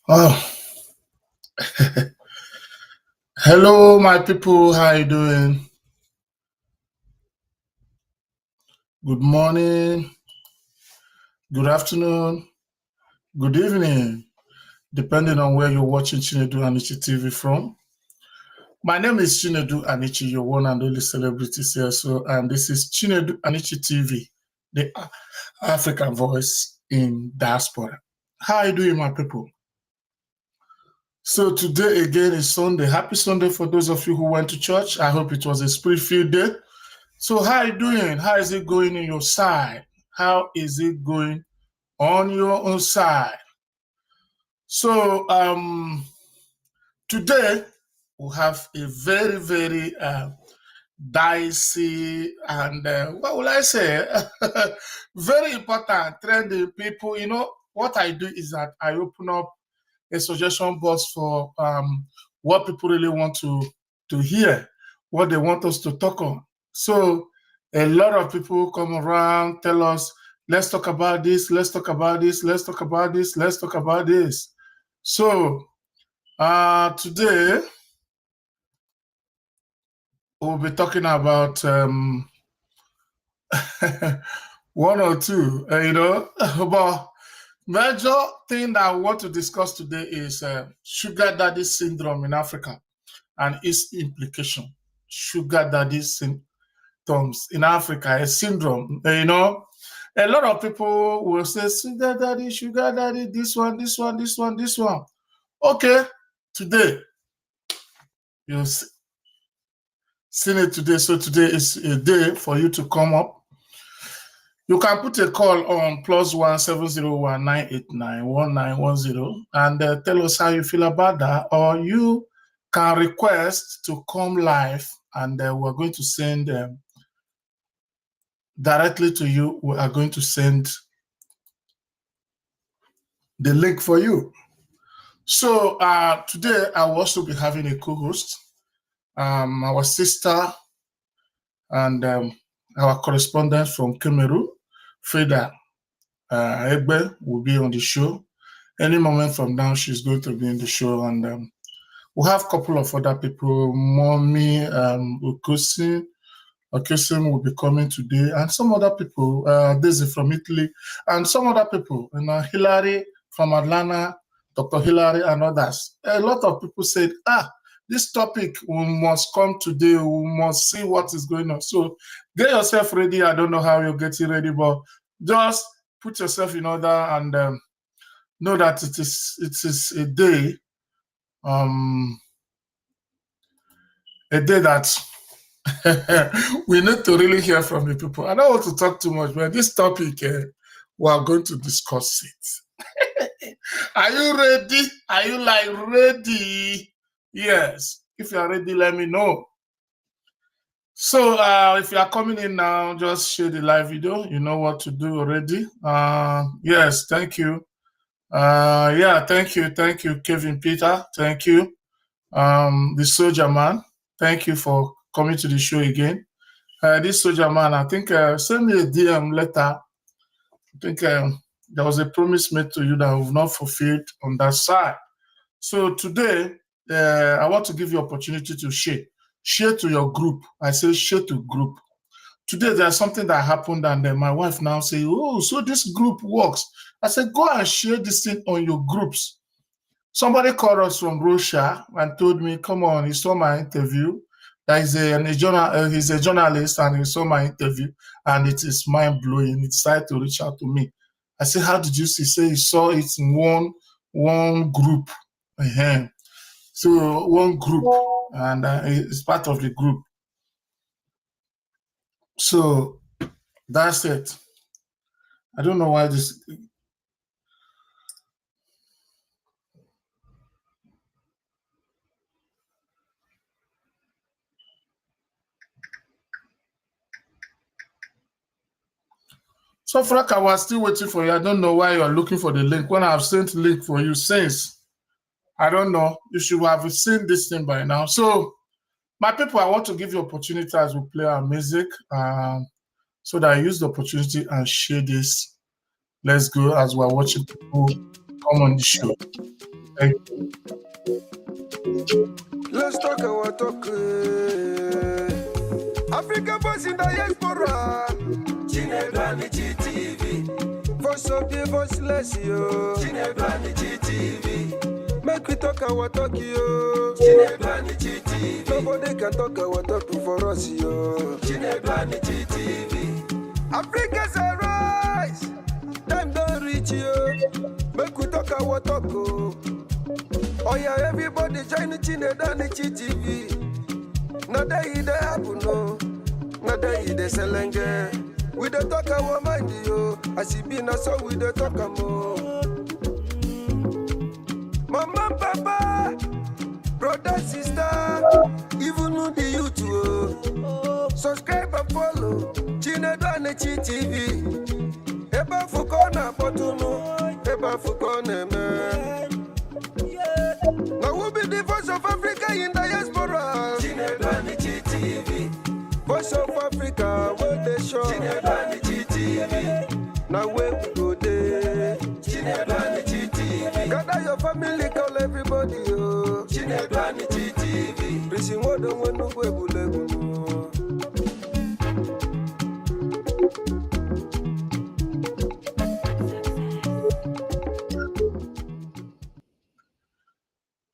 Oh, hello, my people. How you doing? Good morning, good afternoon, good evening, depending on where you're watching Chinedu Anichi TV from. My name is Chinedu Anichi, your one and only celebrity CSO, and this is Chinedu Anichi TV, the African voice in diaspora. How are you doing, my people? So today again is Sunday. Happy Sunday for those of you who went to church. I hope it was a spirit-filled day. So how are you doing? How is it going in your side? How is it going on your own side? So today we have a very, very dicey and what will I say? Very important trending people. You know, what I do is that I open up a suggestion box for what people really want to hear, what they want us to talk on. So a lot of people come around, tell us, let's talk about this, let's talk about this, let's talk about this, let's talk about this. So today we'll be talking about one or two, but major thing that I want to discuss today is sugar daddy syndrome in Africa and its implication. Sugar daddy symptoms in Africa, a syndrome. A lot of people will say, sugar daddy, this one, this one, this one, this one. Okay, today, you've seen it today. So today is a day for you to come up. You can put a call on +1 701 989 1910 and tell us how you feel about that, or you can request to come live and we're going to send directly to you. We are going to send the link for you. So today I will also be having a co-host, our sister and our correspondent from Cameroon, Frida Egbe, will be on the show. Any moment from now, she's going to be in the show, and we'll have a couple of other people. Mommy Okosin will be coming today, and some other people. Daisy from Italy, and some other people. Hilary from Atlanta, Dr. Hilary, and others. A lot of people said, this topic we must come today. We must see what is going on. So get yourself ready. I don't know how you're getting ready, but just put yourself in order and know that it is a day that we need to really hear from the people. I don't want to talk too much, but this topic, we are going to discuss it. Are you ready? Are you ready? Yes. If you are ready, let me know. So if you are coming in now, just share the live video. You know what to do already. Yes, thank you. Thank you, Kevin Peter. Thank you. The Soldier Man, thank you for coming to the show again. This Soldier Man, I think send me a DM later. I think there was a promise made to you that we've not fulfilled on that side. So today, I want to give you opportunity to share. Share to your group. I say share to group. Today, there's something that happened, and my wife now say, oh, so this group works. I said, go and share this thing on your groups. Somebody called us from Russia and told me, come on, he saw my interview. He's a journalist and he saw my interview and it is mind-blowing. He decided to reach out to me. I said, how did you see? He said he saw it in one group. So one group, and it's part of the group. So that's it. I don't know why this... So Frank, I was still waiting for you. I don't know why you're looking for the link when I've sent the link for you since. I don't know. You should have seen this thing by now. So my people, I want to give you opportunity as we play our music so that I use the opportunity and share this. Let's go as we're watching people come on the show. Thank you. Let's talk about talk. African boys in diaspora. Chinebani TV. Voice of the voiceless, yo. Chinebani TV. Make we talk our talk, yo. Chinebani TV. Nobody can talk our talk for us, yo. Chinebani TV. Africa's a rise. Time don't reach, yo. Make we talk our talk, oh. Oh yeah, everybody join the Chinebani TV. Not that it happen, no. Not that it selenge. We don't talk our mind, yo. As it be na so we don't talk more. Mama, papa, brother, sister, even know the YouTube. Subscribe and follow Chinebani TV. Eba fukona potuno, eba fukona man. Now who be the voice of Africa in diaspora? Chinebani TV. Voice of Africa, where they show. Chinebani TV. Now where we go there? Chinebani TV. Gather your family, call everybody, oh. Chinebani TV. Prison what don't want to go bulegu.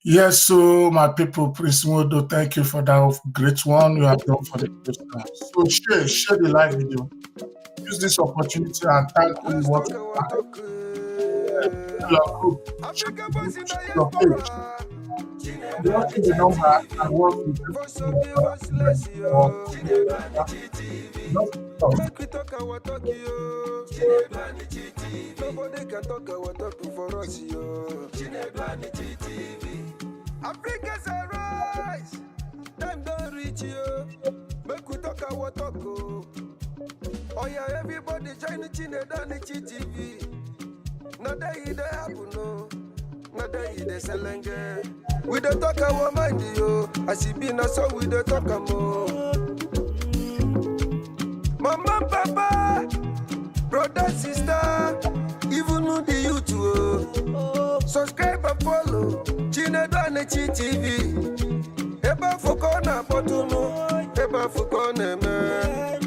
Yes, so my people, Prince Modo, thank you for that great one you have done for the first time. So share the live video. Use this opportunity and thank you what your group, your page. Watching the number and what we do. Make we talk our talk, yo. Nobody can talk our talk for us, yo. Chinebani TV. Africa's a rise. Time don't reach, yo. Make we talk our talk, oh. Oh yeah, everybody join the Chinebani TV. Not that it happen, no. Not that it selenge. We don't talk our mind, yo. As it be na so we don't talk more. Mama, papa, brother, sister, even know the YouTube. Subscribe and follow Chinebani TV. Eba fukona potuno, eba fukona man.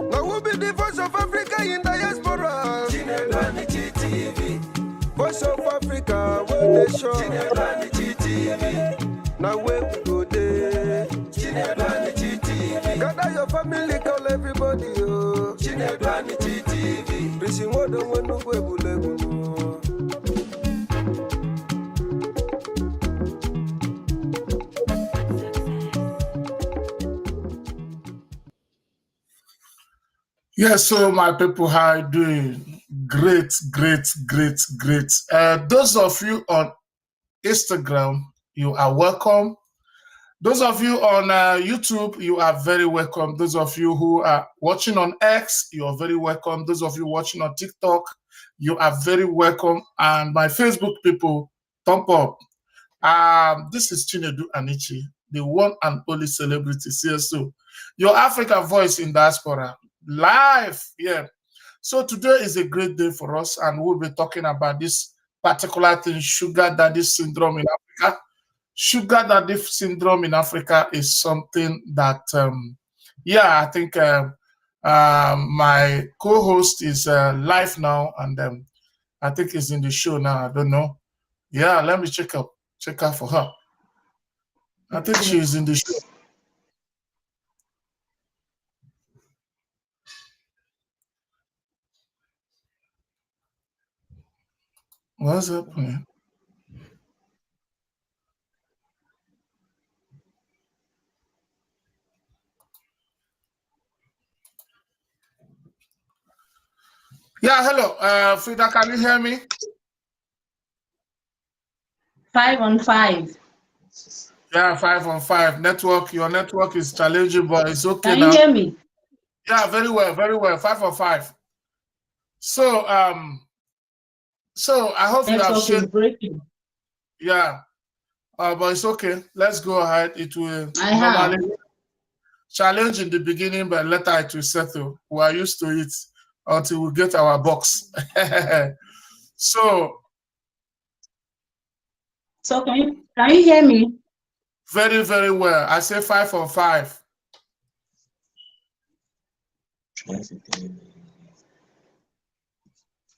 Now who be the voice of Africa in diaspora? Chinebani TV. Voice of Africa, where they show. Chinebani TV. Now where we go there? Chinebani TV. Gather your family, call everybody, oh. Chinebani TV. Prison what don't want to go bulegu. Yes, so my people, how you doing? Great. Those of you on Instagram, you are welcome. Those of you on YouTube, you are very welcome. Those of you who are watching on X, you are very welcome. Those of you watching on TikTok, you are very welcome. And my Facebook people, thumb up. This is Chinedu Anichi, the one and only celebrity CSO. Your African voice in diaspora. Live, yeah. So today is a great day for us, and we'll be talking about this particular thing, sugar daddy syndrome in Africa. Sugar daddy syndrome in Africa is something that, I think my co-host is live now, and I think he's in the show now. I don't know. Yeah, let me check out for her. I think she's in the show. What's happening? Yeah, hello. Frida, can you hear me? 5 on 5. Yeah, 5 on 5. Your network is challenging, but it's okay Can now. you hear me? Yeah, very well. 5 on 5. So, I hope you have Network is shared. breaking. Yeah, but it's okay. Let's go ahead. It will I have. normally challenge in the beginning, but later it will settle. We are used to it until we get our box. So can you hear me? Very, very well. I say 5 on 5.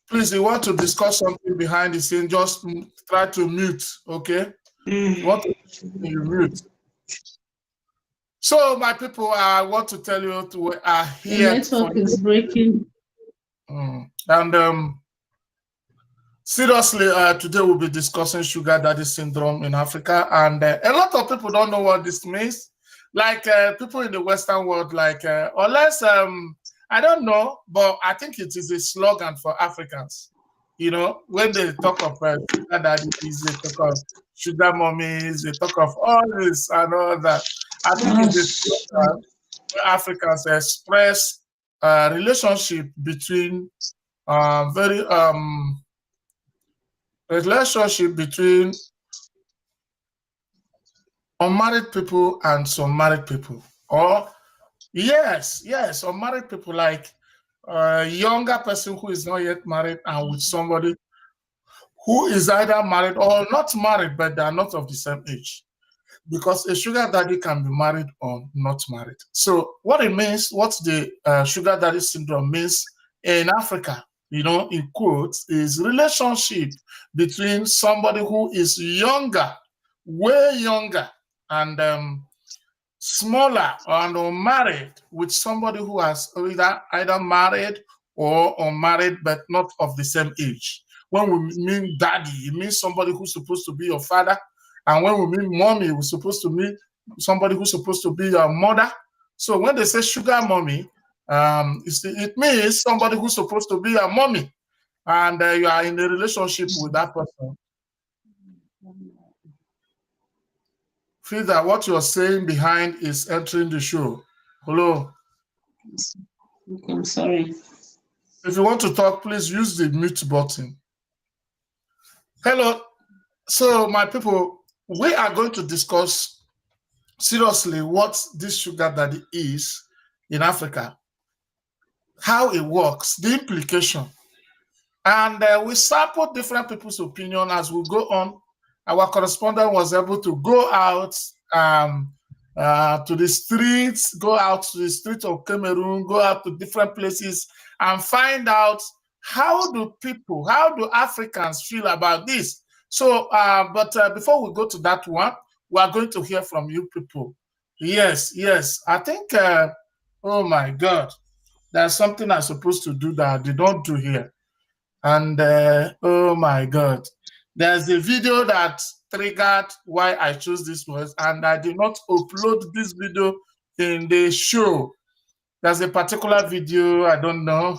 Please, you want to discuss something behind the scene, just try to mute, okay? You want to mute. So, my people, I want to tell you we are here. The network is breaking. And seriously, today we'll be discussing sugar daddy syndrome in Africa, and a lot of people don't know what this means. Like people in the Western world, like unless I don't know, but I think it is a slogan for Africans. You know, when they talk of sugar daddies, they talk of sugar mommies, they talk of all this and all that. I think it's a slogan where Africans express relationship between relationship between unmarried people and some married people. Or yes, unmarried people, like a younger person who is not yet married and with somebody who is either married or not married, but they are not of the same age. Because a sugar daddy can be married or not married. So what it means, what the sugar daddy syndrome means in Africa, you know, in quotes, is relationship between somebody who is younger, way younger, and smaller and unmarried with somebody who has either married or unmarried but not of the same age. When we mean daddy, it means somebody who's supposed to be your father. And when we mean mommy, we're supposed to mean somebody who's supposed to be your mother. So when they say sugar mommy, it means somebody who's supposed to be your mommy, and you are in a relationship with that person. Frida, what you're saying behind is entering the show. Hello. I'm sorry. If you want to talk, please use the mute button. Hello. So, my people, we are going to discuss seriously what this sugar daddy is in Africa, how it works, the implication. And we sample different people's opinion as we go on. Our correspondent was able to go out to the streets, go out to the streets of Cameroon, go out to different places and find out how do Africans feel about this. So, but before we go to that one, we are going to hear from you people. Yes, I think, oh my God, there's something I'm supposed to do that they don't do here. And oh my God, there's a video that triggered why I chose this words, and I did not upload this video in the show. There's a particular video, I don't know.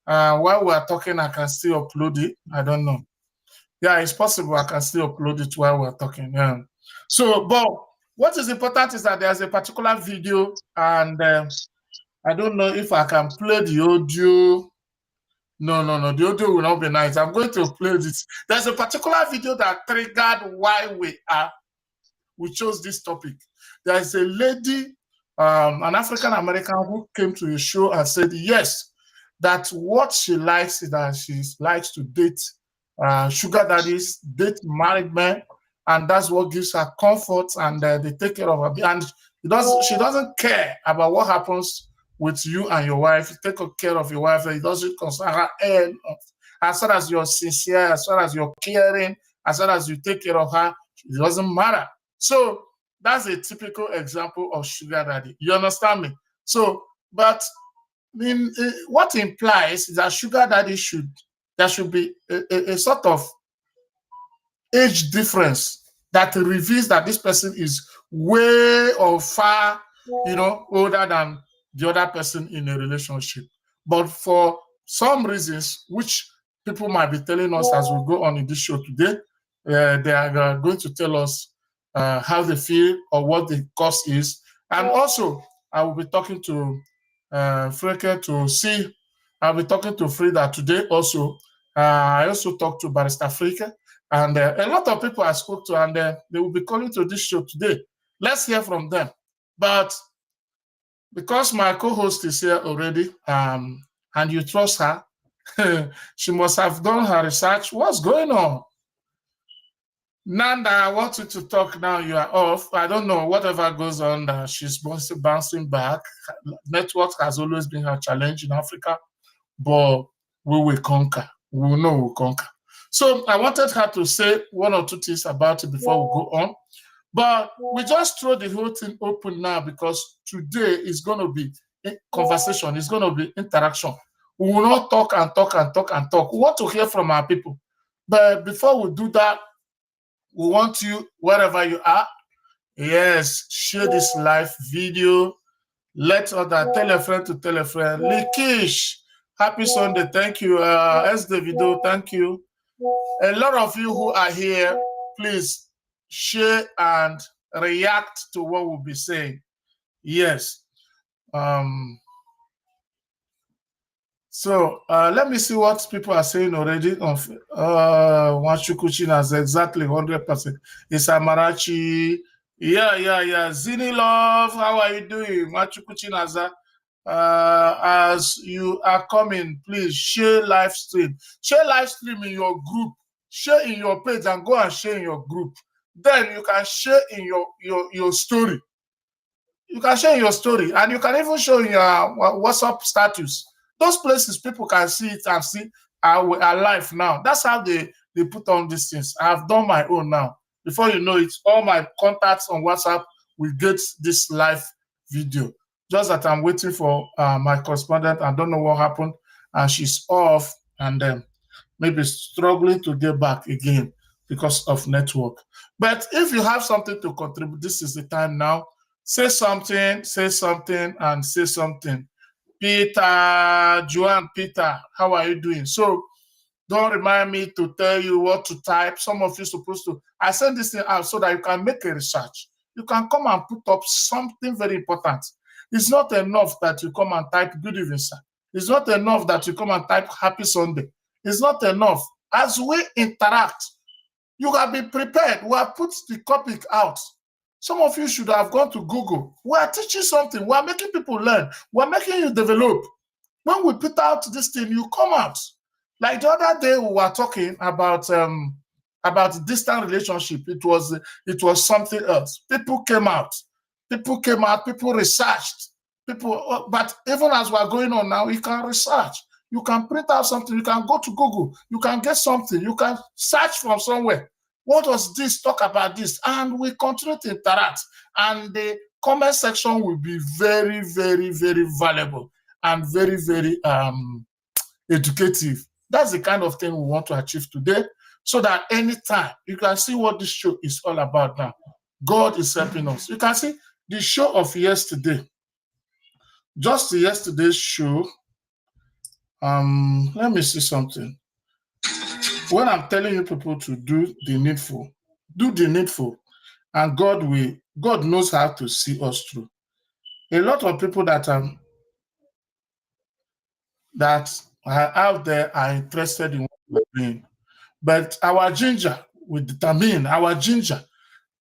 While we're talking, I can still upload it. I don't know. Yeah, it's possible I can still upload it while we're talking. Yeah. So, but what is important is that there's a particular video, and I don't know if I can play the audio. No, the audio will not be nice. I'm going to play this. There's a particular video that triggered why we chose this topic. There's a lady, an African American, who came to the show and said yes, that what she likes is that she likes to date sugar daddies, date married men, and that's what gives her comfort, and they take care of her. And she doesn't care about what happens with you and your wife. You take care of your wife. It doesn't concern her. And as far as you're sincere, as far as you're caring, as far as you take care of her, it doesn't matter. So that's a typical example of sugar daddy. You understand me? So, but what implies is that sugar daddy there should be a sort of age difference that reveals that this person is way or far, older than the other person in a relationship. But for some reasons, which people might be telling us as we go on in this show today, they are going to tell us how they feel or what the cause is. And also, I will be talking to Freke to see. I'll be talking to Frida today also. I also talked to Barrister Freke, and a lot of people I spoke to, and they will be calling to this show today. Let's hear from them. But because my co-host is here already, and you trust her, She must have done her research. What's going on? Nanda, I want you to talk now. You are off. I don't know. Whatever goes on, she's bouncing back. Network has always been her challenge in Africa, but we will conquer. We will know we'll conquer. So I wanted her to say one or two things about it before we go on. But we just throw the whole thing open now because today is going to be a conversation. It's going to be interaction. We will not talk and talk and talk and talk. We want to hear from our people. But before we do that, we want you, wherever you are, yes, share this live video. Let other, tell a friend to tell a friend. Likish, happy Sunday. Thank you. S. Davido, thank you. A lot of you who are here, please share and react to what we'll be saying. Yes. So let me see what people are saying already. Wachukuchin has exactly 100%. It's Amarachi. Yeah. Zini Love, how are you doing? Wachukuchin as you are coming, please share live stream. Share live stream in your group. Share in your page and go and share in your group. Then you can share in your story. You can share in your story, and you can even show in your WhatsApp status. Those places people can see it and see our life now. That's how they put on these things. I have done my own now. Before you know it, all my contacts on WhatsApp will get this live video. Just that I'm waiting for my correspondent. I don't know what happened, and she's off, and then maybe struggling to get back again because of network. But if you have something to contribute, this is the time now. Say something, and say something. Peter, Joanne, Peter, how are you doing? So don't remind me to tell you what to type. Some of you supposed to, I send this thing out so that you can make a research. You can come and put up something very important. It's not enough that you come and type good evening, sir. It's not enough that you come and type happy Sunday. It's not enough. As we interact, you have been prepared. We have put the topic out. Some of you should have gone to Google. We are teaching something. We are making people learn. We are making you develop. When we put out this thing, you come out. Like the other day, we were talking about distant relationship. It was something else. People came out. People researched. But even as we are going on now, you can research. You can print out something. You can go to Google. You can get something. You can search from somewhere. What does this talk about this? And we continue to interact. And the comment section will be very, very, very valuable and very, very educative. That's the kind of thing we want to achieve today, so that anytime you can see what this show is all about now. God is helping us. You can see the show of yesterday. Just yesterday's show. Let me see something. When I'm telling you people to do the needful, and God knows how to see us through. A lot of people that are out there are interested in what we're doing, but our ginger will determine our ginger.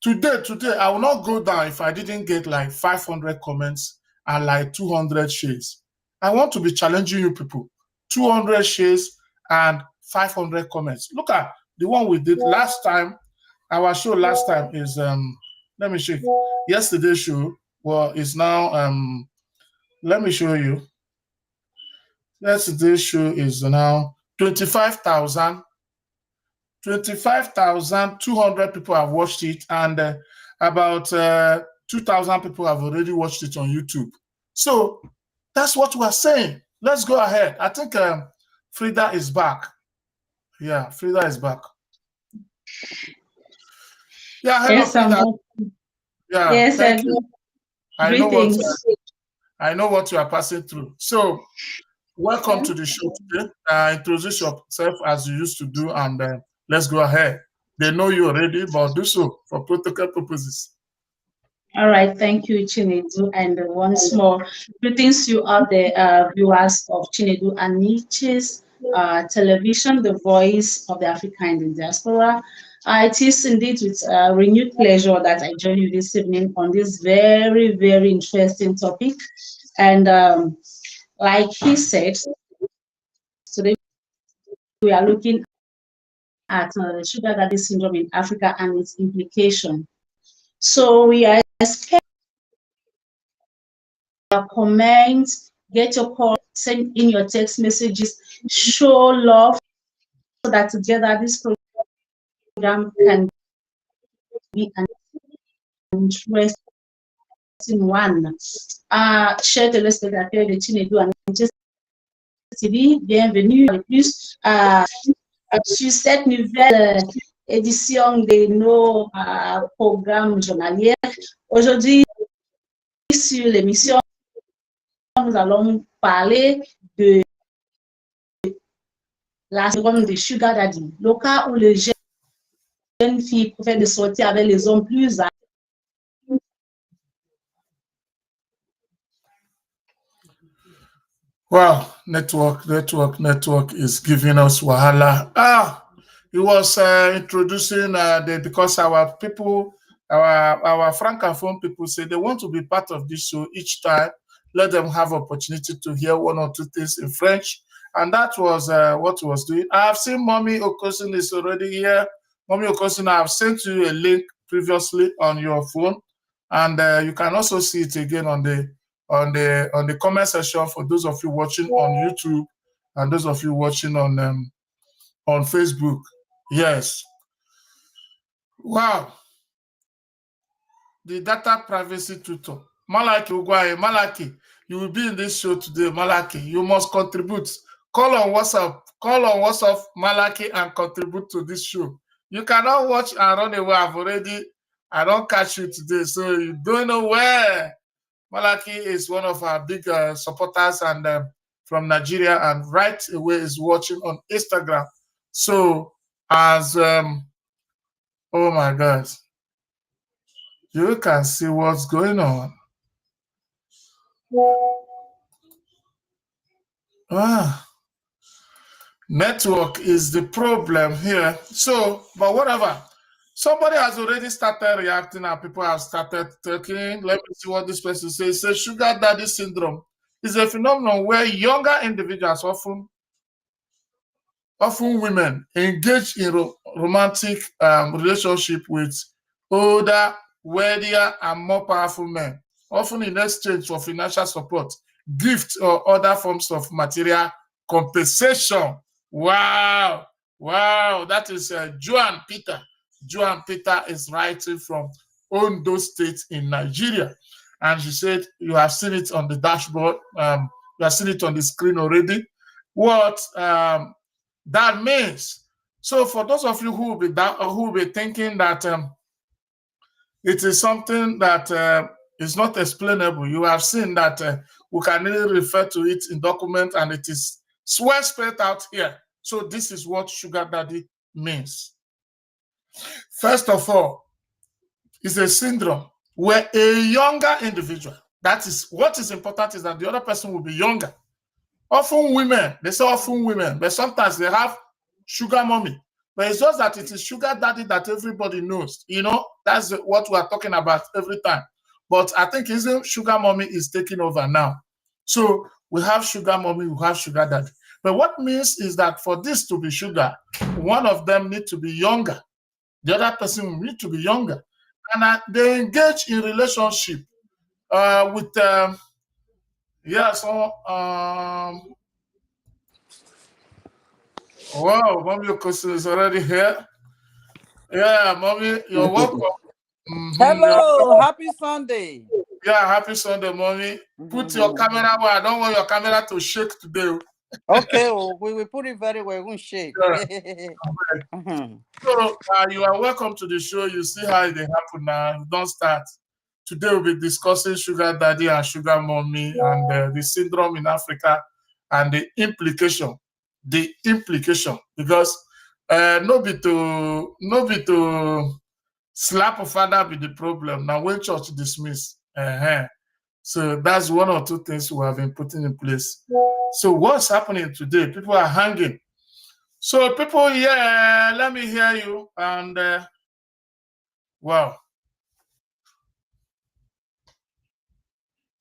Today, I will not go down if I didn't get like 500 comments and like 200 shares. I want to be challenging you people. 200 shares and 500 comments. Look at the one we did last time. Our show last time is let me show you. Yesterday's show is now let me show you. Yesterday's show is now 25,200 people have watched it, and about 2,000 people have already watched it on YouTube. So that's what we're saying. Let's go ahead. I think Frida is back. Yeah, Frida is back. Yeah, hello, Yes, Frida. Yeah, yes, thank you. I know what you are passing through. So, welcome to the show today. Introduce yourself as you used to do, and let's go ahead. They know you already, but do so for protocol purposes. All right, thank you, Chinedu. And once more, greetings to all the viewers of Chinedu and Niche's television, the voice of the African in the diaspora. It is indeed with renewed pleasure that I join you this evening on this very, very interesting topic. And like he said, today we are looking at sugar daddy syndrome in Africa and its implication. So we are expecting your comments, get your call, send in your text messages, show love so that together this program can be an interesting one. Chers téléspectateurs de Chinedu and TV, bienvenue de plus sur cette nouvelle édition de nos programmes journaliers. Aujourd'hui, sur l'émission, nous allons parler de la syndrome de Sugar Daddy, le cas où les jeunes filles préfèrent de sortir avec les hommes plus âgés. Wow, network is giving us wahala. He was introducing because our people, our francophone people say they want to be part of this show each time. Let them have opportunity to hear one or two things in French. And that was what he was doing. I have seen Mommy Okosin is already here. Mommy Okosin, I have sent you a link previously on your phone. And you can also see it again on the comment section for those of you watching on YouTube and those of you watching on Facebook. Yes. Wow. The data privacy tutor. Malaki Ugwaye. Malaki, you will be in this show today. Malaki, you must contribute. Call on WhatsApp, Malaki, and contribute to this show. You cannot watch and run away. I don't catch you today, so you don't know where. Malaki is one of our big supporters and from Nigeria, and right away is watching on Instagram. So as oh my God, you can see what's going on. Network is the problem here. So, but whatever. Somebody has already started reacting and people have started talking. Let me see what this person says. It says sugar daddy syndrome is a phenomenon where younger individuals, often women, engage in romantic relationship with older, wealthier, and more powerful men, often in exchange for financial support, gifts, or other forms of material compensation. Wow. That is Joan Peter. Joan Peter is writing from Ondo State in Nigeria. And she said, you have seen it on the dashboard. You have seen it on the screen already. What that means. So for those of you who will be thinking that it is something that is not explainable, you have seen that we can really refer to it in document and it is well spelled out here. So this is what sugar daddy means. First of all, it's a syndrome where a younger individual, that is what is important, is that the other person will be younger. Often women, they say often women, but sometimes they have sugar mommy. But it's just that it is sugar daddy that everybody knows. You know, that's what we are talking about every time. But I think sugar mommy is taking over now. So we have sugar mommy, we have sugar daddy. But what means is that for this to be sugar, one of them need to be younger. The other person will need to be younger. And they engage in relationship with wow, Mommy Okosin is already here. Yeah, Mommy, you're welcome. Hello, happy Sunday. Yeah, happy Sunday, Mommy. Put your camera where I don't want your camera to shake today. Okay, we will put it very well. It won't shake. Yeah. So you are welcome to the show. You see how it happen now. Don't start. Today we'll be discussing sugar daddy and sugar mommy and the syndrome in Africa and the implication. Because no be to slap a father be the problem. Now when church dismiss. So that's one or two things we have been putting in place. So what's happening today? People are hanging. So people, let me hear you. And wow.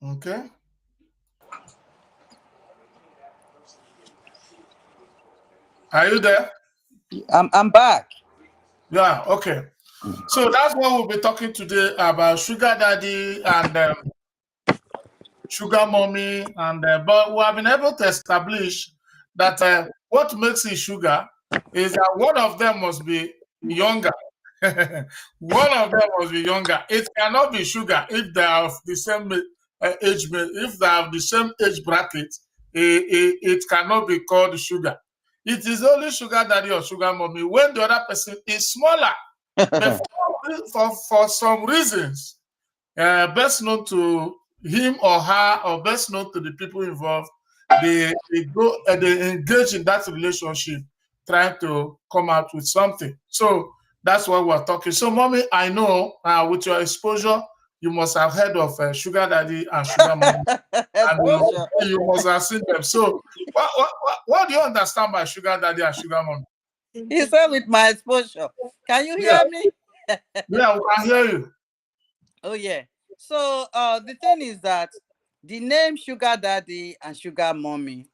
Okay. Are you there? I'm back. Yeah, okay. So that's what we'll be talking today about sugar daddy and sugar mommy, and but we have been able to establish that what makes it sugar is that one of them must be younger. One of them must be younger. It cannot be sugar if they are of the same age. If they have the same age bracket, it cannot be called sugar. It is only sugar daddy or sugar mommy when the other person is smaller. But for some reasons, best known to him or her, or best known to the people involved, they engage in that relationship, trying to come out with something. So that's what we're talking. So, mommy, I know with your exposure, you must have heard of sugar daddy and sugar mommy, and you must have seen them. So, what do you understand by sugar daddy and sugar mommy? He said with my exposure. Can you hear me? Yeah, we can hear you. Oh yeah. So the thing is that the name sugar daddy and sugar mommy,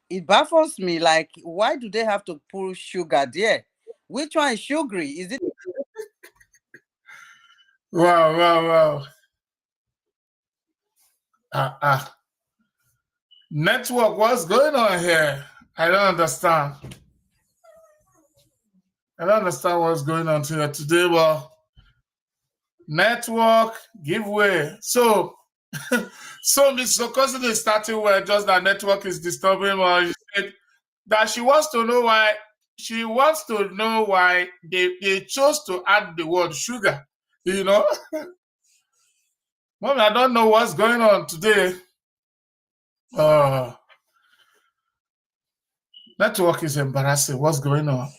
it baffles me. Like, why do they have to put sugar there? Which one is sugary? Is it? Wow. Network, what's going on here? I don't understand. I don't understand what's going on here today. Well, network giveaway. So, Mr. Cousin is starting where just that network is disturbing. Well, she said that she wants to know why. She wants to know why they chose to add the word sugar. You know, Mom, I don't know what's going on today. Network is embarrassing. What's going on?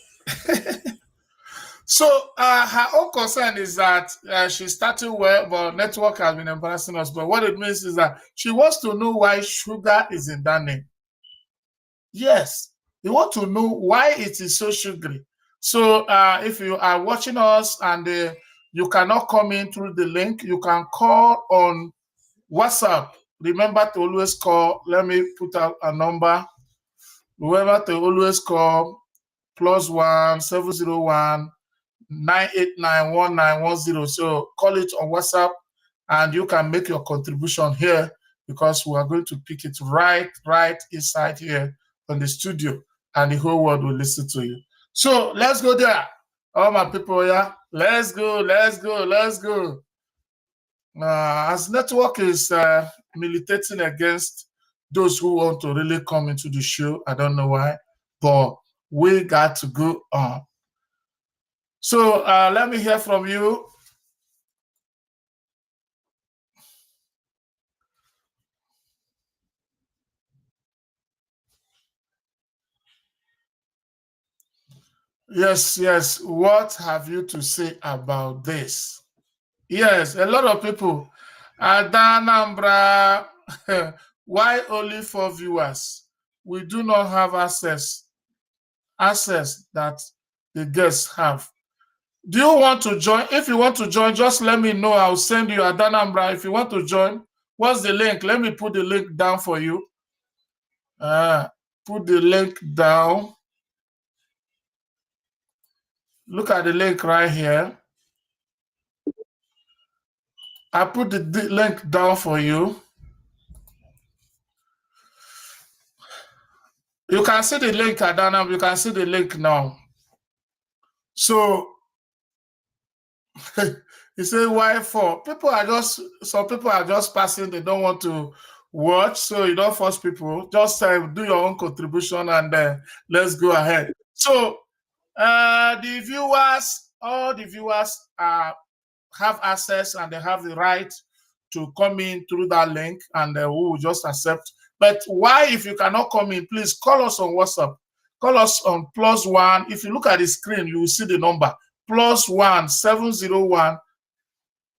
So her own concern is that she's starting well, but network has been embarrassing us. But what it means is that she wants to know why sugar is in that name. Yes, you want to know why it is so sugary. So if you are watching us and you cannot come in through the link, you can call on WhatsApp. Remember to always call. Let me put out a number. Remember to always call +1 701 9891910. So call it on WhatsApp and you can make your contribution here, because we are going to pick it right inside here on the studio, and the whole world will listen to you. So let's go there. All my people, yeah. Let's go. As network is militating against those who want to really come into the show, I don't know why, but we got to go on. So let me hear from you. Yes. What have you to say about this? Yes, a lot of people. Adanambra, why only 4 viewers? We do not have access that the guests have. Do you want to join? If you want to join, just let me know. I'll send you Adanambra. If you want to join, what's the link? Let me put the link down for you. Put the link down. Look at the link right here. I put the link down for you. You can see the link, Adana. You can see the link now. So you say why 4? Some people are just passing. They don't want to watch, so you don't force people. Just do your own contribution and let's go ahead. So all the viewers have access and they have the right to come in through that link, and we will just accept. But why, if you cannot come in, please call us on WhatsApp. Call us on +1. If you look at the screen, you will see the number +1 701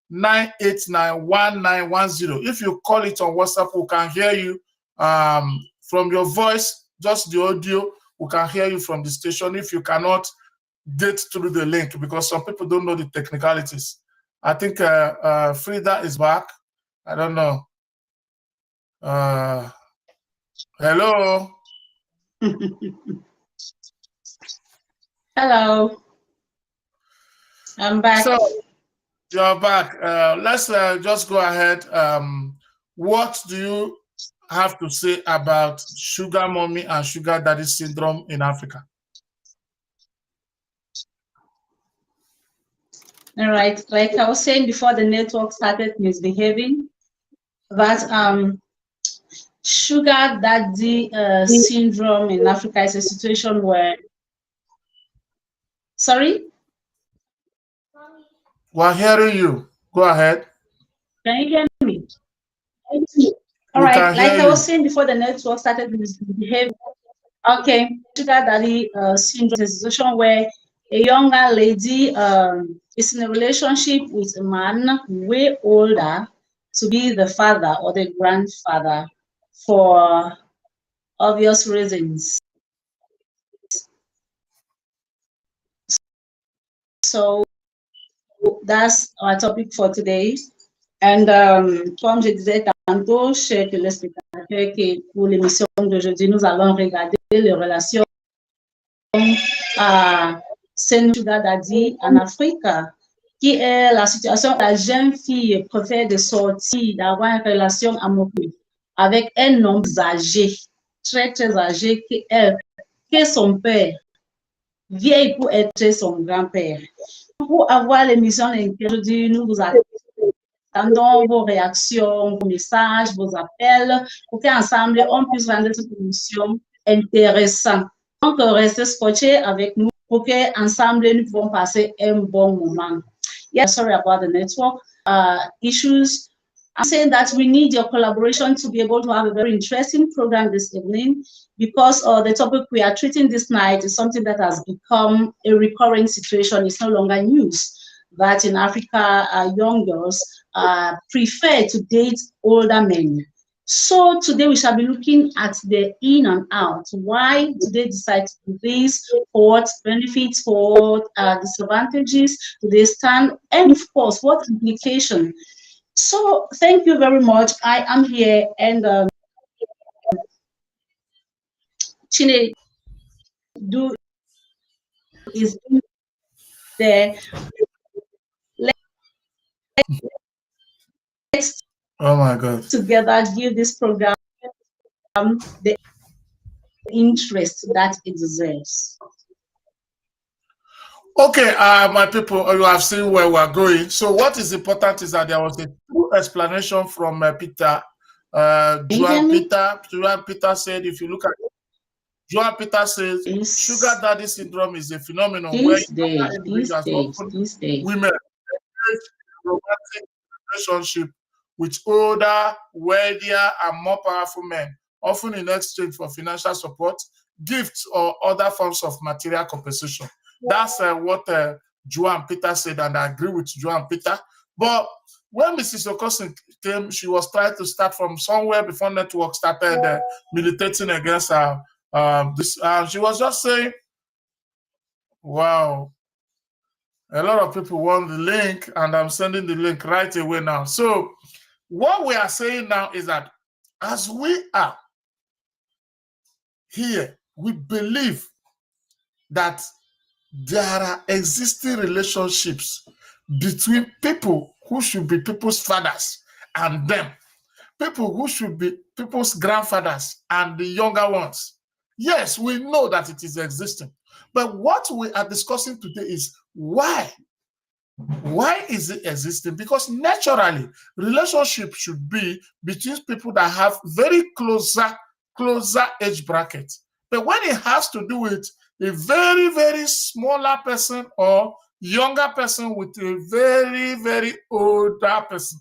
9891910. If you call it on WhatsApp, we can hear you from your voice, just the audio. We can hear you from the station if you cannot get through the link, because some people don't know the technicalities. I think Frida is back. I don't know. Hello. Hello. I'm back. So you're back. Let's just go ahead. What do you have to say about sugar mommy and sugar daddy syndrome in Africa? All right. Like I was saying before the network started misbehaving, that sugar daddy syndrome in Africa is a situation where, sorry? We're hearing you. Go ahead. Can you hear me? All right. Like I was saying before the network started misbehaving, okay, sugar daddy syndrome is a situation where a younger lady is in a relationship with a man way older to be the father or the grandfather for obvious reasons. So that's our topic for today. And comme je disais tantôt, chers téléspectateurs, que pour l'émission d'aujourd'hui, nous allons regarder les relations à Sugar Daddy en Afrique, qui est la situation où la jeune fille préfère de sortir, d'avoir une relation amoureuse avec un homme âgé, très très âgé, que son père, vieille pour être son grand-père. Pour avoir l'émission d'aujourd'hui, nous vous attendons vos réactions, vos messages, vos appels, pour qu'ensemble, on puisse rendre cette émission intéressante. Donc, restez scotchés avec nous pour qu'ensemble, nous pouvons passer un bon moment. Yes, sorry about the network issues. I'm saying that we need your collaboration to be able to have a very interesting program this evening, because the topic we are treating this night is something that has become a recurring situation. It's no longer news that in Africa, young girls prefer to date older men. So today we shall be looking at the in and out. Why do they decide to do this? For what benefits? For what disadvantages do they stand? And of course, what implication? So thank you very much. I am here, and Chine is there. Let's oh my God. Together give this program the interest that it deserves. Okay, my people, you have seen where we're going. So what is important is that there was a true explanation from Peter. Joan Peter said, if you look at it, Joan Peter says, sugar daddy syndrome is a phenomenon where women romantic relationship with older, wealthier, and more powerful men, often in exchange for financial support, gifts, or other forms of material compensation. That's what Joan Peter said, and I agree with Joan Peter. But when Mrs. Okosin came, she was trying to start from somewhere before network started militating against this. She was just saying, wow, a lot of people want the link, and I'm sending the link right away now. So what we are saying now is that as we are here, we believe that there are existing relationships between people who should be people's fathers and them, people who should be people's grandfathers and the younger ones. Yes, we know that it is existing. But what we are discussing today is why. Why is it existing? Because naturally, relationship should be between people that have very closer age brackets. But when it has to do with a very, very smaller person or younger person with a very, very older person,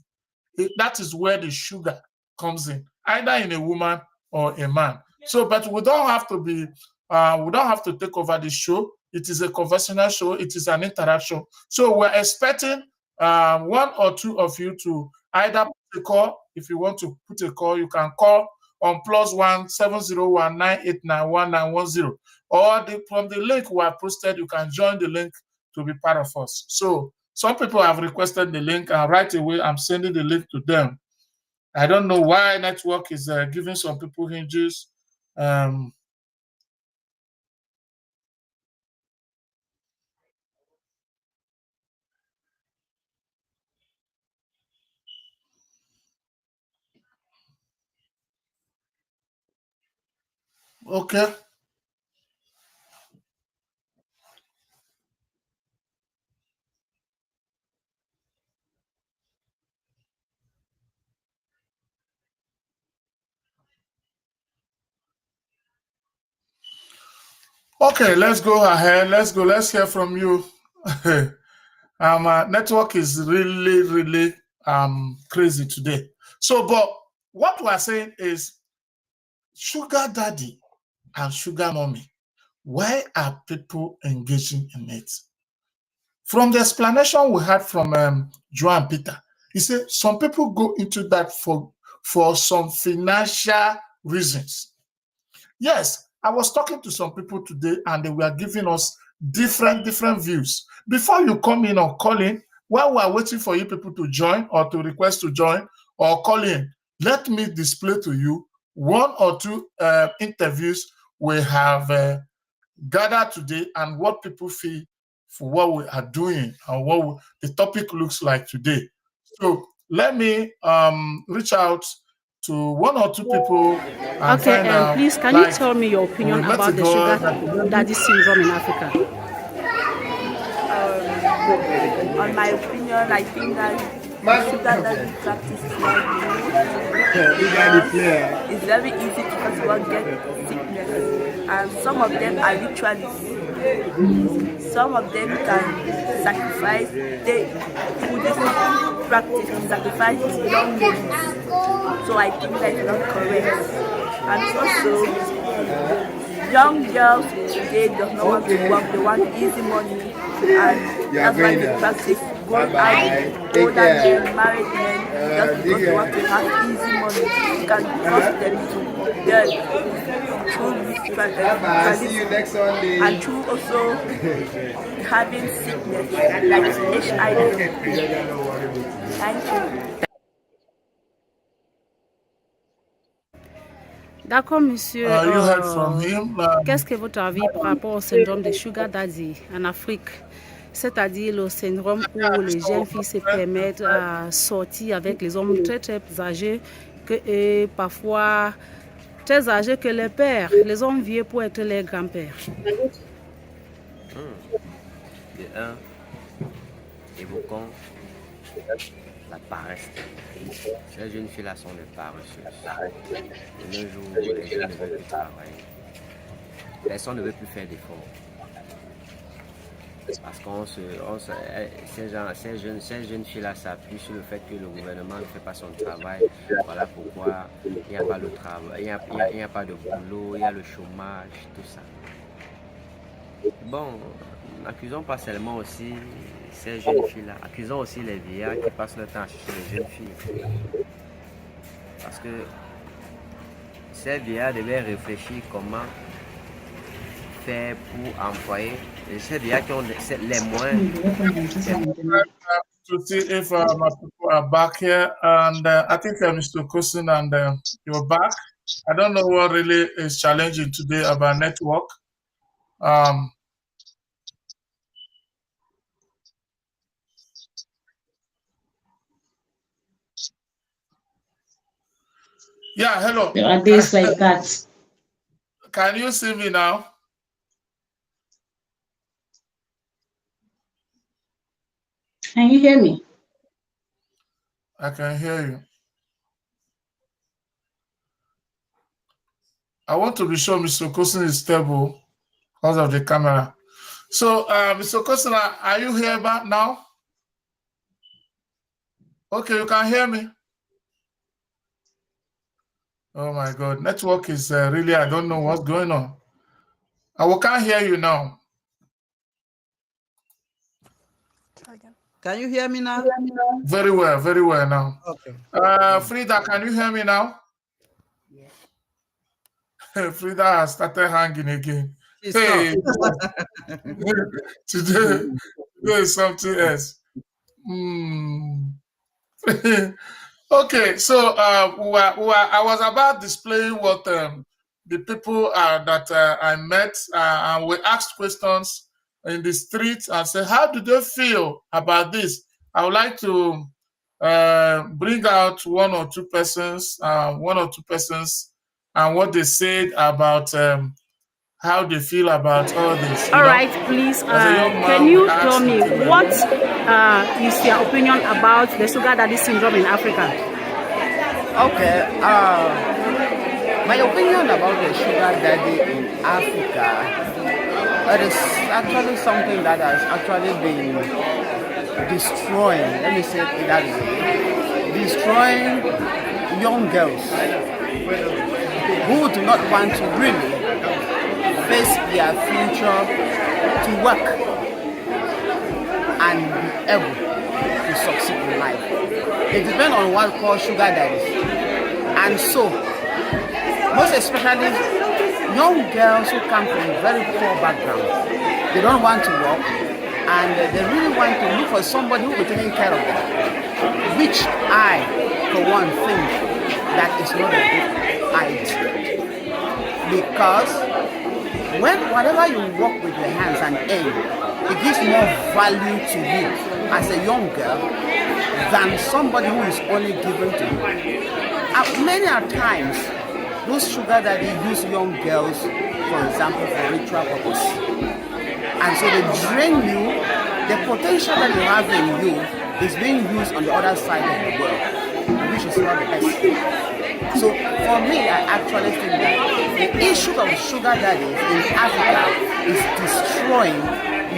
that is where the sugar comes in, either in a woman or a man. So, but we don't have to be, we don't have to take over the show. It is a conversational show. It is an interaction. So we're expecting one or two of you to either put a call. If you want to put a call, you can call on +1 701 989 1910, or from the link we have posted, you can join the link to be part of us. So some people have requested the link, and right away I'm sending the link to them. I don't know why network is giving some people hinges. Okay. Okay, let's go ahead. Let's go. Let's hear from you. Network is really crazy today. So, but what we are saying is sugar daddy and sugar mommy. Why are people engaging in it? From the explanation we had from Joan Peter, he said some people go into that for some financial reasons. Yes, I was talking to some people today and they were giving us different views. Before you come in or call in, while we are waiting for you people to join or to request to join or call in, let me display to you one or two interviews we have gathered today and what people feel for what we are doing and what the topic looks like today. So let me reach out to one or two people and Okay, find out. please, can you tell me your opinion about the sugar daddy syndrome in Africa? On my opinion, I think that sugar daddy practice is not good. It's very easy to first of all get sickness, and some of them are ritualists. Some of them can sacrifice. They through this practice sacrifice young ladies. So I think that's not correct. And also, young girls today do not want to work, they want easy money, and that's why they practice going out with older men, married men, just because they want to have easy money. You can trust them to get through this tradition and through also having sickness like HIV. Thank you. D'accord, monsieur. You heard from him. Qu'est-ce que votre avis par rapport au syndrome de sugar daddy en Afrique? C'est-à-dire le syndrome où les jeunes filles se permettent à sortir avec les hommes très âgés et parfois très âgés que les pères, les hommes vieux pour être les grands-pères. De un, évoquons la paresse. Ces jeunes filles-là sont des paresseuses. De nos jours, les jeunes ne veulent plus travailler. Personne ne veut plus faire d'efforts. Parce que ces jeunes filles-là s'appuient sur le fait que le gouvernement ne fait pas son travail. Voilà pourquoi il n'y a pas de travail, il n'y a pas de boulot, il y a le chômage, tout ça. Bon, n'accusons pas seulement aussi ces jeunes filles-là, accusons aussi les vieillards qui passent leur temps à chercher les jeunes filles. Parce que ces vieillards devaient réfléchir comment faire pour employer ces vieillards qui ont les moyens. To see if my people are back here, and I think Mr. Cousin and you're back. I don't know what really is challenging today about network. Yeah, hello. There are days like that. Can you see me now? Can you hear me? I can hear you. I want to be sure Mr. Cousin is stable because of the camera. So, Mr. Cousin, are you here back now? Okay, you can hear me. Oh my God, network is really, I don't know what's going on. I can't hear you now. Can you hear me now? Very well now. Okay. Frida, can you hear me now? Yeah. Frida has started hanging again. Hey. today is something else. Okay, so I was about displaying what the people that I met, and we asked questions in the streets and said, how do they feel about this? I would like to bring out one or two persons, and what they said about how they feel about all this. All right, please, can you tell me what is your opinion about the sugar daddy syndrome in Africa? Okay, my opinion about the sugar daddy in Africa, it is actually something that has actually been destroying, let me say it that way, destroying young girls who do not want to really face their future to work and be able to succeed in life. It depends on what we call sugar daddies. And so, most especially young girls who come from very poor backgrounds, they don't want to work and they really want to look for somebody who will be taking care of them, which I, for one, think that is not a good idea. Because whatever you work with your hands and aim, it gives more value to you as a young girl than somebody who is only given to you. Many times, those sugar daddy use young girls, for example, for ritual purpose. And so they drain you. The potential that you have in you is being used on the other side of the world, which is not the best. So for me, I actually think that the issue of sugar daddies in Africa is destroying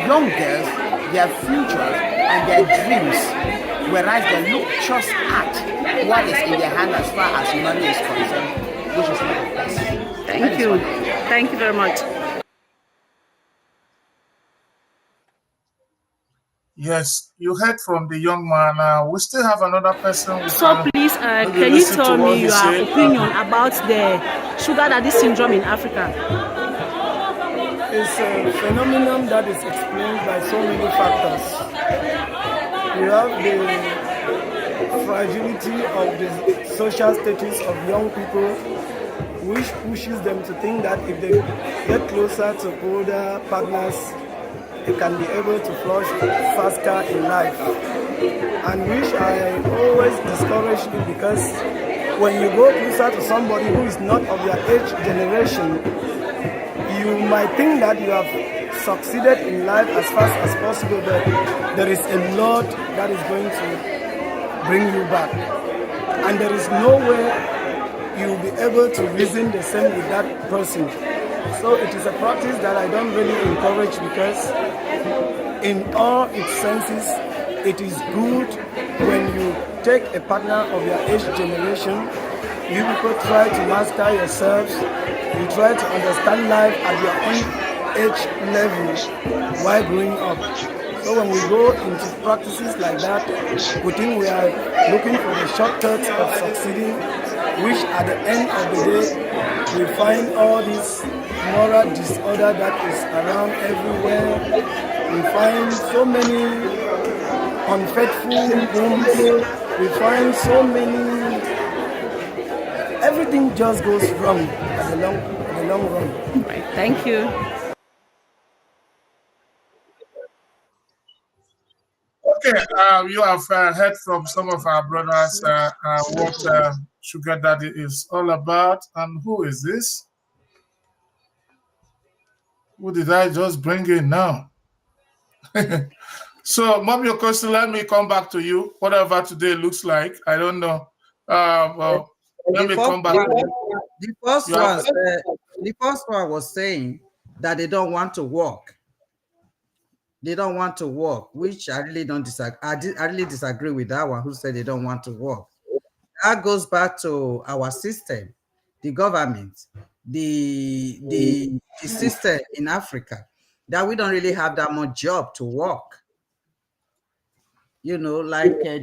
young girls, their futures and their dreams, whereas they look just at what is in their hand as far as money is concerned, which is not the best. Thank you. Thank you very much. Yes, you heard from the young man. We still have another person. So please, can you tell me your opinion about the sugar daddy syndrome in Africa? It's a phenomenon that is explained by so many factors. You have the fragility of the social status of young people, which pushes them to think that if they get closer to older partners, they can be able to flourish faster in life. And which I always discourage you, because when you go closer to somebody who is not of your age generation, you might think that you have succeeded in life as fast as possible, but there is a lot that is going to bring you back. And there is no way you will be able to reason the same with that person. So it is a practice that I don't really encourage, because in all its senses, it is good when you take a partner of your age generation. You people try to master yourselves. You try to understand life at your own age level while growing up. So when we go into practices like that, we think we are looking for the shortcuts of succeeding, which at the end of the day, we find all this moral disorder that is around everywhere. We find so many unfaithful homes. We find so many, everything just goes wrong at the long run. Right. Thank you. Okay, you have heard from some of our brothers what sugar daddy is all about. And who is this? Who did I just bring in now? So, Mom Yokosi, let me come back to you. Whatever today looks like, I don't know. Well, let me come back. The first one was saying that they don't want to work. They don't want to work, which I really don't disagree. I really disagree with that one who said they don't want to work. That goes back to our system, the government, the system in Africa, that we don't really have that much job to work. You know, like in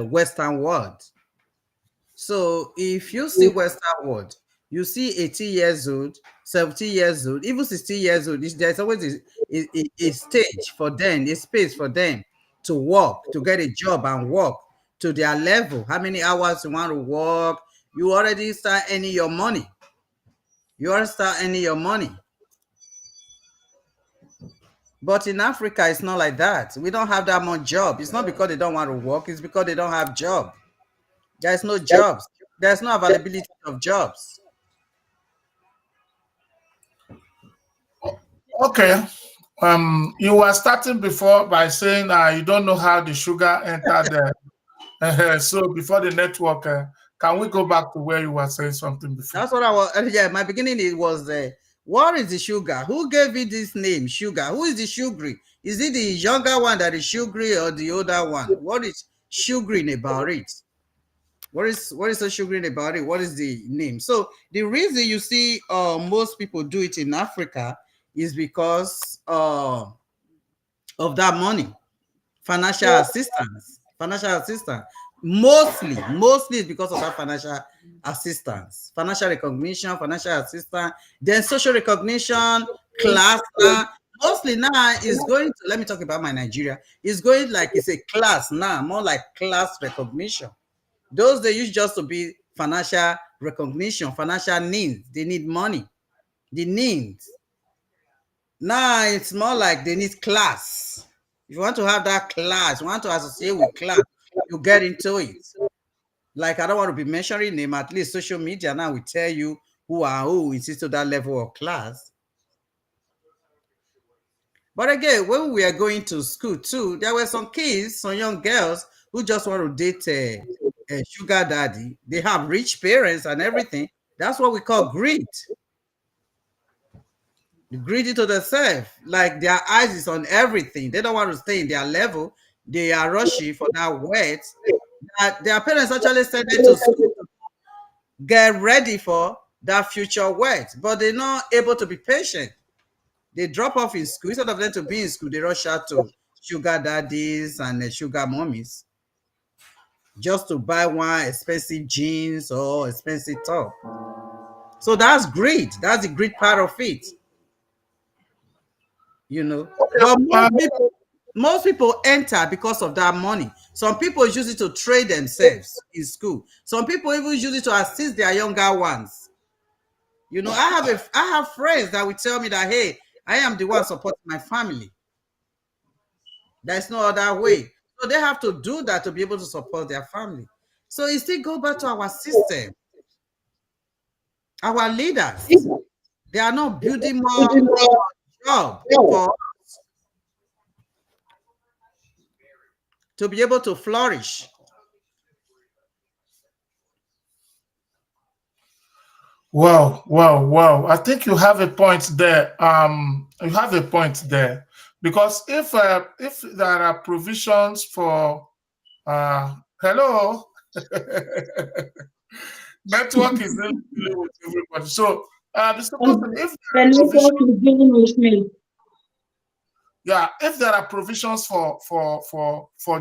Western world. So if you see Western world, you see 80 years old, 70 years old, even 60 years old. There's always a stage for them, a space for them to work, to get a job and work to their level. How many hours you want to work? You already start earning your money. But in Africa, it's not like that. We don't have that much job. It's not because they don't want to work. It's because they don't have job. There's no jobs. There's no availability of jobs. Okay. You were starting before by saying you don't know how the sugar entered there. So before the network, can we go back to where you were saying something before? That's what I was. Yeah, my beginning it was. What is the sugar? Who gave you this name, sugar? Who is the sugary? Is it the younger one that is sugary or the older one? What is sugary about it? What is so sugary about it? What is the name? So the reason you see most people do it in Africa is because of that money, financial assistance. Mostly is because of that financial assistance, financial recognition, financial assistance, then social recognition, class. Mostly now is going to, let me talk about my Nigeria, it's going like it's a class now, more like class recognition. Those they used just to be financial recognition, financial needs. They need money. The needs. Now it's more like they need class. If you want to have that class, you want to associate with class, you get into it. Like I don't want to be mentioning name, at least social media now will tell you who is to that level of class. But again, when we are going to school too, there were some kids, some young girls who just want to date a sugar daddy. They have rich parents and everything. That's what we call greed. Greedy to themselves, like their eyes is on everything. They don't want to stay in their level. They are rushing for that wet. That their parents actually send them to school, get ready for that future wet, but they're not able to be patient. They drop off in school. Instead of them to be in school, they rush out to sugar daddies and sugar mommies just to buy one expensive jeans or expensive top. So that's greed. That's the greed part of it. You know, but most people enter because of that money. Some people use it to trade themselves in school. Some people even use it to assist their younger ones. You know, I have friends that will tell me that, hey, I am the one supporting my family. There's no other way. So they have to do that to be able to support their family. So it still go back to our system. Our leaders, they are not building more job for us to be able to flourish. Wow. I think you have a point there. You have a point there. Because if there are provisions for hello, network is really with everybody. So if there are provisions for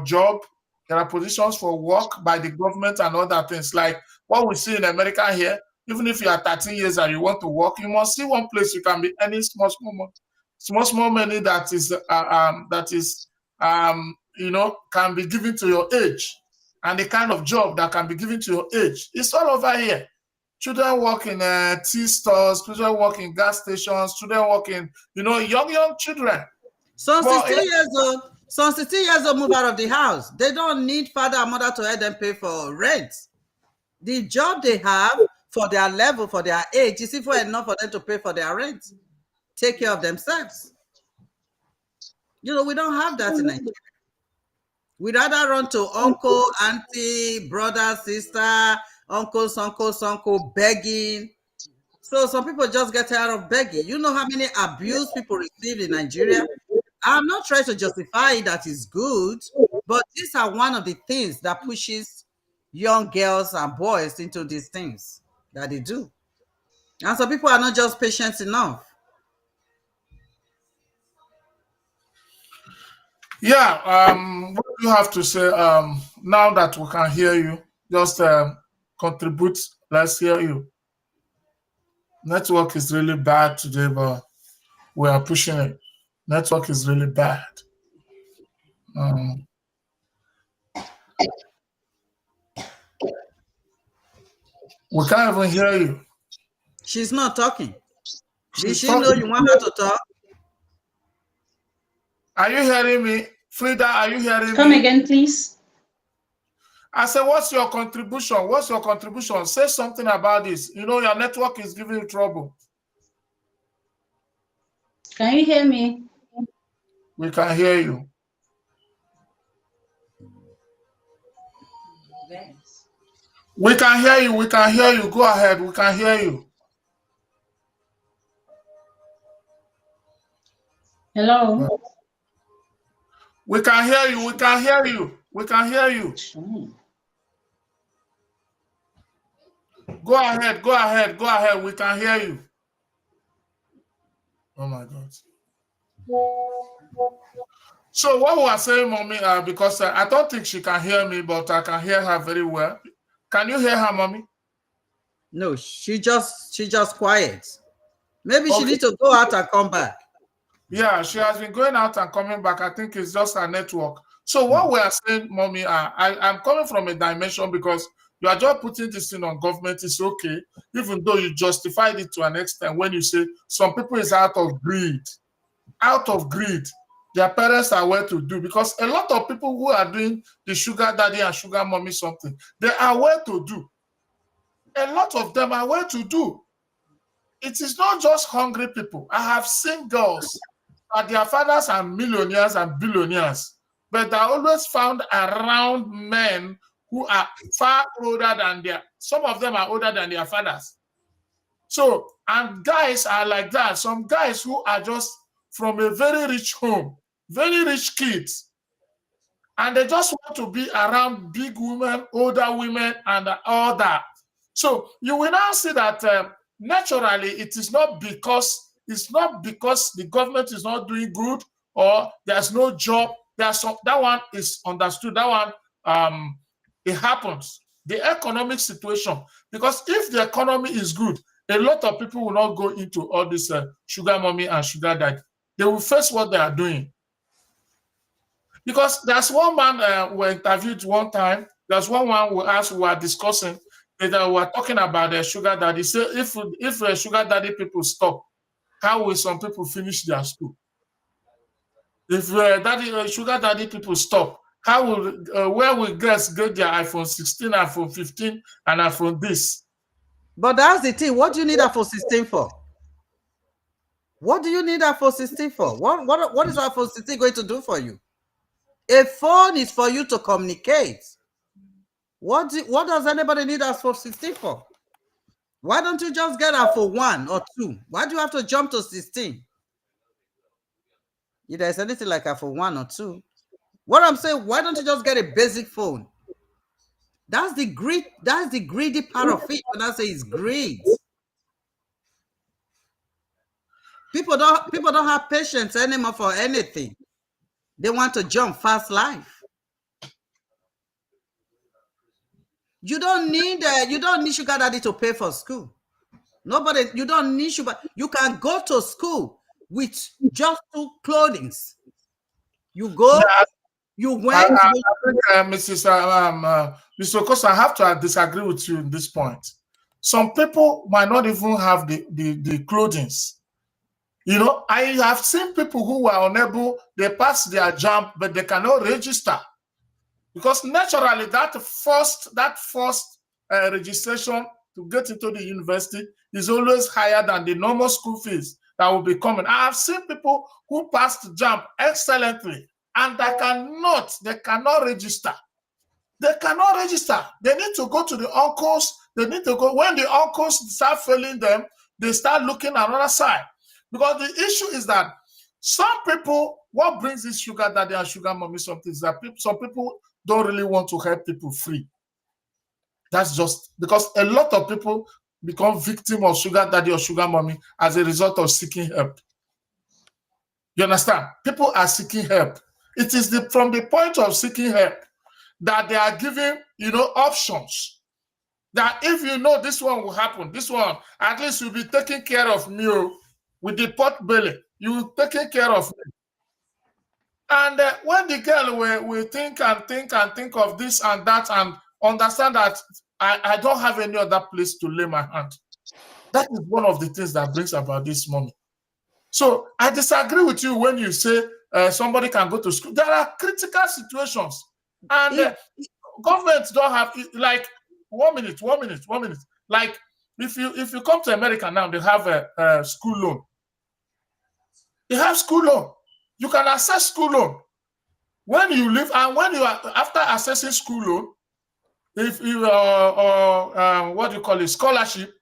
job, there are provisions for work by the government and other things like what we see in America here. Even if you are 13 years and you want to work, you must see one place you can be earning small money that is can be given to your age, and the kind of job that can be given to your age. It's all over here. Children work in tea stores, children work in gas stations, children work in, young children. Some 16 years old move out of the house. They don't need father and mother to help them pay for rent. The job they have for their level, for their age, is even enough for them to pay for their rent, take care of themselves. We don't have that in Nigeria. We'd rather run to uncle, auntie, brother, sister, uncle, begging. So some people just get tired of begging. You know how many abuse people receive in Nigeria? I'm not trying to justify that it's good, but these are one of the things that pushes young girls and boys into these things that they do. And some people are not just patient enough. Yeah, what do you have to say now that we can hear you? Just contribute. Let's hear you. Network is really bad today, but we are pushing it. Network is really bad. We can't even hear you. She's not talking. Did she know you want her to talk? Are you hearing me? Frida, are you hearing me? Come again, please. I said, what's your contribution? What's your contribution? Say something about this. You know, your network is giving you trouble. Can you hear me? We can hear you. Yes. We can hear you. We can hear you. Go ahead. We can hear you. Hello? We can hear you. We can hear you. We can hear you. Go ahead. Go ahead. Go ahead. We can hear you. Oh my God. So what we are saying, Mommy, because I don't think she can hear me, but I can hear her very well. Can you hear her, Mommy? No, she just quiet. Maybe she needs to go out and come back. Yeah, she has been going out and coming back. I think it's just her network. So what we are saying, Mommy, I'm coming from a dimension because you are just putting this thing on government. It's okay, even though you justified it to an extent when you say some people is out of greed. Out of greed. Their parents are well to do, because a lot of people who are doing the sugar daddy and sugar mommy something, they are well to do. A lot of them are well to do. It is not just hungry people. I have seen girls that their fathers are millionaires and billionaires, but they're always found around men who are far older than some of them are older than their fathers. So, and guys are like that. Some guys who are just from a very rich home, very rich kids, and they just want to be around big women, older women, and all that. So you will now see that naturally it is not because the government is not doing good or there's no job. That one is understood. That one it happens. The economic situation, because if the economy is good, a lot of people will not go into all this sugar mommy and sugar daddy. They will face what they are doing. Because there's one man we interviewed one time. There's one we were discussing. We were talking about the sugar daddy. So if sugar daddy people stop, how will some people finish their school? If sugar daddy people stop, how will where will girls get their iPhone 16, iPhone 15, and iPhone this? But that's the thing. What do you need iPhone 16 for? What do you need iPhone 16 for? What is iPhone 16 going to do for you? A phone is for you to communicate. What does anybody need iPhone 16 for? Why don't you just get iPhone 1 or 2? Why do you have to jump to 16? If there's anything like iPhone 1 or 2. What I'm saying, why don't you just get a basic phone? That's the greedy part of it. When I say it's greed. People don't have patience anymore for anything. They want to jump fast life. You don't need sugar daddy to pay for school. You don't need sugar. You can go to school with just 2 clothing. You go, you went. Mrs. Okosa, I have to disagree with you in this point. Some people might not even have the clothing. You know, I have seen people who were unable, they pass their JAMB, but they cannot register. Because naturally, that first registration to get into the university is always higher than the normal school fees that will be coming. I have seen people who passed JAMB excellently, and they cannot register. They cannot register. They need to go to the uncles. They need to go. When the uncles start failing them, they start looking another side. Because the issue is that some people, what brings this sugar daddy and sugar mommy something is that some people don't really want to help people free. That's just because a lot of people become victim of sugar daddy or sugar mommy as a result of seeking help. You understand? People are seeking help. It is from the point of seeking help that they are giving, options. That if you know this one will happen, this one, at least you'll be taking care of me with the pot belly. You will taking care of me. And when the girl will think of this and that and understand that I don't have any other place to lay my hand. That is one of the things that brings about this mommy. So I disagree with you when you say somebody can go to school. There are critical situations. And governments don't have, like, 1 minute. Like, if you come to America now, they have a school loan. They have school loan. You can access school loan when you live, and when you are after accessing school loan, if you what do you call it, scholarship.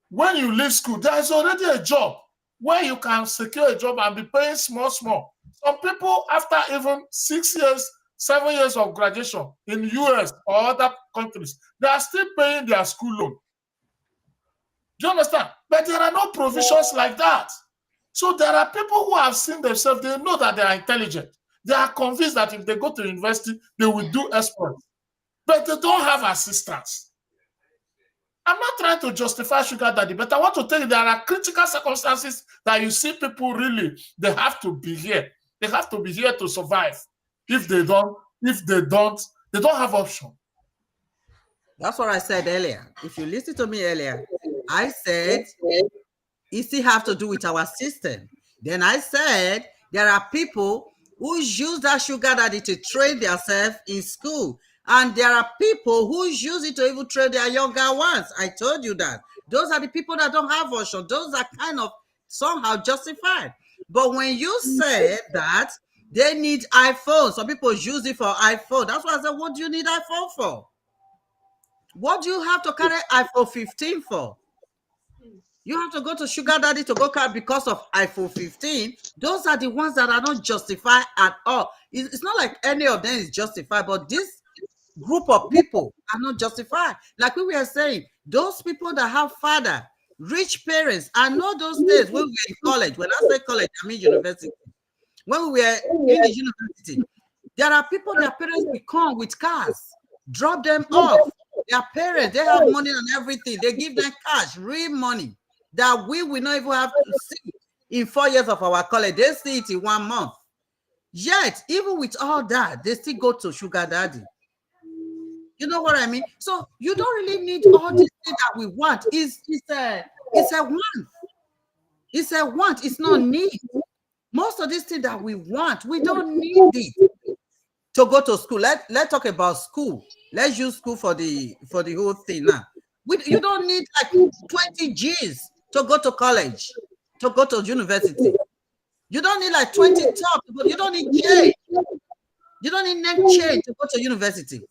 When you leave school, there is already a job where you can secure a job and be paying small. Some people, after even 6 years, 7 years of graduation in US or other countries, they are still paying their school loan. Do you understand? But there are no provisions like that. So there are people who have seen themselves, they know that they are intelligent. They are convinced that if they go to university, they will do exploits. But they don't have assistance. I'm not trying to justify sugar daddy, but I want to tell you there are critical circumstances that you see people really, they have to be here. They have to be here to survive. If they don't have option. That's what I said earlier. If you listen to me earlier, I said it still have to do with our system. Then I said there are people who use that sugar daddy to train themselves in school. And there are people who use it to even train their younger ones. I told you that. Those are the people that don't have option. Those are kind of somehow justified. But when you say that they need iPhone, some people use it for iPhone. That's why I said, what do you need iPhone for? What do you have to carry iPhone 15 for? You have to go to sugar daddy to go carry because of iPhone 15. Those are the ones that are not justified at all. It's not like any of them is justified, but this group of people are not justified. Like we were saying, those people that have father, rich parents, I know those days when we were in college. When I say college, I mean university. When we were in the university, there are people, their parents will come with cars, drop them off. Their parents, they have money and everything. They give them cash, real money, that we will not even have to see in 4 years of our college. They see it in 1 month. Yet, even with all that, they still go to sugar daddy. You know what I mean? So you don't really need all these things that we want. It's a want. It's a want. It's not need. Most of these things that we want, we don't need it to go to school. Let's talk about school. Let's use school for the whole thing now. You don't need like 20 G's to go to college, to go to university. You don't need like 20 top, but you don't need change. You don't need neck change to go to university.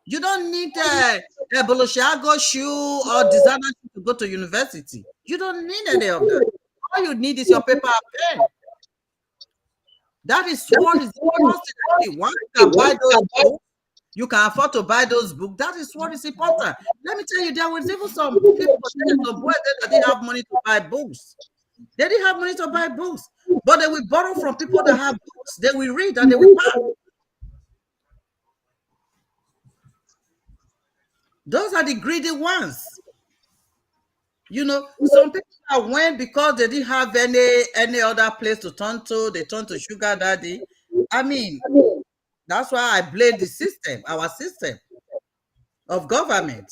You don't need a Balenciaga shoe or designer to go to university. You don't need any of that. All you need is your paper and pen. That is what is important. Once you can buy those books, you can afford to buy those books. That is what is important. Let me tell you, there was even some people, some boys that didn't have money to buy books. They didn't have money to buy books, but they will borrow from people that have books. They will read and they will buy. Those are the greedy ones. You know, some people that went because they didn't have any other place to turn to, they turn to sugar daddy. I mean, that's why I blame the system, our system of government.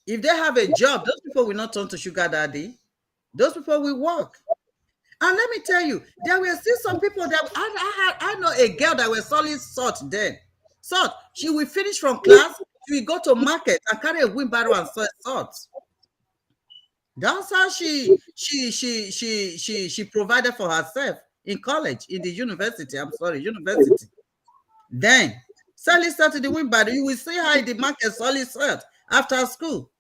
If they have a job, those people will not turn to sugar daddy. Those people will work. And let me tell you, there were still some people that I know a girl that was selling salt then. Salt. She will finish from class, she will go to market and carry a wheelbarrow and sell salt. That's how she provided for herself in college, in the university. University. Then sell it to the wheelbarrow. You will see how in the market sell it after school.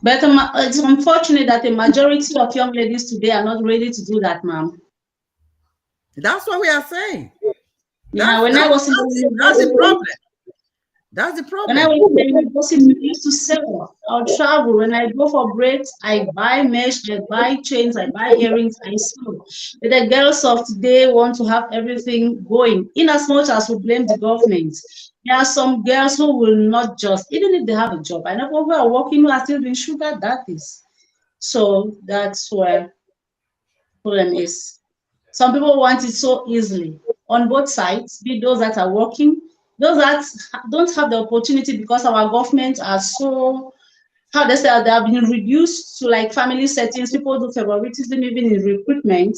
But it's unfortunate that the majority of young ladies today are not ready to do that, ma'am. That's what we are saying. Yeah, that's the problem. That's the problem. When I was in the university, we used to sell. I'll travel. When I go for breaks, I buy mesh, I buy chains, I buy earrings, I sell. But the girls of today want to have everything going. In as much as we blame the government, there are some girls who will not just, even if they have a job. I know people who are working who are still doing sugar daddies. So that's where the problem is. Some people want it so easily on both sides, be those that are working, those that don't have the opportunity because our government are so, how they say, they have been reduced to like family settings. People do favoritism even in recruitment.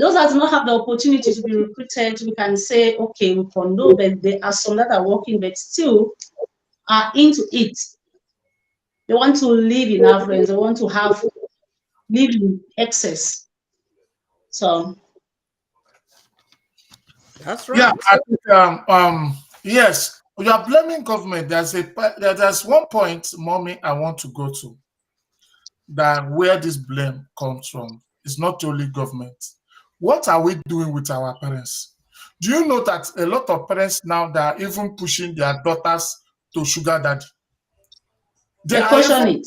Those that do not have the opportunity to be recruited, we can say, okay, we can know, but there are some that are working, but still are into it. They want to live in affluence. They want to live in excess. So that's right. Yeah, I think, yes, you are blaming government. There's one point, mommy, I want to go to, that where this blame comes from. It's not only government. What are we doing with our parents? Do you know that a lot of parents now that are even pushing their daughters to sugar daddy? they caution it.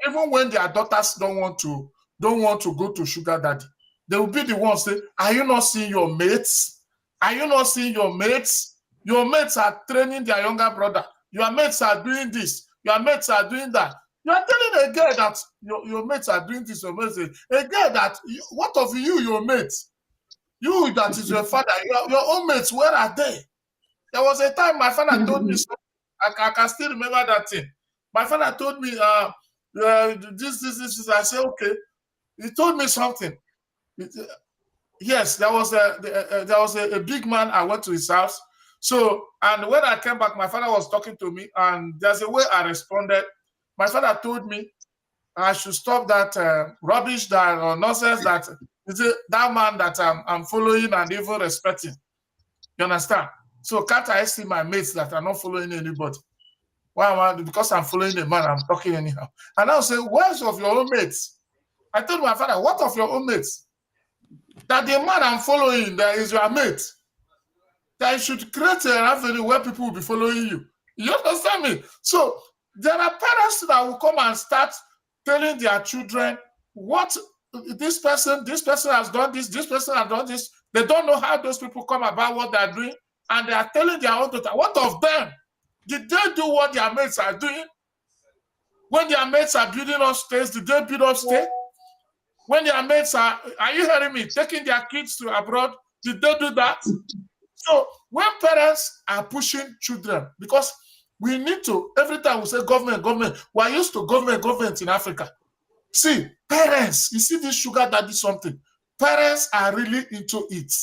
Even when their daughters don't want to go to sugar daddy, they will be the ones say, "Are you not seeing your mates? Are you not seeing your mates? Your mates are training their younger brother. Your mates are doing this. Your mates are doing that." You are telling a girl that your mates are doing this. Your mates, a girl that what of you, your mates? You that is your father, your own mates, where are they? There was a time my father told me something. I can still remember that thing. My father told me, this. I said, okay. He told me something. Yes, there was a big man. I went to his house. So, and when I came back, my father was talking to me, and there's a way I responded. My father told me I should stop that rubbish or nonsense that that man that I'm following and even respecting. You understand? So can't I see my mates that are not following anybody? Why am I? Because I'm following a man, I'm talking anyhow. And I'll say, where's of your own mates? I told my father, what of your own mates? That the man I'm following, that is your mate. That you should create an avenue where people will be following you. You understand me? So there are parents that will come and start telling their children what this person has done this person has done this. They don't know how those people come about what they're doing, and they are telling their own daughter, what of them? Did they do what their mates are doing? When their mates are building upstairs, did they build upstairs? When their mates are you hearing me, taking their kids to abroad, did they do that? So when parents are pushing children, because we need to, every time we say government, we're used to government in Africa. See, parents, you see this sugar daddy something. Parents are really into it.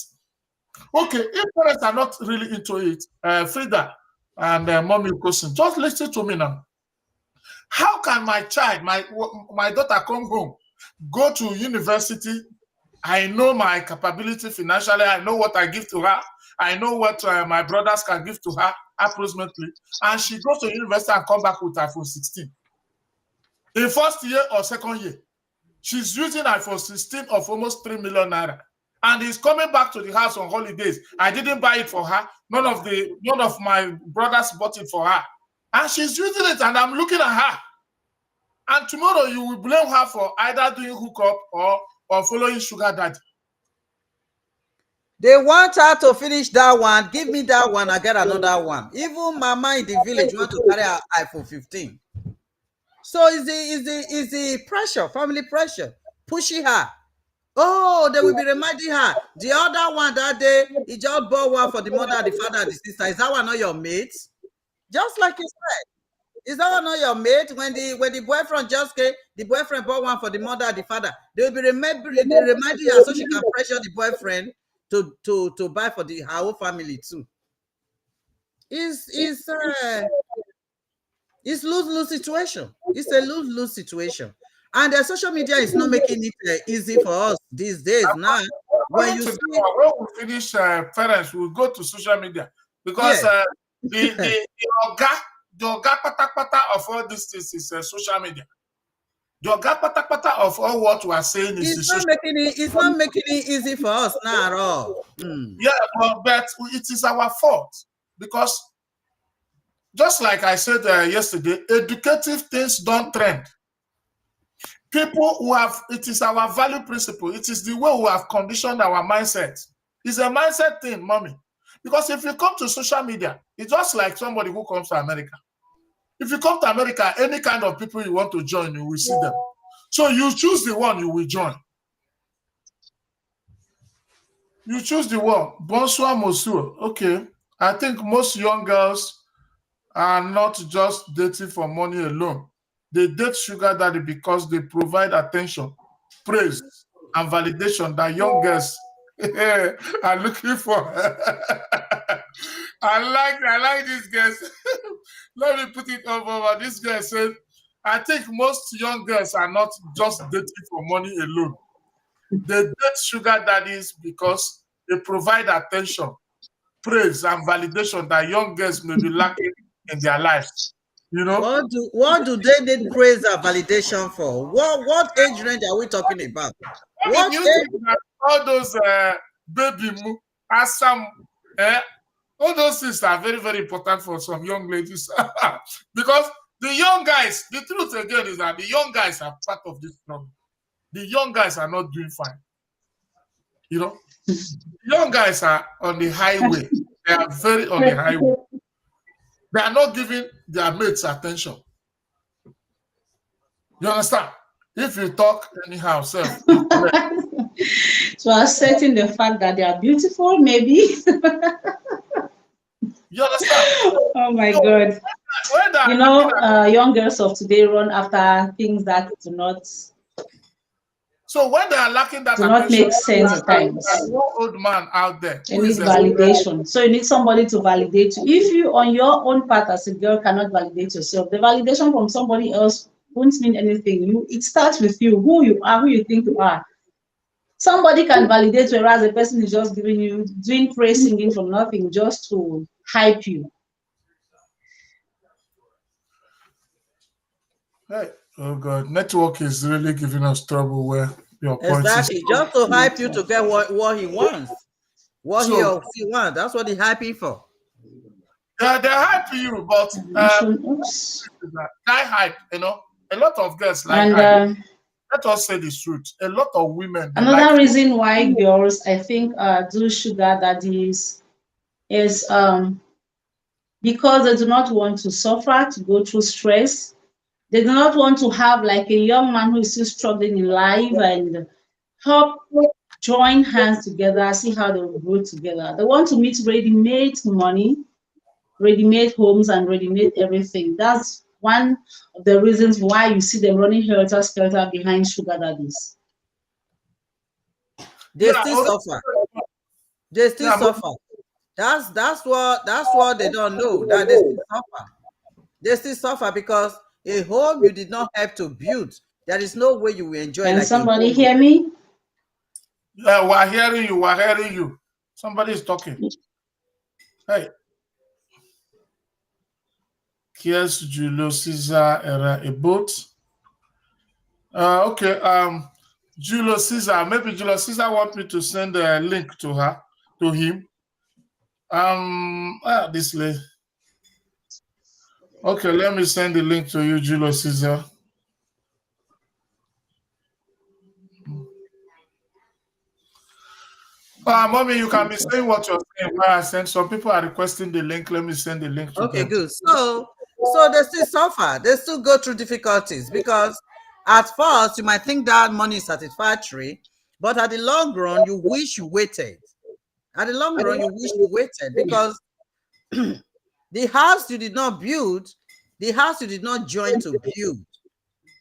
Okay, if parents are not really into it, Frida and mommy question, just listen to me now. How can my child, my daughter come home, go to university? I know my capability financially. I know what I give to her. I know what my brothers can give to her approximately. And she goes to university and come back with iPhone 16. In first year or second year, she's using iPhone 16 of almost 3 million naira. And he's coming back to the house on holidays. I didn't buy it for her. None of my brothers bought it for her. And she's using it, and I'm looking at her. And tomorrow you will blame her for either doing hookup or following sugar daddy. They want her to finish that one. Give me that one, I get another one. Even mama in the village want to carry her iPhone 15. So is the pressure, family pressure, pushing her. Oh, they will be reminding her. The other one that day, he just bought one for the mother, the father, and the sister. Is that one not your mate? Just like you said. Is that one not your mate? When the boyfriend just came, the boyfriend bought one for the mother and the father. They will be reminding her so she can pressure the boyfriend to buy for her whole family too. It's lose-lose situation. It's a lose-lose situation. And the social media is not making it easy for us these days now. When you see, when we finish parents, we'll go to social media because the Oga pata of all these things is social media. The Oga pata of all what we are saying is it's not making it easy for us now at all. Yeah, but it is our fault because just like I said yesterday, educative things don't trend. People who have, it is our value principle. It is the way we have conditioned our mindset. It's a mindset thing, mommy. Because if you come to social media, it's just like somebody who comes to America. If you come to America, any kind of people you want to join, you will see them. So you choose the one you will join. You choose the one. Bonsoir, monsieur. Okay. I think most young girls are not just dating for money alone. They date sugar daddy because they provide attention, praise, and validation that young girls I'm looking for. I like this guys. Let me put it over. This guy said, I think most young girls are not just dating for money alone. They date sugar daddies because they provide attention, praise, and validation that young girls may be lacking in their lives. You know? What do they need praise and validation for? What age range are we talking about? What age? All those baby Assam, all those things are very, very important for some young ladies. Because the young guys, the truth again is that the young guys are part of this problem. The young guys are not doing fine. You know, young guys are on the highway. They are very on the highway. They are not giving their mates attention. You understand? If you talk anyhow, self. So accepting the fact that they are beautiful, maybe. You understand? Oh my God. You know, young girls of today run after things that do not. So when they are lacking that do not make sense at times. One old man out there. You need validation. So you need somebody to validate you. If you on your own part as a girl cannot validate yourself, the validation from somebody else won't mean anything. It starts with you, who you are, who you think you are. Somebody can validate, whereas the person is just giving you, doing praise singing from nothing just to hype you. Hey, oh God, network is really giving us trouble where your point exactly, just to hype you to get what he wants. What he or she wants. That's what he's hyping for. Yeah, they're hyping you, but that hype, you know, a lot of girls like hype. Let us say the truth. A lot of women. Another reason why girls, I think, do sugar daddies is because they do not want to suffer, to go through stress. They do not want to have like a young man who is still struggling in life and help join hands together, see how they will grow together. They want to meet ready-made money, ready-made homes, and ready-made everything. That's one of the reasons why you see them running helter-skelter behind sugar daddies. They still suffer. They still suffer. That's what they don't know. That they still suffer. They still suffer because a home you did not have to build. There is no way you will enjoy. Can somebody hear me? Yeah, we're hearing you. We're hearing you. Somebody is talking. Hey. Here's Julius Caesar era a boat. Okay. Julius Caesar. Maybe Julius Caesar want me to send a link to him. This lady. Okay, let me send the link to you, Julius Caesar. Mommy, you can be saying what you're saying. Why I send some people are requesting the link. Let me send the link to them. Okay, good. So they still suffer. They still go through difficulties because at first you might think that money is satisfactory, but at the long run, you wish you waited. At the long run, you wish you waited because the house you did not build, the house you did not join to build,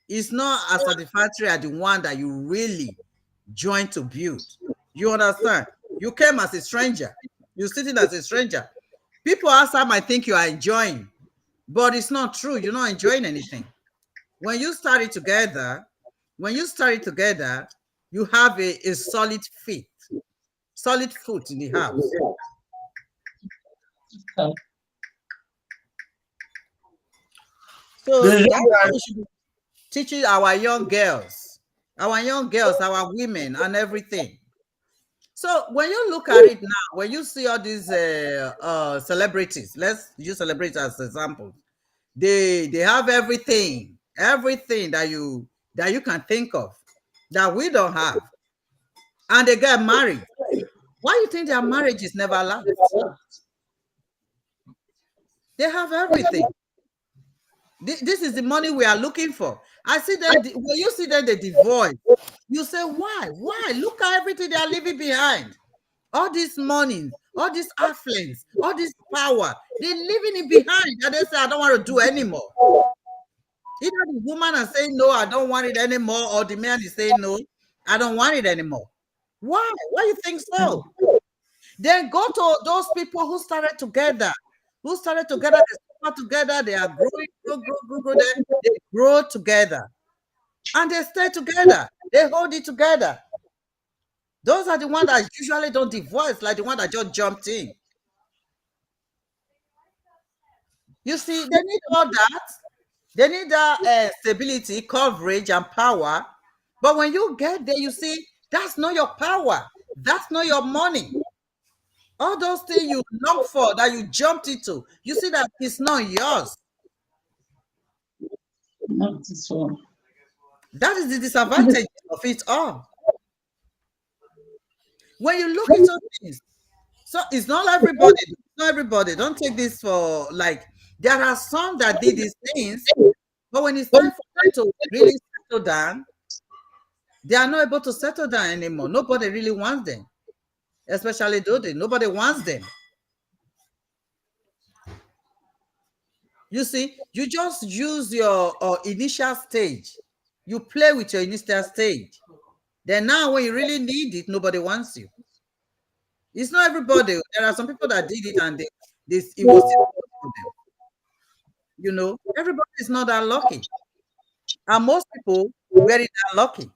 is not as satisfactory as the one that you really joined to build. You understand? You came as a stranger. You're sitting as a stranger. People outside might think you are enjoying, but it's not true. You're not enjoying anything. When you start it together, you have a solid foot in the house. So that's what we should be teaching our young girls, our women, and everything. So when you look at it now, when you see all these celebrities, let's use celebrities as examples. They have everything that you can think of that we don't have, and they get married. Why do you think their marriages never last? They have everything. This is the money we are looking for. I see them when you see them, they divorce. You say, why? Look at everything they are leaving behind. All this money, all this affluence, all this power, they're leaving it behind. And they say, I don't want to do anymore. Either the woman is saying, no, I don't want it anymore, or the man is saying, no, I don't want it anymore. Why? Why you think so? Then go to those people who started together. They suffer together, they are growing, grow, they grow together. And they stay together. They hold it together. Those are the ones that usually don't divorce, like the one that just jumped in. You see, they need all that. They need that stability, coverage, and power. But when you get there, you see, that's not your power. That's not your money. All those things you long for, that you jumped into, you see that it's not yours. Not this one. That is the disadvantage of it all. When you look into things, so it's not everybody. Not everybody. Don't take this for like. There are some that did these things, but when it's time for them to really settle down, they are not able to settle down anymore. Nobody really wants them, especially Dodi. Nobody wants them. You see, you just use your initial stage. You play with your initial stage. Then now when you really need it, nobody wants you. It's not everybody. There are some people that did it and it was still for them. You know, everybody is not that lucky. And most people very that lucky.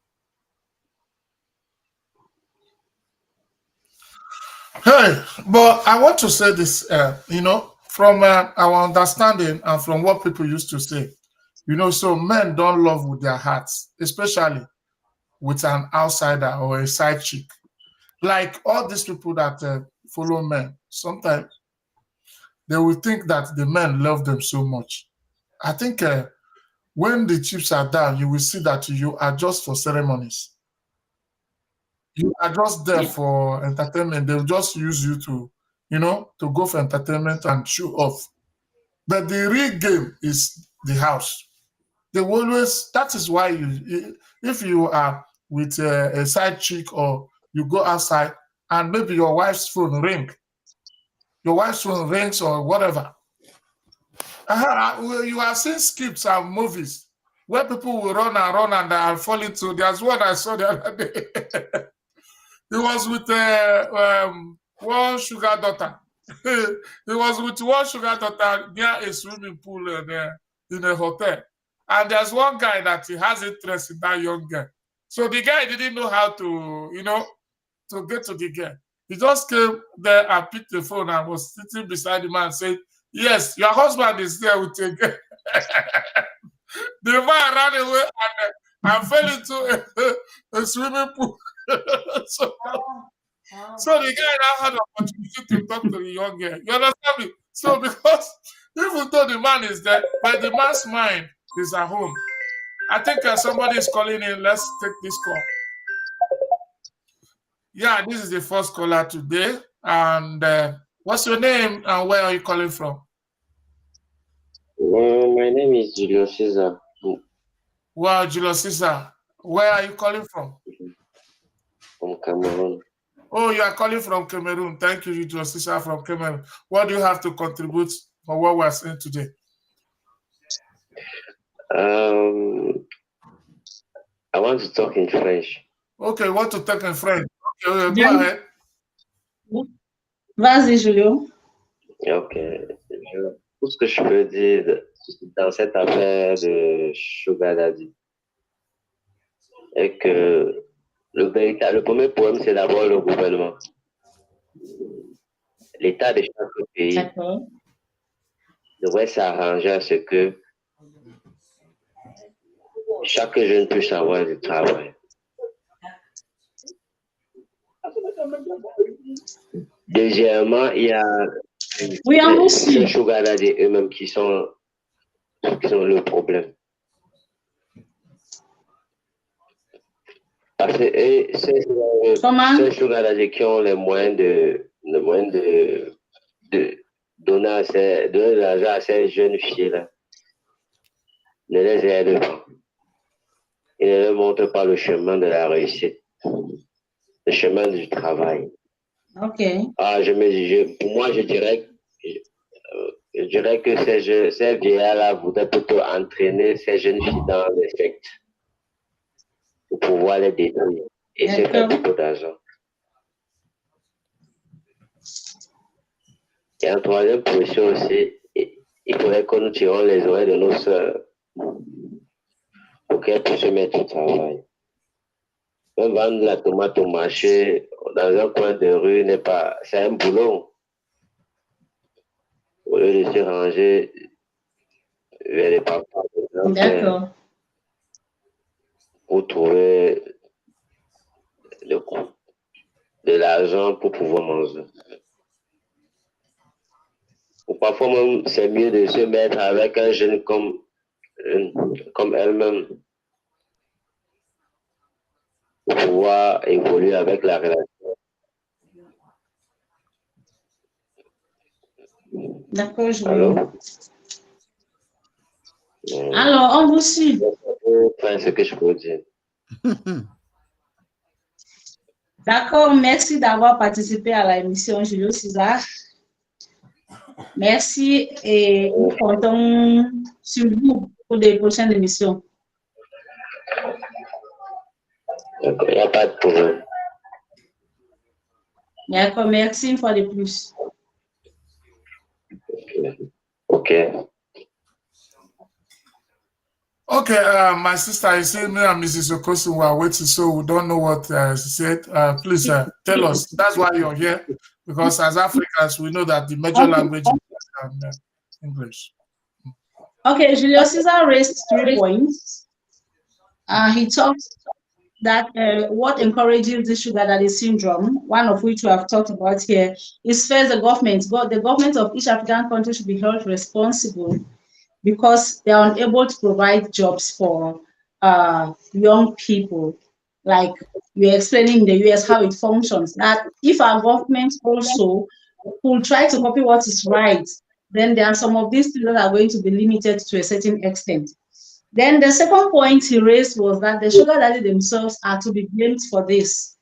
Hey, but I want to say this, you know, from our understanding and from what people used to say, you know, so men don't love with their hearts, especially with an outsider or a side chick. Like all these people that follow men, sometimes they will think that the men love them so much. I think when the chips are down, you will see that you are just for ceremonies. You are just there for entertainment. They'll just use you to, you know, to go for entertainment and show off. But the real game is the house. They will always, that is why if you are with a side chick or you go outside and maybe your wife's phone rings or whatever. You are seeing skips and movies where people will run and run and are fall into. There's one I saw the other day. He was with one sugar daughter. He was with one sugar daughter near a swimming pool in a hotel. And there's one guy that he has interest in that young girl. So the guy didn't know how to, you know, to get to the girl. He just came there and picked the phone and was sitting beside the man and said, "Yes, your husband is there with a girl." The man ran away and fell into a swimming pool. so the guy now had the opportunity to talk to the young girl. You understand me? So because even though the man is there, but the man's mind is at home. I think somebody is calling in. Let's take this call. Yeah, this is the first caller today. And what's your name and where are you calling from? My name is Julio Cesar. Well, Julio Cesar, where are you calling from? From Cameroon. Oh, you are calling from Cameroon. Thank you, Julio Cesar from Cameroon. What do you have to contribute for what we're saying today? I want to talk in French. Okay, you want to talk in French? Okay, go ahead. Vas-y, Julio. Ok. Tout ce que je peux dire dans cette affaire de Sugar Daddy est que le premier problème, c'est d'abord le gouvernement. L'État de chaque pays devrait s'arranger à ce que chaque jeune puisse avoir du travail. Deuxièmement, il y a les Sugar Daddy eux-mêmes qui sont le problème. Parce que ces Sugar Daddy qui ont les moyens de donner de l'argent à ces jeunes filles-là ne les aident pas. Ils ne leur montrent pas le chemin de la réussite, le chemin du travail. Ok. Pour moi, je dirais que ces vieillards-là voudraient plutôt entraîner ces jeunes filles dans les sectes pour pouvoir les détruire et se faire beaucoup d'argent. Et en troisième position aussi, il faudrait que nous tirons les oreilles de nos sœurs pour qu'elles puissent se mettre au travail. Même vendre la tomate au marché dans un coin de rue n'est pas... C'est un boulot. Au lieu de se ranger vers les papas, D'accord. pour trouver de l'argent pour pouvoir manger. Ou parfois même, c'est mieux de se mettre avec un jeune comme elle-même pour pouvoir évoluer avec la relation. D'accord, je Allô? vois. Alors, on vous suit. Enfin, ce que je peux dire. D'accord, merci d'avoir participé à l'émission, Julio César. Merci et nous comptons sur vous pour les prochaines émissions. Il n'y a pas de problème. D'accord, merci une fois de plus. Okay. Okay, my sister is saying me and Mrs. Okosun were waiting, so we don't know what she said. Please tell us. That's why you're here, because as Africans, we know that the major language is English. Okay, Julio Cesar raised 3 points. He talked that what encourages the sugar daddy syndrome, one of which we have talked about here, is first the government. The government of each African country should be held responsible because they are unable to provide jobs for young people. Like you're explaining in the US how it functions, that if our government also will try to copy what is right, then there are some of these things that are going to be limited to a certain extent. Then the second point he raised was that the sugar daddy themselves are to be blamed for this.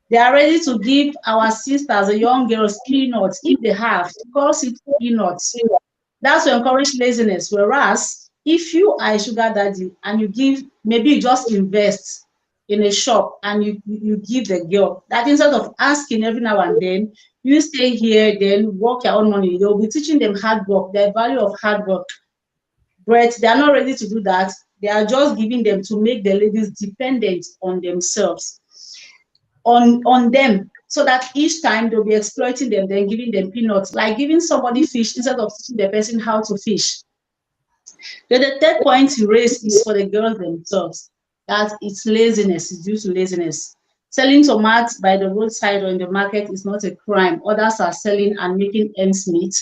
They are ready to give our sisters, the young girls, peanuts if they have, because it's peanuts. That's to encourage laziness. Whereas if you are a sugar daddy and you give, maybe you just invest in a shop and you give the girl, that instead of asking every now and then, you stay here, then work your own money. They'll be teaching them hard work, the value of hard work. But they are not ready to do that. They are just giving them to make the ladies dependent on themselves, on them, so that each time they'll be exploiting them, then giving them peanuts, like giving somebody fish instead of teaching the person how to fish. Then the third point you raised is for the girls themselves, that it's laziness, it's due to laziness. Selling tomatoes by the roadside or in the market is not a crime. Others are selling and making ends meet.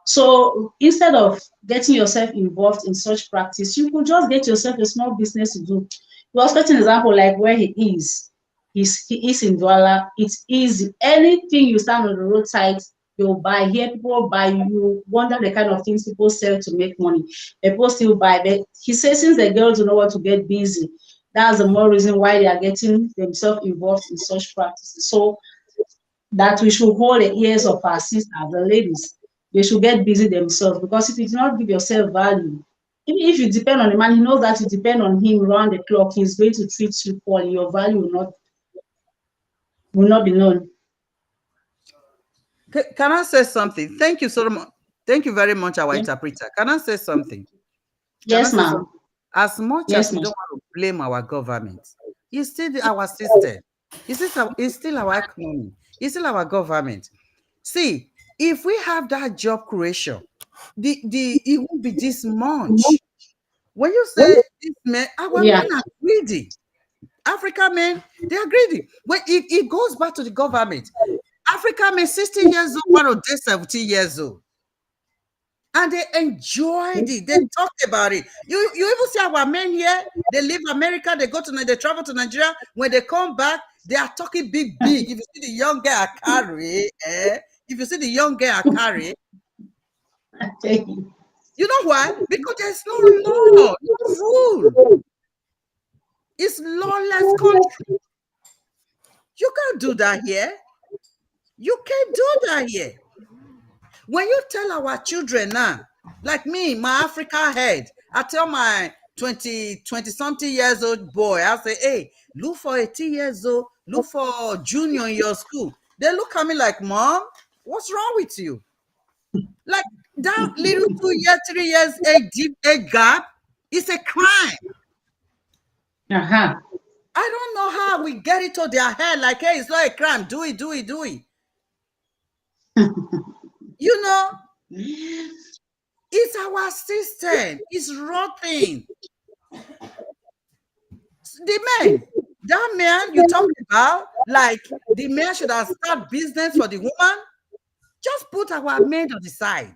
So instead of getting yourself involved in such practice, you could just get yourself a small business to do. You also get an example like where he is. He is in Douala. It's easy. Anything you stand on the roadside, you'll buy. Here people buy. You wonder the kind of things people sell to make money. People still buy. But he says since the girls don't know what to get busy, that's the more reason why they are getting themselves involved in such practices. So that we should hold the ears of our sisters, the ladies. They should get busy themselves, because if you do not give yourself value, even if you depend on a man, he knows that you depend on him around the clock, he's going to treat you poorly. Your value will not be known. Can I say something? Thank you so much. Thank you very much, our interpreter. Can I say something? Yes, ma'am. As much as we don't want to blame our government, it's still our system. It's still our economy. It's still our government. See, if we have that job creation, it won't be this much. When you say this men, our men are greedy. African men, they are greedy. When it goes back to the government, African men 60 years old, one of them 70 years old. And they enjoyed it. They talked about it. You even see our men here, they leave America, they travel to Nigeria. When they come back, they are talking big. If you see the young girl I carry, if you see the young girl I carry, you know why? Because there's no law, no rule. It's lawless country. You can't do that here. You can't do that here. When you tell our children now, like me, my Africa head, I tell my 20-something years old boy, I say, hey, look for 18 years old, look for junior in your school. They look at me like, Mom, what's wrong with you? Like that little 2 years, 3 years age gap is a crime. Uh-huh. I don't know how we get it to their head. Like, hey, it's not a crime. Do it. You know, it's our system. It's rotten. The men, that man you talking about, like the man should have started business for the woman. Just put our men on the side.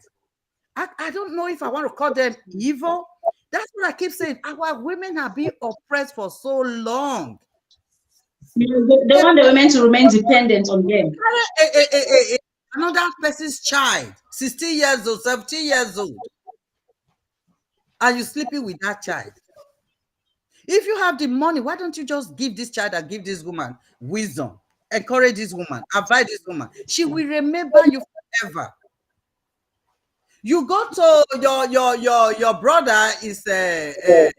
I don't know if I want to call them evil. That's what I keep saying. Our women have been oppressed for so long. They want the women to remain dependent on them. Another person's child, 16 years old, 17 years old, and you're sleeping with that child. If you have the money, why don't you just give this child and give this woman wisdom? Encourage this woman, advise this woman. She will remember you forever. You go to your brother is a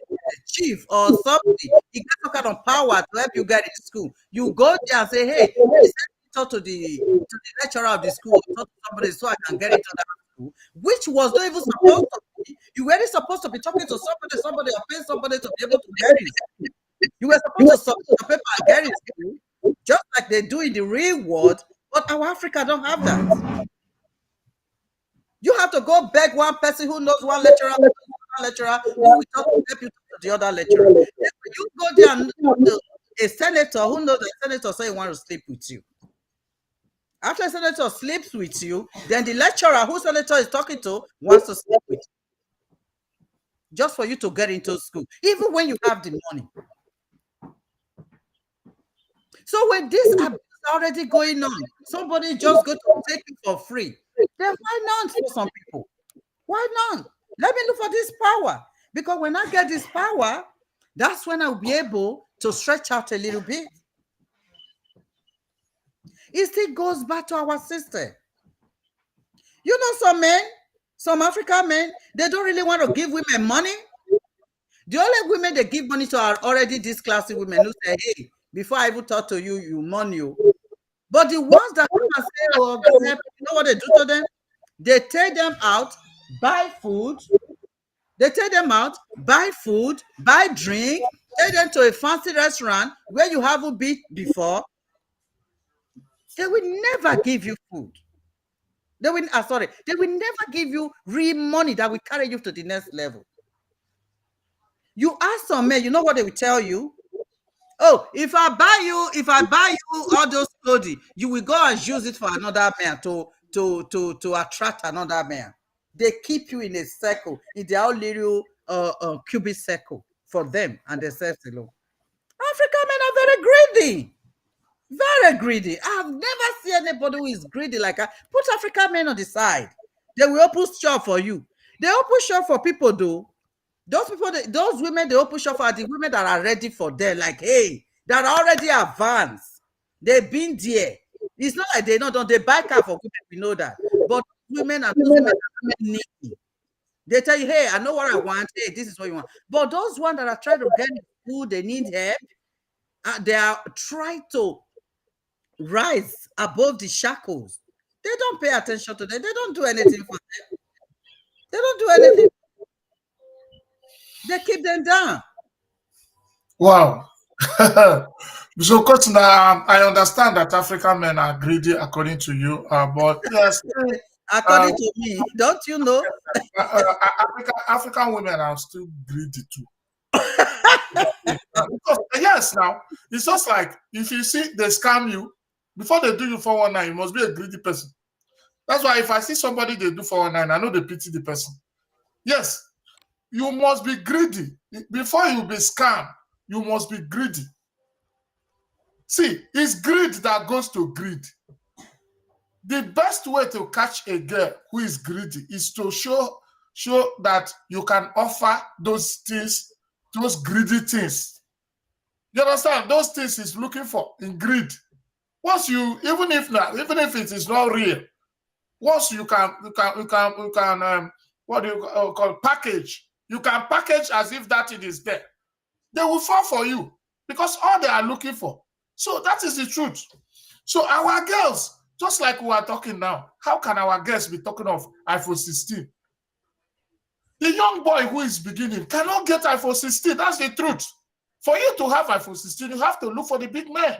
chief or something. He gets some kind of power to help you get in school. You go there and say, hey, talk to the lecturer of the school, talk to somebody so I can get into that school, which was not even supposed to be. You were supposed to be talking to somebody or paying somebody to be able to get it. You were supposed to submit the paper and get it, just like they do in the real world, but our Africa don't have that. You have to go beg one person who knows one lecturer, who will help you to the other lecturer. Then you go there and a senator who knows the senator say he wants to sleep with you. After the senator sleeps with you, then the lecturer who senator is talking to wants to sleep with you. Just for you to get into school, even when you have the money. So when this abuse is already going on, somebody just go to take it for free. Then why not for some people? Why not? Let me look for this power. Because when I get this power, that's when I'll be able to stretch out a little bit. It still goes back to our system. You know, some men, some African men, they don't really want to give women money. The only women they give money to are already these classy women who say, hey, before I even talk to you, you money you. But the ones that come and say, oh, you know what they do to them? They take them out, buy food. They take them out, buy food, buy drink, take them to a fancy restaurant where you haven't been before. They will never give you food. They will never give you real money that will carry you to the next level. You ask some men, you know what they will tell you? Oh, if I buy you all those clothing, you will go and use it for another man to attract another man. They keep you in a circle, in their own little cubic circle for them and themselves alone. African men are very greedy. Very greedy. I've never seen anybody who is greedy like that. Put African men on the side. They will open shop for you. They open shop for people though. Those women they open shop for are the women that are ready for them. Like, hey, they're already advanced. They've been there. It's not like they don't buy car for women, we know that. But women and those women are needy. They tell you, hey, I know what I want. Hey, this is what you want. But those ones that are trying to get food, they need help. They are trying to rise above the shackles. They don't pay attention to them. They don't do anything for them. They don't do anything. They keep them down. Wow. So, Coach, now I understand that African men are greedy, according to you, but yes, according to me, don't you know? African women are still greedy too. Because, yes, now it's just like if you see they scam you before they do you 419, you must be a greedy person. That's why if I see somebody they do 419, I know they pity the person. Yes, you must be greedy before you be scammed. You must be greedy. See, it's greed that goes to greed. The best way to catch a girl who is greedy is to show that you can offer those things, those greedy things. You understand? Those things he's looking for in greed. Once you, even if it is not real, once you can what do you call package? You can package as if that it is there. They will fall for you because all they are looking for. So that is the truth. So our girls Just like we are talking now, how can our guests be talking of iPhone 16? The young boy who is beginning cannot get iPhone 16. That's the truth. For you to have iPhone 16, you have to look for the big men.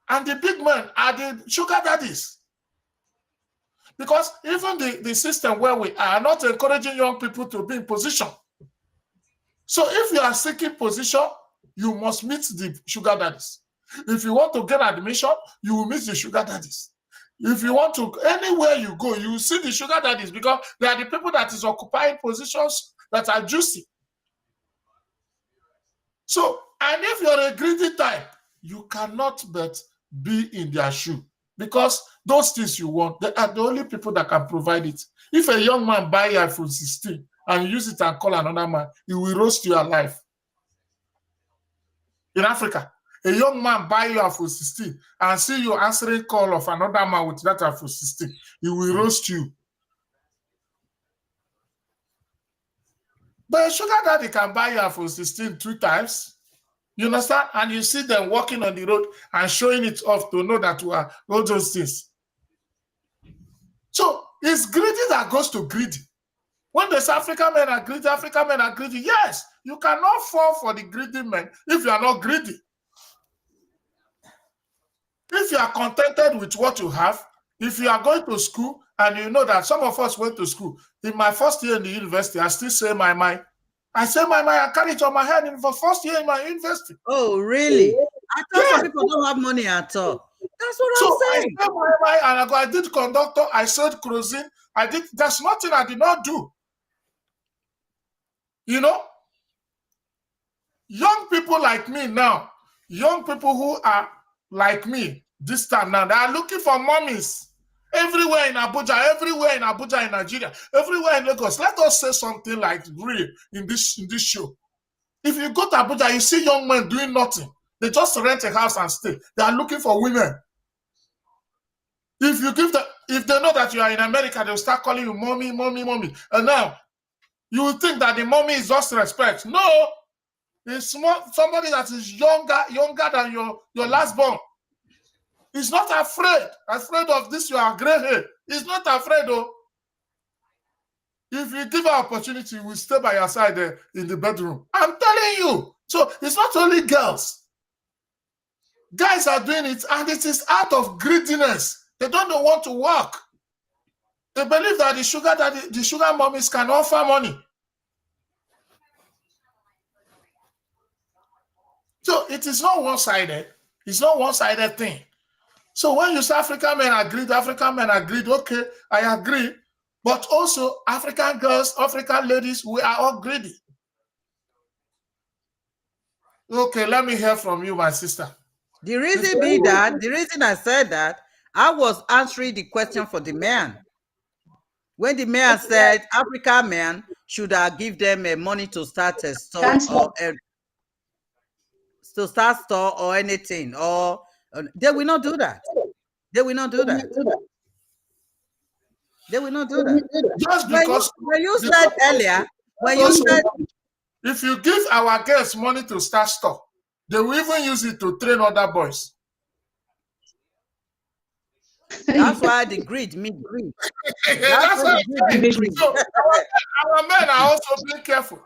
And the big men are the sugar daddies. Because even the system where we are not encouraging young people to be in position. So if you are seeking position, you must meet the sugar daddies. If you want to get admission, you will meet the sugar daddies. If you want to, anywhere you go, you will see the sugar daddies because they are the people that is occupying positions that are juicy. So, and if you're a greedy type, you cannot but be in their shoe because those things you want, they are the only people that can provide it. If a young man buy iPhone 16 and use it and call another man, he will roast you alive. In Africa, a young man buy you iPhone 16 and see you answering call of another man with that iPhone 16, he will roast you. But a sugar daddy can buy you iPhone 16 2 times. You understand? And you see them walking on the road and showing it off to know that you are all those things. So it's greedy that goes to greedy. When the African men are greedy, African men are greedy. Yes, you cannot fall for the greedy men if you are not greedy. If you are contented with what you have, if you are going to school and you know that some of us went to school. In my first year in the university, I still say my mind. I say my mind, I carry it on my head in the first year in my university. Oh, really? I thought some people don't have money at all. That's what I'm saying. I say my mind and I did conductor, I sold cruising, there's nothing I did not do. You know? Young people like me now, young people who are like me this time now, they are looking for mummies. Everywhere in Abuja, in Nigeria, everywhere in Lagos. Let us say something like real in this show. If you go to Abuja, you see young men doing nothing. They just rent a house and stay. They are looking for women. If they know that you are in America, they'll start calling you mommy, mommy, mommy. And now you will think that the mommy is just respect. No, it's somebody that is younger than your last born. He's not afraid of this, you are gray hair. He's not afraid, though. If you give her opportunity, we'll stay by your side there in the bedroom. I'm telling you. So it's not only girls. Guys are doing it, and it is out of greediness. They don't want to work. They believe that the sugar mommies can offer money. So it is not one-sided. It's not one-sided thing. So when you say African men agreed, okay, I agree. But also African girls, African ladies, we are all greedy. Okay, let me hear from you, my sister. The reason I said that, I was answering the question for the man. When the man said African men should give them money to start a store or anything, or they will not do that. They will not do that. They will not do that. Just because when you said earlier, if you give our girls money to start store, they will even use it to train other boys. That's why the greed means greed. That's why so our men are also being careful.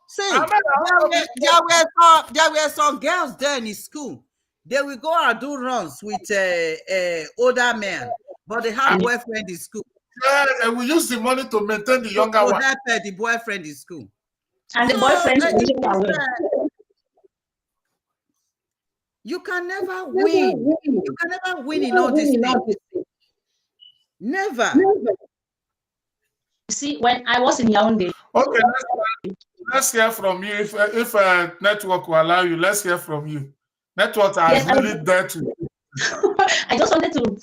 See, there were some girls there in school. They will go and do runs with older men, but they have boyfriend in school. Yeah, and we use the money to maintain the younger one. Help the boyfriend in school. And the boyfriend you can never win. You can never win in all these things. Never. See, when I was in Yaoundé. Okay, let's hear from you. If network will allow you, let's hear from you. Network is really there to. I just wanted to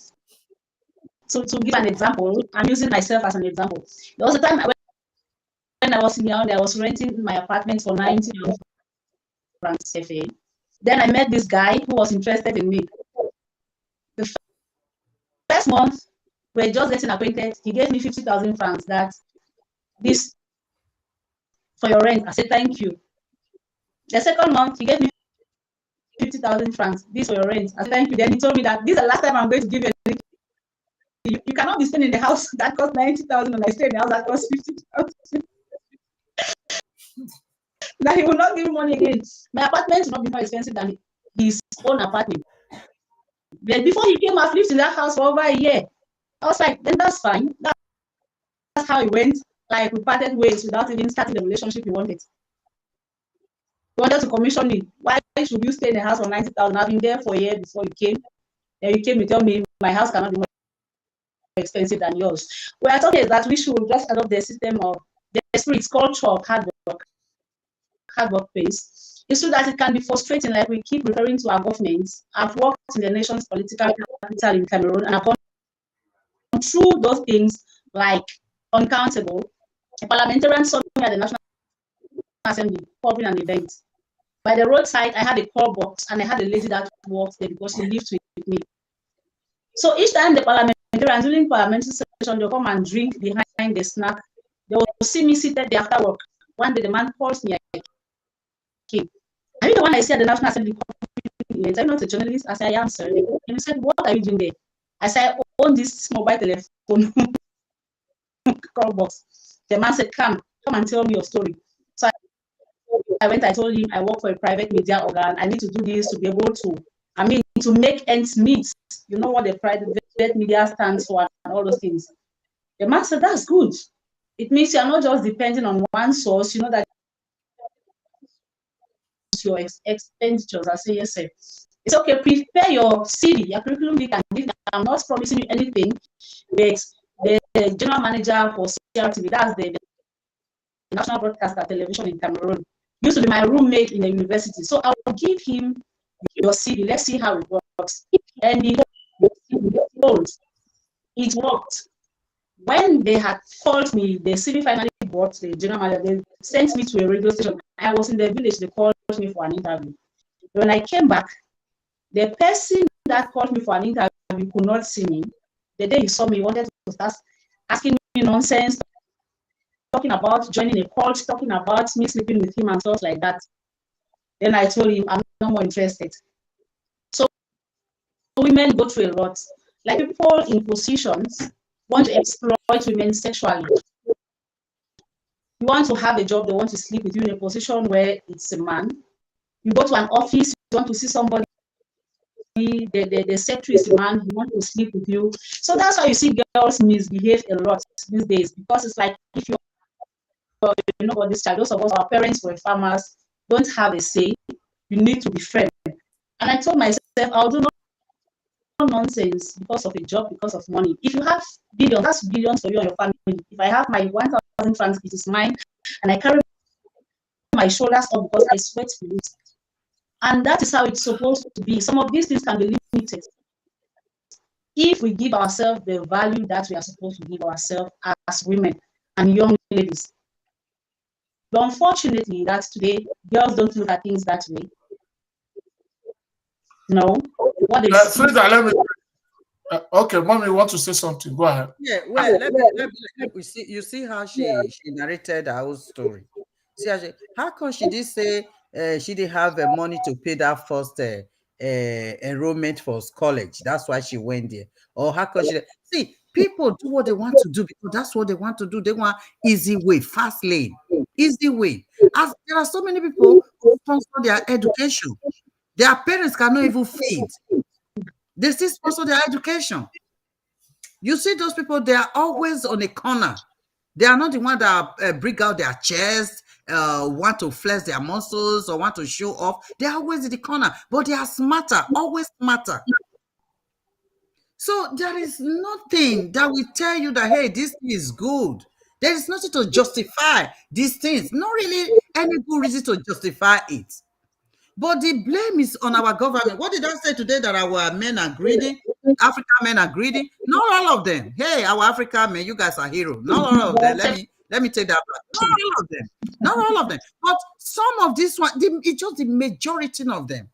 give an example. I'm using myself as an example. There was a time when I was in Yaoundé, I was renting my apartment for 90 francs CFA. Then I met this guy who was interested in me. The first month, we're just getting acquainted. He gave me 50,000 francs. That this for your rent. I said thank you. The second month, he gave me 50,000 francs. This for your rent. I said thank you. Then he told me that this is the last time I'm going to give you anything. You cannot be staying in the house that costs 90,000 and I stay in the house that costs 50,000. That he will not give money again. My apartment will not be more expensive than his own apartment. But before he came, I've lived in that house for over a year. I was like, then that's fine. That's how it went. Like, we parted ways without even starting the relationship he wanted. He wanted to commission me. Why should you stay in the house for 90,000? I've been there for a year before you came. Then you came to tell me my house cannot be more expensive than yours. What I thought is that we should just adopt the system of the spirit culture of hard work pays. It's true that it can be frustrating, like we keep referring to our governments. I've worked in the nation's political capital in Cameroon, and I've gone through those things like uncountable. A parliamentarian saw me at the National Assembly covering an event. By the roadside, I had a call box, and I had a lady that worked there because she lived with me. So each time the parliamentarians during parliamentary session, they'll come and drink behind the snack. They will see me seated there after work. One day the man calls me. I came. Are you the one I see at the National Assembly? Are you not a journalist? I said, I am, sir. And he said, what are you doing there? I said, I own this mobile telephone call box. The man said, come and tell me your story. So I went, I told him I work for a private media organ. I need to do this to be able to, to make ends meet. You know what the private media stands for and all those things. The man said, that's good. It means you're not just depending on one source, you know that your expenditures. I say, yes, sir. It's okay, prepare your CV, your curriculum. I'm not promising you anything, but the general manager for CRTV, that's the National Broadcaster Television in Cameroon, used to be my roommate in the university. So I will give him your CV. Let's see how it works. And it worked. When they had called me, the CV finally bought the general manager. They sent me to a radio station. I was in the village. They called me for an interview. When I came back, the person that called me for an interview could not see me. The day he saw me, he wanted to start asking me nonsense, talking about joining a cult, talking about me sleeping with him and stuff like that. Then I told him I'm no more interested. So women go through a lot. Like people in positions want to exploit women sexually. You want to have a job, they want to sleep with you in a position where it's a man. You go to an office, you want to see somebody, the secretary is a man, he wants to sleep with you. So that's why you see girls misbehave a lot these days, because it's like if you know what this child, those of us, our parents were farmers, don't have a say, you need to be firm. And I told myself, I'll do no nonsense because of a job, because of money. If you have billions, that's billions for you and your family. If I have my 1,000 francs, it is mine, and I carry my shoulders up because I sweat for it. And that is how it's supposed to be. Some of these things can be limited if we give ourselves the value that we are supposed to give ourselves as women and young ladies. But unfortunately, that today girls don't look at things that way. No. What they Frida, let me. Okay, mommy, you want to say something? Go ahead. Yeah, well, let me see. You see how she narrated her whole story. See how come she did say she didn't have money to pay that first enrollment for college? That's why she went there. Or how come she? See, people do what they want to do because that's what they want to do. They want easy way, fast lane, easy way. As there are so many people who sponsor their education, their parents cannot even feed. They still sponsor their education. You see those people, they are always on a corner. They are not the one that bring out their chest, want to flex their muscles or want to show off. They are always in the corner, but they are smarter, always smarter. So there is nothing that will tell you that, hey, this thing is good. There is nothing to justify these things. Not really any good reason to justify it. But the blame is on our government. What did I say today? That our men are greedy? African men are greedy? Not all of them. Hey, our African men, you guys are heroes. Not all of them. Let me take that back. Not all of them. Not all of them. But some of this one, it's just the majority of them.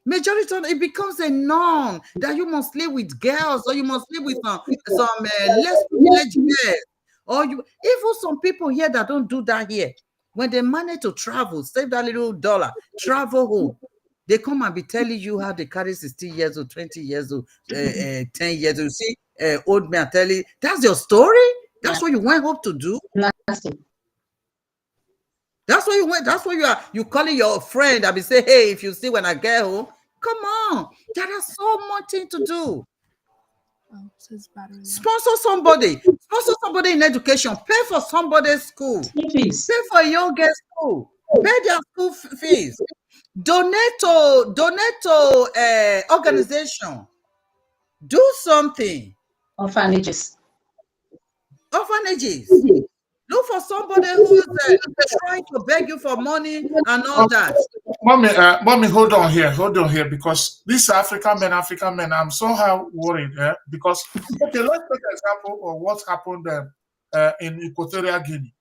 Majority of it becomes a norm that you must live with girls or you must live with some less privileged girls. Or you, even some people here that don't do that here. When they manage to travel, save that little dollar, travel home, they come and be telling you how they carry 16 years old, 20 years old, 10 years old. See, old me and tell you, that's your story? That's what you went home to do? Nothing. That's what you went, that's what you calling your friend and be say, hey, if you see when I get home, come on. There are so much things to do. Sponsor somebody in education, pay for somebody's school, pay for young girls' school, pay their school fees, donate to organization, do something. Orphanages. Look for somebody who's trying to beg you for money and all that. Mommy, hold on here, because these African men, I'm somehow worried, because, okay, let's take an example of what happened in Equatorial Guinea.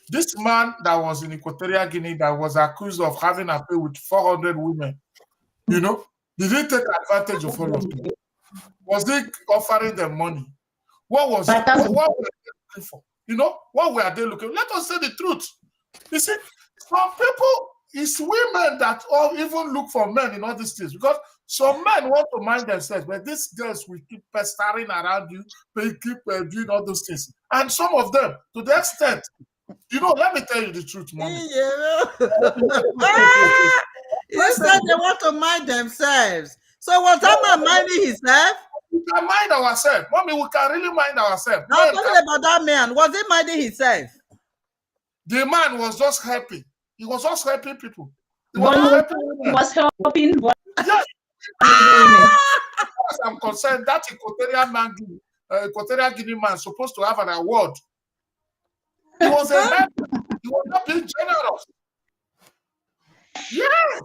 This man that was in Equatorial Guinea that was accused of having an affair with 400 women, did he take advantage of all of them? Was he offering them money? What were they looking for? What were they looking for? Let us say the truth. You see, some people, it's women that all even look for men in all these things, because some men want to mind themselves, but these girls will keep pestering around you, they keep doing all those things. And some of them, to the extent, let me tell you the truth, Mommy. You said they want to mind themselves. So was that man minding himself? We can mind ourselves. Mommy, we can really mind ourselves. Now, talking about that man, was he minding himself? The man was just happy. He was just helping people. He was helping. Yes. As I'm concerned, that Equatorial Guinea man supposed to have an award. He was a man. He was not being generous. Yes.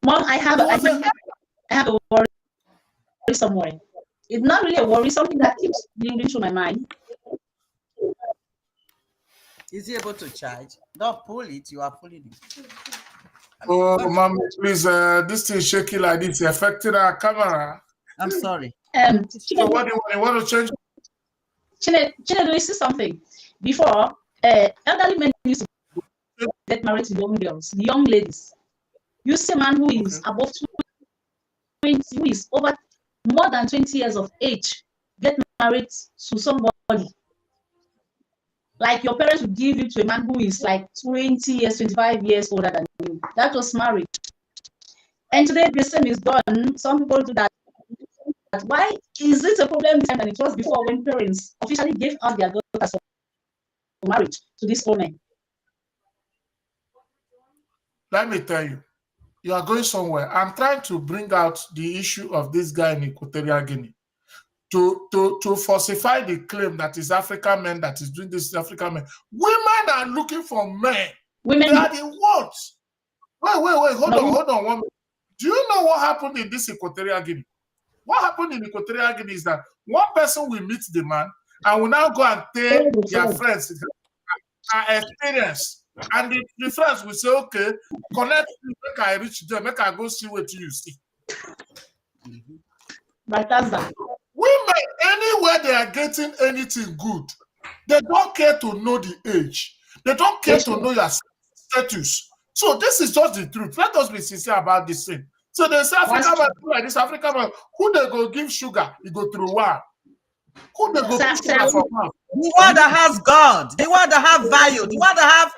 Mom, I have a worry somewhere. It's not really a worry, something that keeps ringing through my mind. Is he able to charge? Don't pull it, you are pulling it. Oh, Mom, please, this thing is shaky like this. It's affecting our camera. I'm sorry. So what do you want to change? Chinedu, you see something? Before, elderly men used to get married to young girls, young ladies. You see a man who is above 20, who is over more than 20 years of age, get married to somebody. Like your parents would give you to a man who is like 20 years, 25 years older than you. That was marriage. And today the same is done. Some people do that. Why is it a problem this time than it was before, when parents officially gave out their daughters for marriage to these women? Let me tell you, you are going somewhere. I'm trying to bring out the issue of this guy in Equatorial Guinea to falsify the claim that is African men that is doing this African men. Women are looking for men. Women, they are the ones. Wait, hold on 1 minute. Do you know what happened in this Equatorial Guinea? What happened in Equatorial Guinea is that one person will meet the man and will now go and tell their friends their experience. And the friends will say, okay, connect me, make I reach them, make I go see what you see. But that's that. Women, anywhere they are getting anything good, they don't care to know the age. They don't care to know your status. So this is just the truth. Let us be sincere about this thing. So they say African man like this, African man, who they go give sugar, you go through one. Who they go give sugar for one? The one that has God, the one that have value, the one that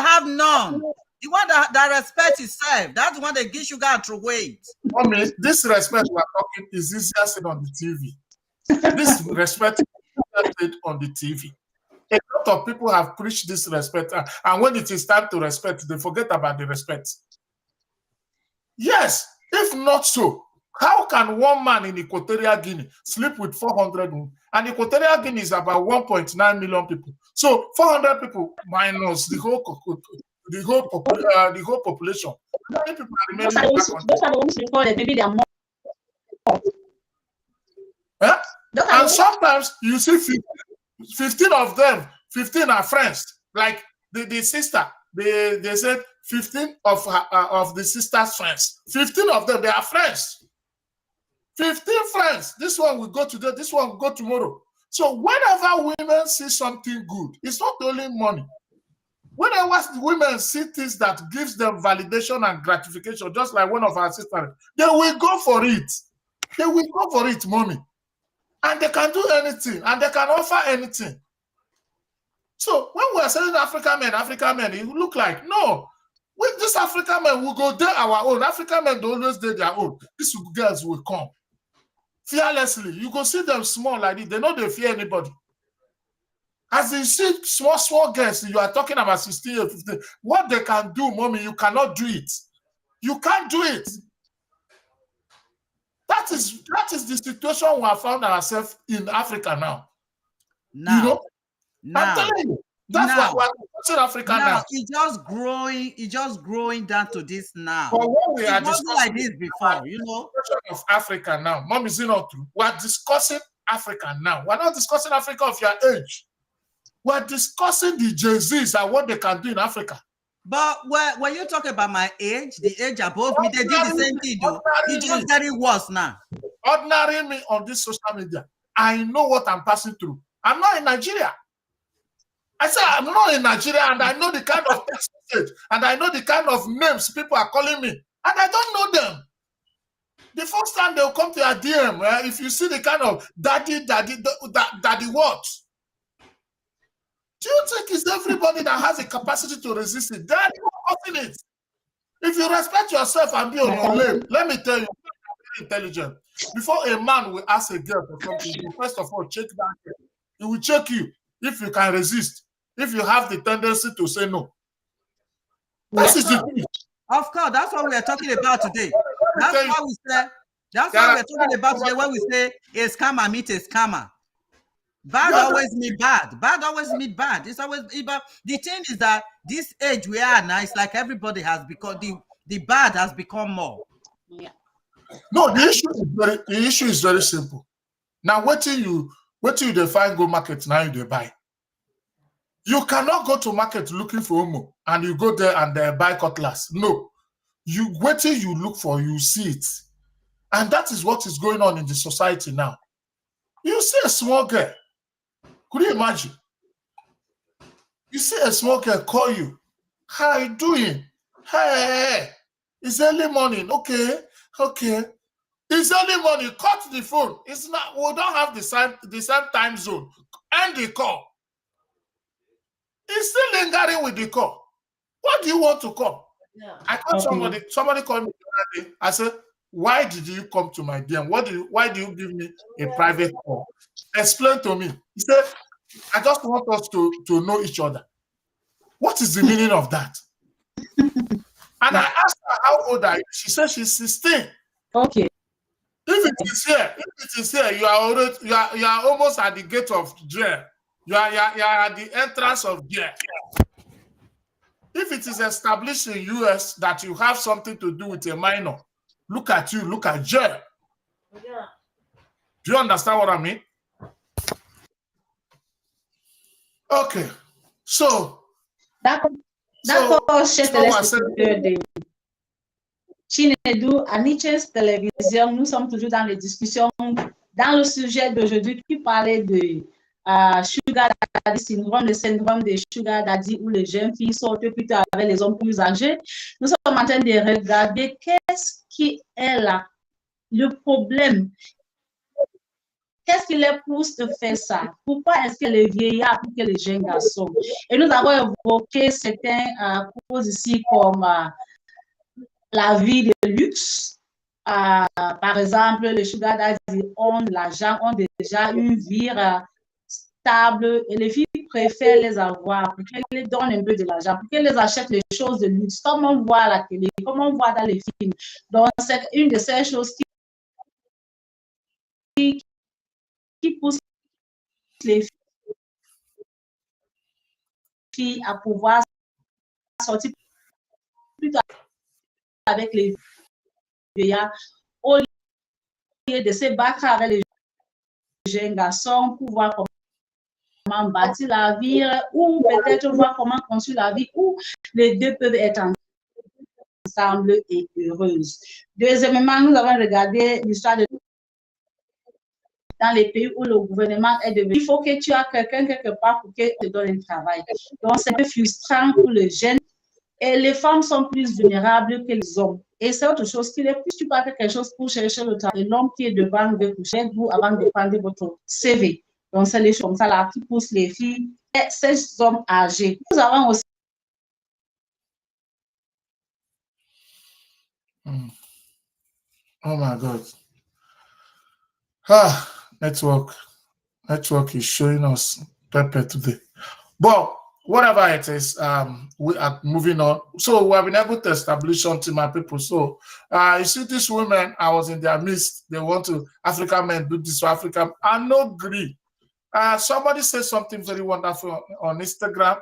have none, the one that respects itself. That's the one that gives sugar and throw weight. I mean, this respect we're talking is easier said on the TV. This respect is said on the TV. A lot of people have preached this respect, and when it is time to respect, they forget about the respect. Yes, if not so, how can one man in Equatorial Guinea sleep with 400 women? And Equatorial Guinea is about 1.9 million people. So 400 people minus the whole population. How many people are remaining in that country? Those are the ones recorded. Maybe they are more. Huh? And sometimes you see 15 of them, 15 are friends. Like the sister, they said 15 of the sister's friends. 15 of them, they are friends. 15 friends. This one will go today, this one will go tomorrow. So whenever women see something good, it's not only money. Whenever women see things that gives them validation and gratification, just like one of our sisters, they will go for it. They will go for it, mommy. And they can do anything, and they can offer anything. So when we are saying African men, it look like, no, with this African men will go there our own. African men don't always do their own. These girls will come fearlessly. You go see them small like this. They know they fear anybody. As you see small girls, you are talking about 16 or 15. What they can do, mommy, you cannot do it. You can't do it. That is the situation we have found ourselves in Africa now. You know? I'm telling you. That's why we're watching Africa now. It's just growing down to this now. But when we are discussing like this before, you know, of Africa now, mom, is it not true? We are discussing Africa now. We're not discussing Africa of your age. We're discussing the Jay-Z's and what they can do in Africa. But when you talk about my age, the age above me, they did the same thing, though. It's just getting worse now. Ordinary me on this social media, I know what I'm passing through. I'm not in Nigeria. I said I'm not in Nigeria, and I know the kind of text message, and I know the kind of names people are calling me, and I don't know them. The first time they'll come to your DM, if you see the kind of daddy what? Do you think it's everybody that has the capacity to resist it? Daddy, you're it. If you respect yourself and be on your lane, let me tell you, you're intelligent. Before a man will ask a girl for something, you first of all check that girl. He will check you if you can resist. If you have the tendency to say no. That is the thing. Of course, that's what we are talking about today. That's what we say. That's what we're talking about today when we say a scammer meet a scammer. Bad always meet bad. Bad always meet bad. It's always but the thing is that this age we are now, it's like everybody has become the bad has become more. Yeah. No, the issue is very simple. Now, what till you define go market now you buy. You cannot go to market looking for Omo and you go there and buy cutlass. No. You wait till you look for, you see it. And that is what is going on in the society now. You see a small girl. Could you imagine? You see a small girl call you. How are you doing? Hey, it's early morning. Okay. It's early morning. Cut the phone. It's not. We don't have the same time zone. End the call. He's still lingering with the call. What do you want to call? Yeah. I called somebody called me the other day. I said, why did you come to my DM? Why do you give me a private call? Explain to me. He said, I just want us to know each other. What is the meaning of that? And I asked her, how old are you? She said she's 16. Okay. If it is here, you are almost at the gate of jail. You are at the entrance of jail. If it is established in US that you have something to do with a minor, look at you, look at jail. Yeah. Do you understand what I mean? Okay. So D'accord, chers téléspectateurs de Chinedu à Niches Télévision, nous sommes toujours dans les discussions dans le sujet d'aujourd'hui qui parlait de Sugar Daddy syndrome, le syndrome de Sugar Daddy où les jeunes filles sortent plutôt avec les hommes plus âgés. Nous sommes en train de regarder qu'est-ce qui est là, le problème. Qu'est-ce qui les pousse de faire ça? Pourquoi est-ce que les vieillards pour que les jeunes garçons? Et nous avons évoqué certaines causes ici comme la vie de luxe. Par exemple, les sugar daddy ont de l'argent, ont déjà une vie stable et les filles préfèrent les avoir pour qu'elles les donnent un peu de l'argent, pour qu'elles les achètent les choses de luxe, comme on voit à la télé, comme on voit dans les films. Donc, c'est une de ces choses qui pousse les filles à pouvoir sortir plutôt avec les vieillards au lieu de se battre avec les jeunes garçons pour voir comment bâtir la vie ou peut-être voir comment construire la vie où les deux peuvent être ensemble et heureuses. Deuxièmement, nous avons regardé l'histoire de dans les pays où le gouvernement est devenu. Il faut que tu aies quelqu'un quelque part pour qu'il te donne un travail. Donc, c'est un peu frustrant pour les jeunes Et les femmes sont plus vulnérables que les hommes. Et c'est autre chose qu'il est plus tu pars quelque chose pour chercher le travail. L'homme qui est devant veut coucher vous avant de prendre votre CV. Donc, c'est les choses comme ça là qui poussent les filles et ces hommes âgés. Nous avons aussi. Oh my God. Ah, network. Network is showing us pepper today. But whatever it is, we are moving on. So we have been able to establish something, my people. So you see these women, I was in their midst. They want to, African men do this for African. I no agree. Somebody said something very wonderful on Instagram,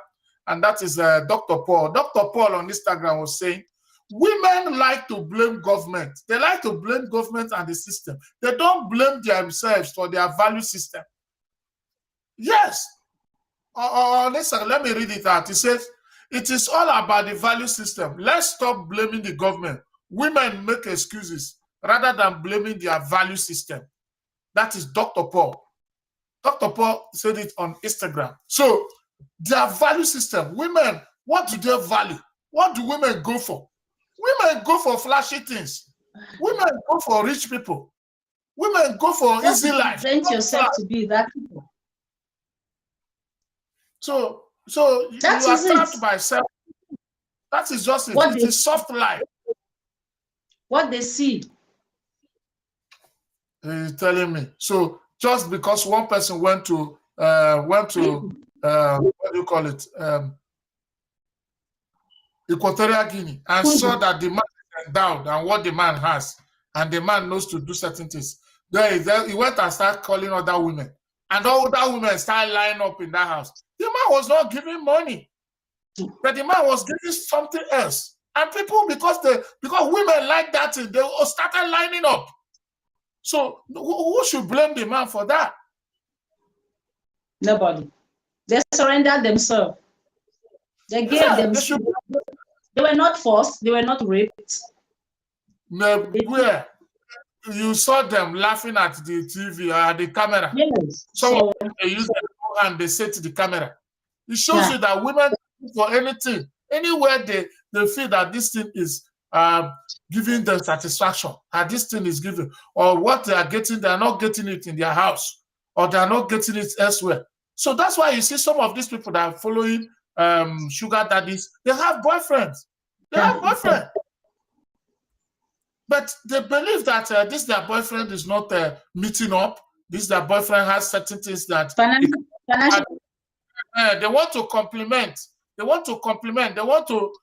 and that is Dr. Paul. Dr. Paul on Instagram was saying, women like to blame government. They like to blame government and the system. They don't blame themselves for their value system. Yes. Listen, let me read it out. It says, it is all about the value system. Let's stop blaming the government. Women make excuses rather than blaming their value system. That is Dr. Paul. Dr. Paul said it on Instagram. So, their value system, women, what do they value? What do women go for? Women go for flashy things. Women go for rich people. Women go for easy life. Present yourself to be that people. So that you are is trapped it. by self. That is just it. What It is soft life. What they see. He's telling me. So just because one person went to what do you call it? Equatorial Guinea and saw that the man is endowed and what the man has, and the man knows to do certain things. Then he went and started calling other women, and all other women started lining up in that house. The man was not giving money, but the man was giving something else. And people, because women like that, they started lining up. So who should blame the man for that? Nobody. They surrendered themselves. They gave themselves. They were not forced. They were not raped. No, where you saw them laughing at the TV or the camera. Yes. So they use their hand, they say to the camera. It shows you that women for anything, anywhere they feel that this thing is giving them satisfaction, and this thing is giving, or what they are getting, they are not getting it in their house, or they are not getting it elsewhere. So that's why you see some of these people that are following sugar daddies, they have boyfriends. They have boyfriends. But they believe that this their boyfriend is not meeting up. This their boyfriend has certain things that they want to compliment. They want to compliment. They want to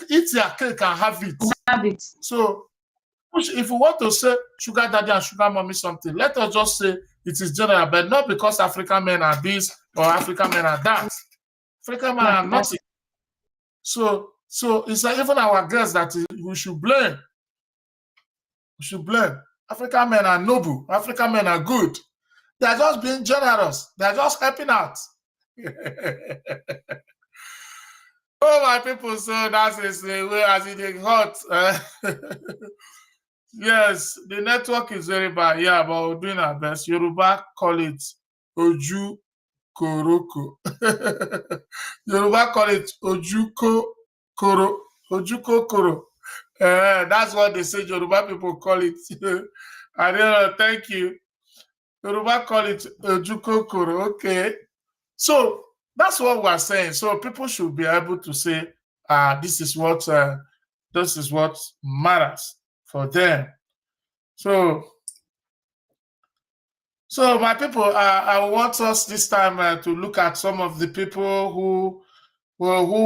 eat their cake and have it. So if we want to say sugar daddy and sugar mommy something, let us just say it is general, but not because African men are this or African men are that. African men are nothing. So it's like even our girls that we should blame. We should blame. African men are noble. African men are good. They are just being generous. They are just helping out. Oh, my people, so that's the way as it is hot. Yes, the network is very bad. Yeah, but we're doing our best. Yoruba call it Oju Koroko. Yoruba call it Ojuko Koro. Ojuko Koro. That's what they say. Yoruba people call it. I don't know. Thank you. Yoruba call it Ojuko Koro. Okay. So that's what we're saying. So people should be able to say, this is what matters for them. So my people, I want us this time to look at some of the people who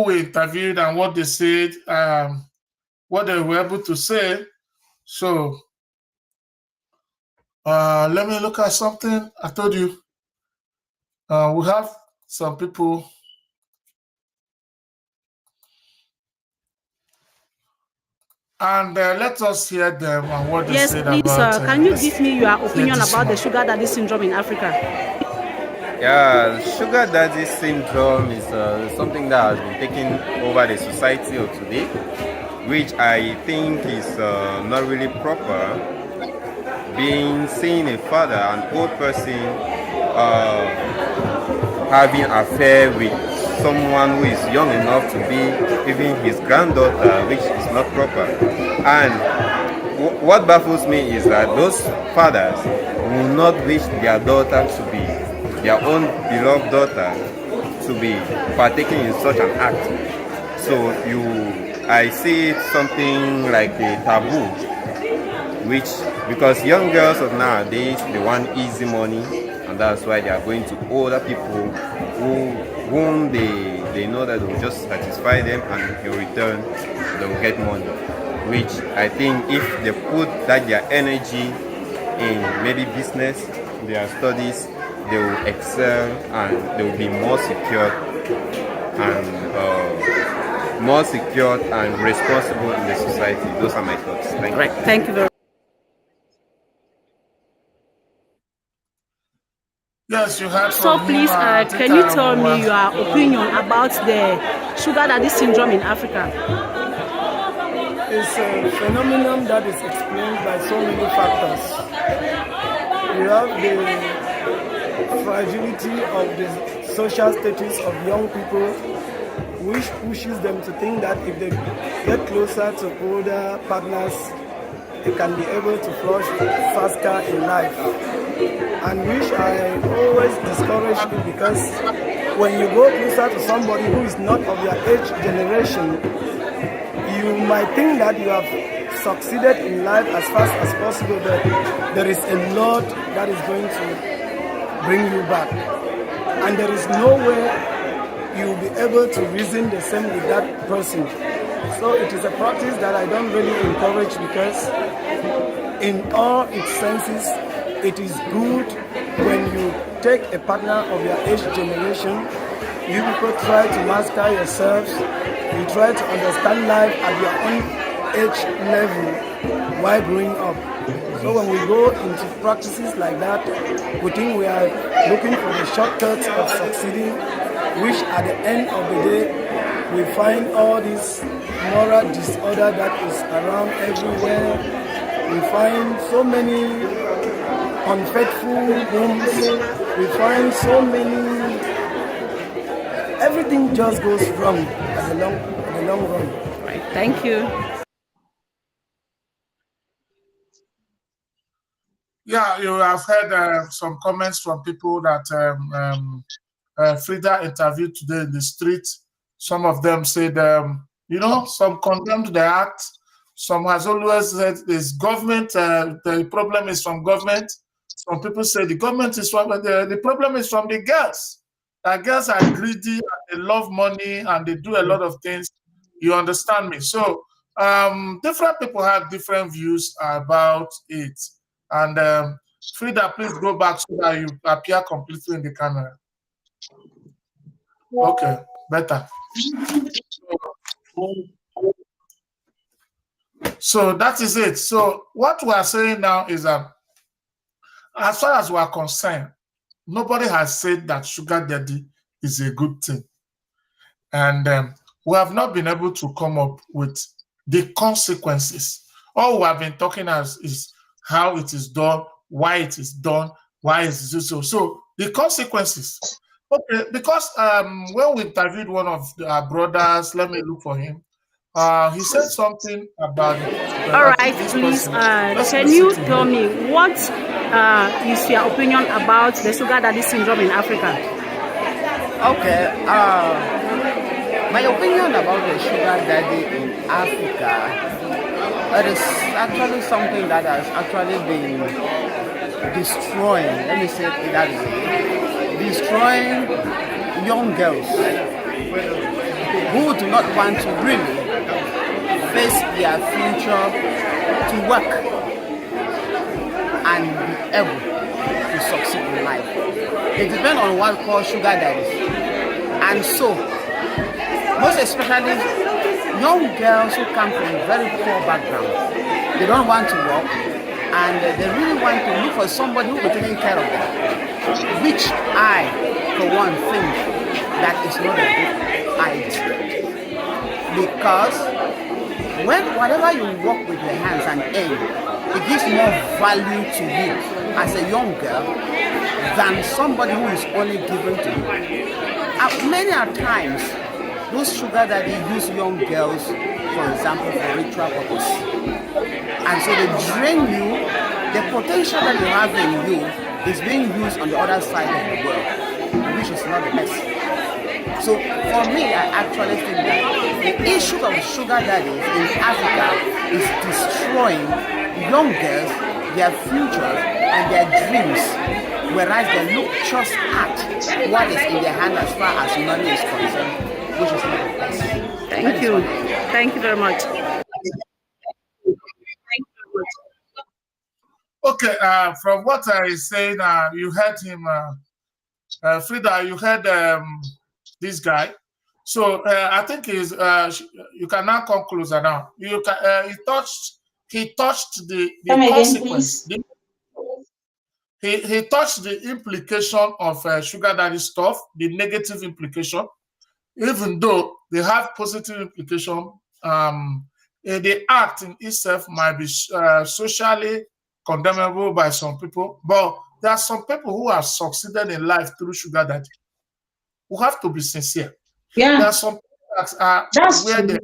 we interviewed and what they said, what they were able to say. So let me look at something. I told you we have some people. And let us hear them and what they said about. Yes, please, can you give me your opinion about the sugar daddy syndrome in Africa? Yeah, sugar daddy syndrome is something that has been taking over the society of today, which I think is not really proper. Seeing a father, an old person, having an affair with someone who is young enough to be even his granddaughter, which is not proper. And what baffles me is that those fathers will not wish their daughter to be, their own beloved daughter, to be partaking in such an act. So I see it something like a taboo, which, because young girls of nowadays, they want easy money, and that's why they are going to older people whom they know that will just satisfy them, and in return they will get money. Which I think if they put that their energy in maybe business, their studies, they will excel and they will be more secure and responsible in the society. Those are my thoughts. Thank you. Right. Thank you very much. Yes, you heard So from please, him, can you tell me your opinion about the sugar daddy syndrome in Africa? It's a phenomenon that is explained by so many factors. You have the fragility of the social status of young people, which pushes them to think that if they get closer to older partners, they can be able to flourish faster in life. And which I always discourage it, because when you go closer to somebody who is not of your age generation, you might think that you have succeeded in life as fast as possible, but there is a lot that is going to bring you back. And there is no way you will be able to reason the same with that person. So it is a practice that I don't really encourage, because in all its senses, it is good when you take a partner of your age generation. You people try to master yourselves. You try to understand life at your own age level while growing up. So when we go into practices like that, we think we are looking for the shortcuts of succeeding, which at the end of the day, we find all this moral disorder that is around everywhere. We find so many unfaithful homes. We find so many, everything just goes wrong at the long run. Right. Thank you. Yeah, you have heard some comments from people that Frida interviewed today in the street. Some of them said, some condemned the act. Some has always said this government, the problem is from government. Some people say the government is from the problem is from the girls. The girls are greedy and they love money and they do a lot of things. You understand me? So different people have different views about it. And Frida, please go back so that you appear completely in the camera. Okay, better. So that is it. So what we are saying now is that as far as we are concerned, nobody has said that sugar daddy is a good thing. And we have not been able to come up with the consequences. All we have been talking as is how it is done, why it is done, why it is so. So the consequences. Okay, because when we interviewed one of our brothers, let me look for him. He said something about it. All right, please. Can you tell me what is your opinion about the sugar daddy syndrome in Africa? Okay. My opinion about the sugar daddy in Africa, it is actually something that has actually been destroying, let me say it that way, destroying young girls who do not want to really face their future to work and be able to succeed in life. It depends on what we call sugar daddies. And so, most especially young girls who come from very poor backgrounds, they don't want to work and they really want to look for somebody who will be taking care of them, which I, for one, think that is not a good idea. Because whatever you work with your hands and aim, it gives more value to you as a young girl than somebody who is only given to you. Many a times, those sugar daddy use young girls, for example, for ritual purpose. And so they drain you. The potential that you have in you is being used on the other side of the world, which is not the best. So for me, I actually think that the issue of sugar daddies in Africa is destroying young girls, their future and their dreams, whereas they look just at what is in their hand as far as money is concerned, which is not the best. Thank you. Thank you very much. Okay, from what I say now, you heard him, Frida, you heard this guy. So I think you can now come closer now. You can, he touched the consequence. He touched the implication of sugar daddy stuff, the negative implication, even though they have positive implication. The act in itself might be socially condemnable by some people, but there are some people who have succeeded in life through sugar daddy. We have to be sincere. Yeah, there are some people that are where they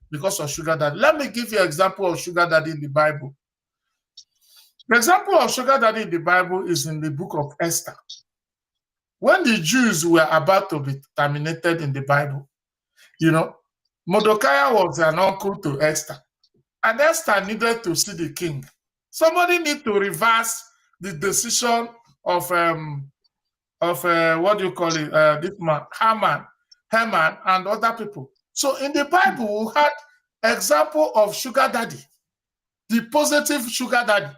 because of sugar daddy. Let me give you an example of sugar daddy in the Bible. The example of sugar daddy in the Bible is in the book of Esther. When the Jews were about to be terminated in the Bible, Mordecai was an uncle to Esther, and Esther needed to see the king. Somebody need to reverse the decision of what do you call it? This man, Haman, and other people. So in the Bible, we had example of sugar daddy, the positive sugar daddy.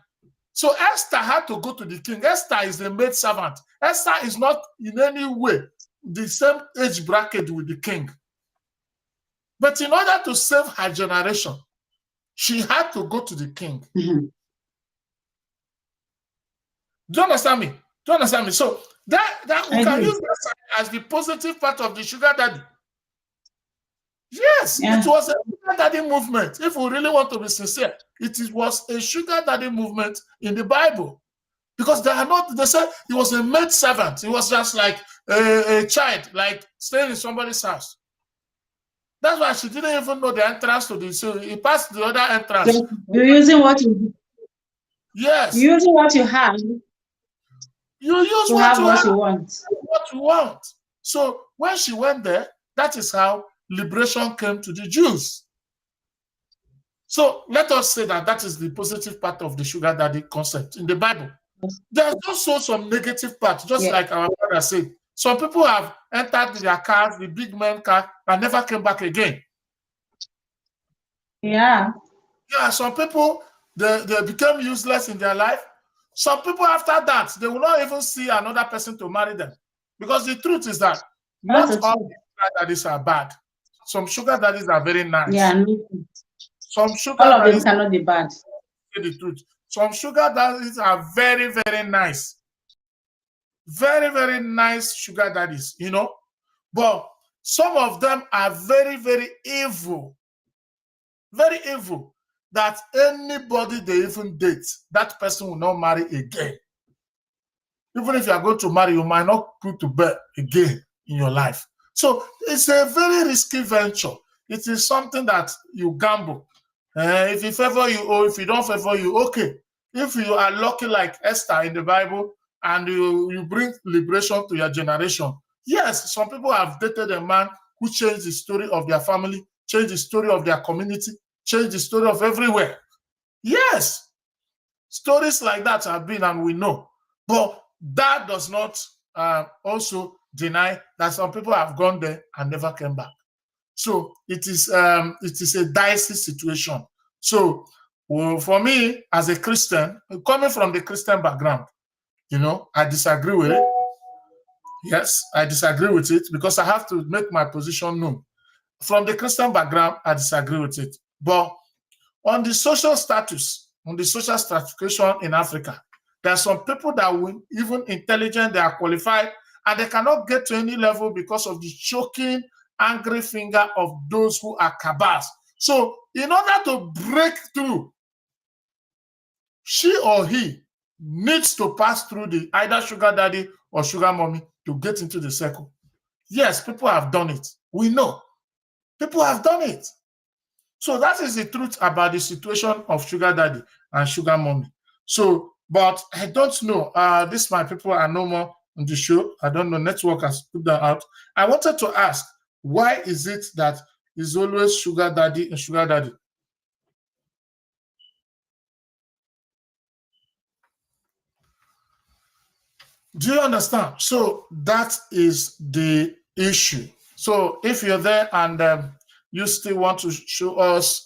So Esther had to go to the king. Esther is a maid servant. Esther is not in any way the same age bracket with the king. But in order to save her generation, she had to go to the king. Mhm. Do you understand me? Do you understand me? So that we I can do. use that as the positive part of the sugar daddy. Yes, Yeah. it was a sugar daddy movement. If we really want to be sincere, was a sugar daddy movement in the Bible. Because they said he was a maid servant. He was just like a child, like staying in somebody's house. That's why she didn't even know the entrance to the, so he passed the other entrance. You're using what you Yes. you're using what you have You use to what have you what have, you want. what you want. So when she went there, that is how liberation came to the Jews. So let us say that is the positive part of the sugar daddy concept in the Bible. There's also some negative part, just like our father said. Some people have entered their cars, the big man car, and never came back again. Yeah. Yeah, some people, they became useless in their life. Some people after that, they will not even see another person to marry them. Because the truth is that not all sugar daddies are bad. Some sugar daddies are very nice. Yeah. Some sugar All of them daddies cannot be bad. say the truth. Some sugar daddies are very, very nice. Very, very nice sugar daddies, But some of them are very, very evil. Very evil. That anybody they even date, that person will not marry again. Even if you are going to marry, you might not go to bed again in your life. So it's a very risky venture. It is something that you gamble. If it favor you or if you don't favor you, okay. If you are lucky like Esther in the Bible and you bring liberation to your generation, yes, some people have dated a man who changed the story of their family, changed the story of their community, changed the story of everywhere. Yes, stories like that have been and we know. But that does not also deny that some people have gone there and never came back. So it is a dicey situation. So for me, as a Christian, coming from the Christian background, I disagree with it. Yes, I disagree with it because I have to make my position known. From the Christian background, I disagree with it. But on the social status, on the social stratification in Africa, there are some people that are even intelligent, they are qualified, and they cannot get to any level because of the choking, angry finger of those who are cabals. So in order to break through, she or he needs to pass through the either sugar daddy or sugar mommy to get into the circle. Yes, people have done it. We know. People have done it. So that is the truth about the situation of sugar daddy and sugar mommy. So, but I don't know. This my people are no more on the show. I don't know. Network has put that out. I wanted to ask, why is it that it's always sugar daddy and sugar daddy? Do you understand? So that is the issue. So if you're there and you still want to show us,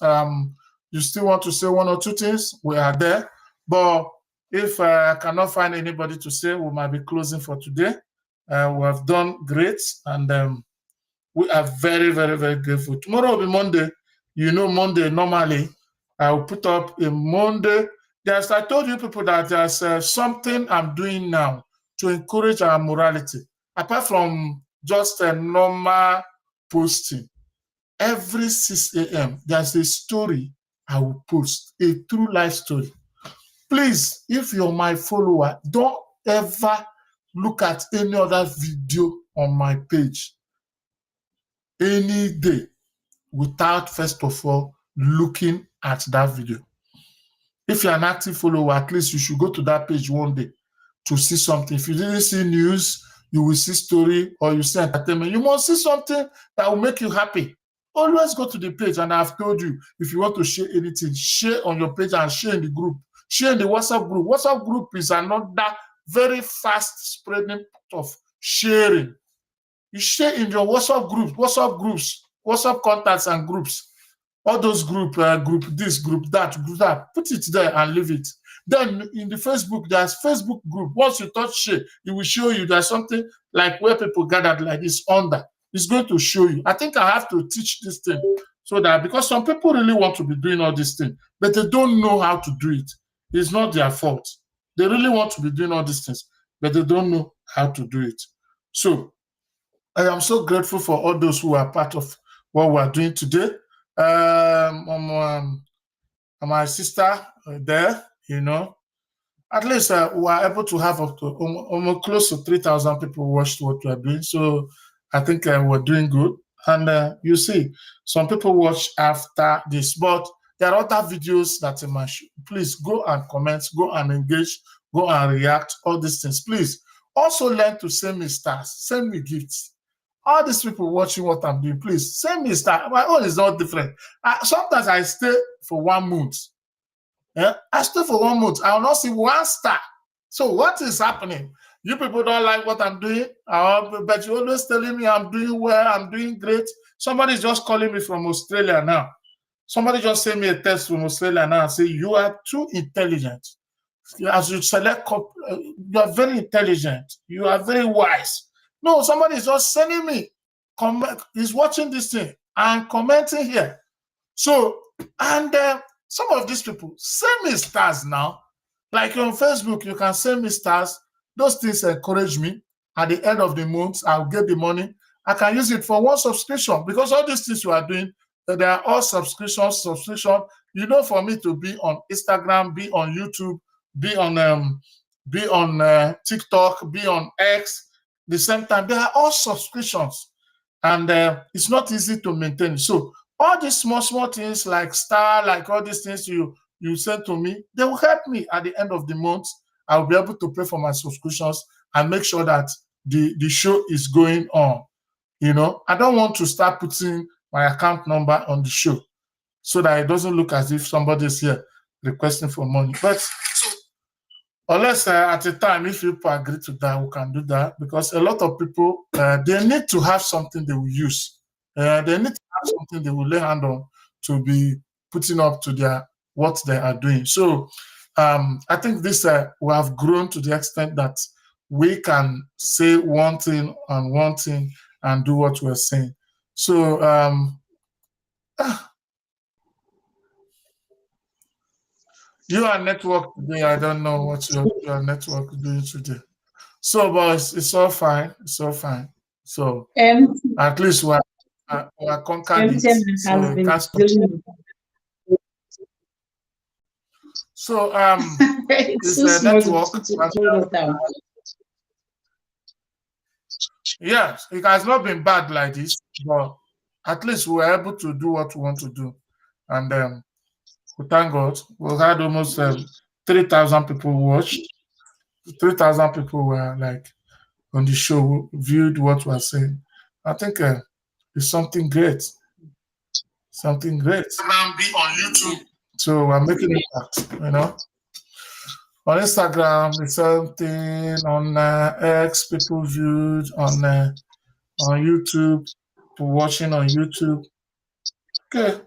you still want to say one or two things, we are there. But if I cannot find anybody to say, we might be closing for today. We have done great, and we are very, very, very grateful. Tomorrow will be Monday. You know, Monday, normally, I will put up a Monday. There's, I told you people that there's something I'm doing now to encourage our morality. Apart from just a normal posting, every 6 a.m., there's a story I will post, a true life story. Please, if you're my follower, don't ever look at any other video on my page any day without, first of all, looking at that video. If you're an active follower, at least you should go to that page one day to see something. If you didn't see news, you will see story or you see entertainment. You must see something that will make you happy. Always go to the page, and I've told you, if you want to share anything, share on your page and share in the group. Share in the WhatsApp group. WhatsApp group is another very fast spreading of sharing. You share in your WhatsApp groups, WhatsApp contacts and groups. All those group this, group that, put it there and leave it. Then in the Facebook, there's Facebook group. Once you touch share, it will show you there's something like where people gathered like this under. It's going to show you. I think I have to teach this thing so that, because some people really want to be doing all these things, but they don't know how to do it. It's not their fault. They really want to be doing all these things, but they don't know how to do it. So I am so grateful for all those who are part of what we are doing today. My sister there, you know, at least we are able to have up to almost close to 3,000 people watched what we are doing. So I think we're doing good. And you see, some people watch after this, but there are other videos that you must. Please go and comment, go and engage, go and react, all these things. Please also learn to send me stars, send me gifts. All these people watching what I'm doing, please send me a star. My own is not different. Sometimes I stay for 1 month. Yeah? I stay for 1 month. I will not see 1 star. So what is happening? You people don't like what I'm doing, but you're always telling me I'm doing well, I'm doing great. Somebody's just calling me from Australia now. Somebody just sent me a text from Australia now and say, you are too intelligent. As you select, you are very intelligent. You are very wise. No, somebody is just sending me, he's watching this thing and commenting here. So, and some of these people send me stars now. Like on Facebook, you can send me stars. Those things encourage me. At the end of the month, I'll get the money. I can use it for 1 subscription, because all these things you are doing, they are all subscription. You know, for me to be on Instagram, be on YouTube, be on TikTok, be on X, the same time, they are all subscriptions, and it's not easy to maintain. So all these small things like star, like all these things you send to me, they will help me at the end of the month. I'll be able to pay for my subscriptions and make sure that the show is going on. You know, I don't want to start putting my account number on the show so that it doesn't look as if somebody is here requesting for money. But unless at a time, if people agree to that, we can do that, because a lot of people, they need to have something they will use. They need to have something they will lay hand on to be putting up to their what they are doing. So I think this we have grown to the extent that we can say one thing and do what we're saying. So your network today, I don't know what your network is doing today. So, but it's all fine. It's all fine. So at least we are conquered it. So it can't stop. So it's a network. Yes, it has not been bad like this, but at least we were able to do what we want to do. And we thank God. We had almost 3,000 people watched. 3,000 people were like on the show, viewed what we are saying. I think it's something great. Something great. Be on YouTube. So we're making impact, you know. On Instagram, the same thing. On X, people viewed. On YouTube, people watching on YouTube. Okay.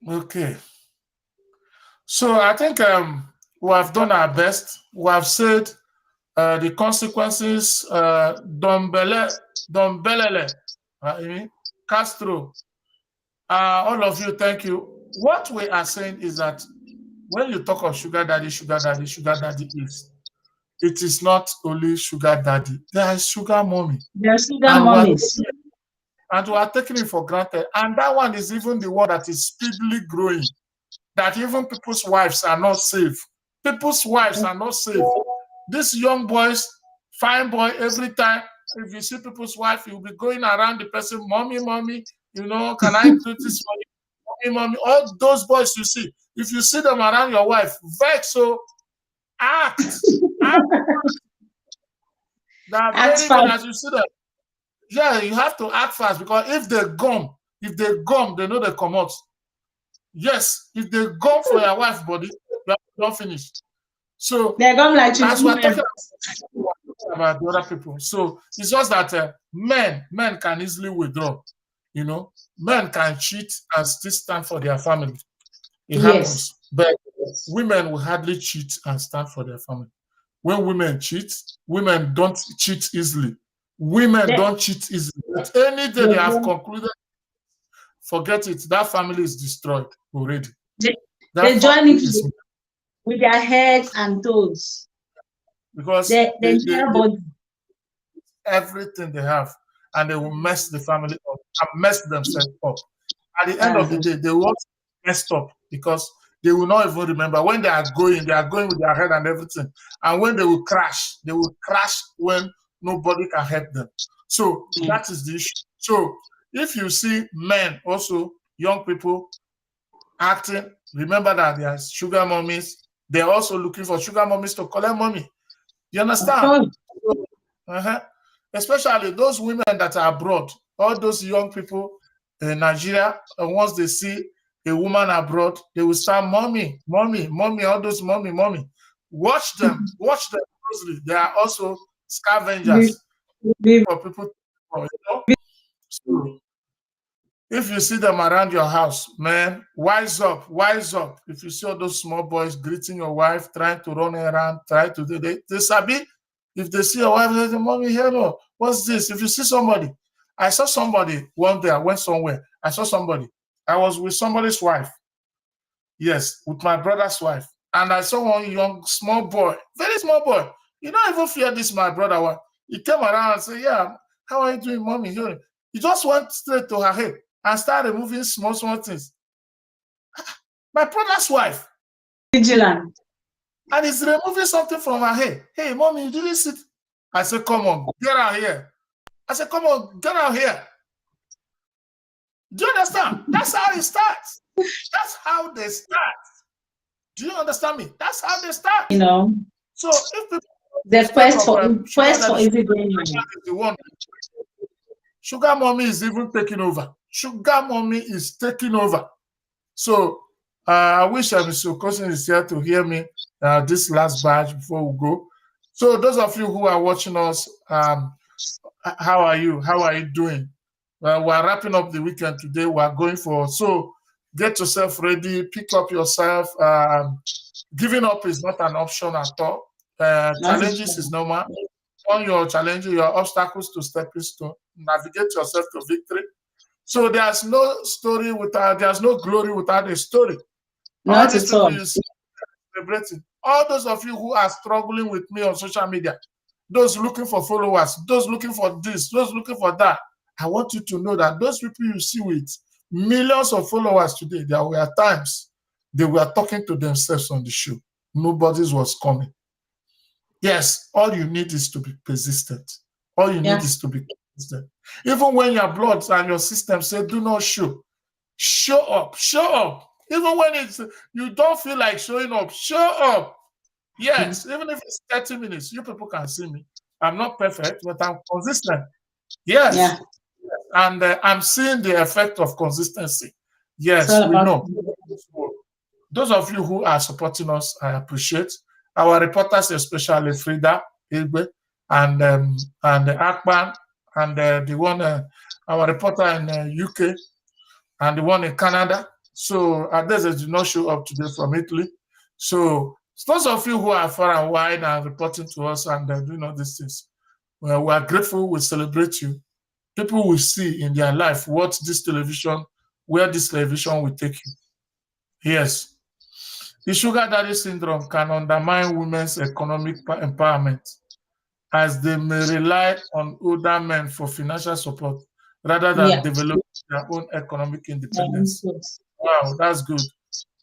Okay. So I think we have done our best. We have said the consequences. Dombelele, Castro. All of you, thank you. What we are saying is that when you talk of sugar daddy is, it is not only sugar daddy. There is sugar mommy. There's sugar mommies. And we are taking it for granted. And that one is even the one that is speedily growing. That even people's wives are not safe. People's wives are not safe. These young boys, fine boy, every time, if you see people's wife, you'll be going around the person, mommy, you know, can I do this for you? Mommy. All those boys you see, if you see them around your wife, vex, so act. That very good as you see them. Yeah, you have to act fast because if they gum, they know they come out. Yes, if they gum for your wife body, you don't finish. So they gum like that's what talking about the other people. So it's just that men can easily withdraw. You know, men can cheat and still stand for their family. It happens, but women will hardly cheat and stand for their family. When women cheat, women don't cheat easily. Women don't cheat easily. But any day they have concluded, forget it. That family is destroyed already. They join it with their heads and toes. Because everything they have, and they will mess the family up and mess themselves up. At the end of the day, they will mess up because they will not even remember when they are going with their head and everything. And when they will crash when nobody can help them. So that is the issue. So if you see men, also young people acting, remember that they are sugar mommies. They're also looking for sugar mommies to collect money. You understand? Especially those women that are abroad, all those young people in Nigeria, and once they see a woman abroad, they will start, mommy, all those mommy. Watch them closely. They are also scavengers for people. So if you see them around your house, man, wise up. If you see all those small boys greeting your wife, trying to run around, they sabi. If they see your wife, they say, mommy, hello, what's this? If you see somebody, I saw somebody one day, I went somewhere, I saw somebody. I was with somebody's wife. Yes, with my brother's wife. And I saw one young, small boy, very small boy. You don't even fear this, my brother. He came around and said, yeah, how are you doing, mommy? He just went straight to her head and started removing small things. My brother's wife. Vigilant. And he's removing something from her head. Hey, mommy, you didn't sit. I said, come on, get out here. Do you understand? That's how it starts. That's how they start. Do you understand me? That's how they start. You know. So if people the quest for easy going money. Sugar mommy is even taking over. Sugar mommy is taking over. So I wish Mr. Okosin is here to hear me this last batch before we go. So those of you who are watching us, how are you? How are you doing? Well, we're wrapping up the weekend today. We're going for, so get yourself ready, pick up yourself. Giving up is not an option at all. Challenges is normal. On your challenges, your obstacles to stepping stone, navigate yourself to victory. So there's no story without, there's no glory without a story. Not at all. Celebrating. All those of you who are struggling with me on social media, those looking for followers, those looking for this, those looking for that, I want you to know that those people you see with millions of followers today, there were times They were talking to themselves on the show. Nobody was coming. Yes, all you need is to be persistent. All you need is to be consistent. Even when your blood and your system say, do not show. Show up. Show up. Even when you don't feel like showing up, show up. Yes, even if it's 30 minutes, you people can see me. I'm not perfect, but I'm consistent. Yes. Yeah. And I'm seeing the effect of consistency. Yes, we know. Those of you who are supporting us, I appreciate. Our reporters, especially Frida Ilbe and Akban, and the one, our reporter in UK, and the one in Canada. So others did not show up today from Italy. So those of you who are far and wide and reporting to us and doing all these things, well, we are grateful. We celebrate you. People will see in their life where this television will take you. Yes. The sugar daddy syndrome can undermine women's economic empowerment as they may rely on older men for financial support rather than developing their own economic independence. Wow, that's good.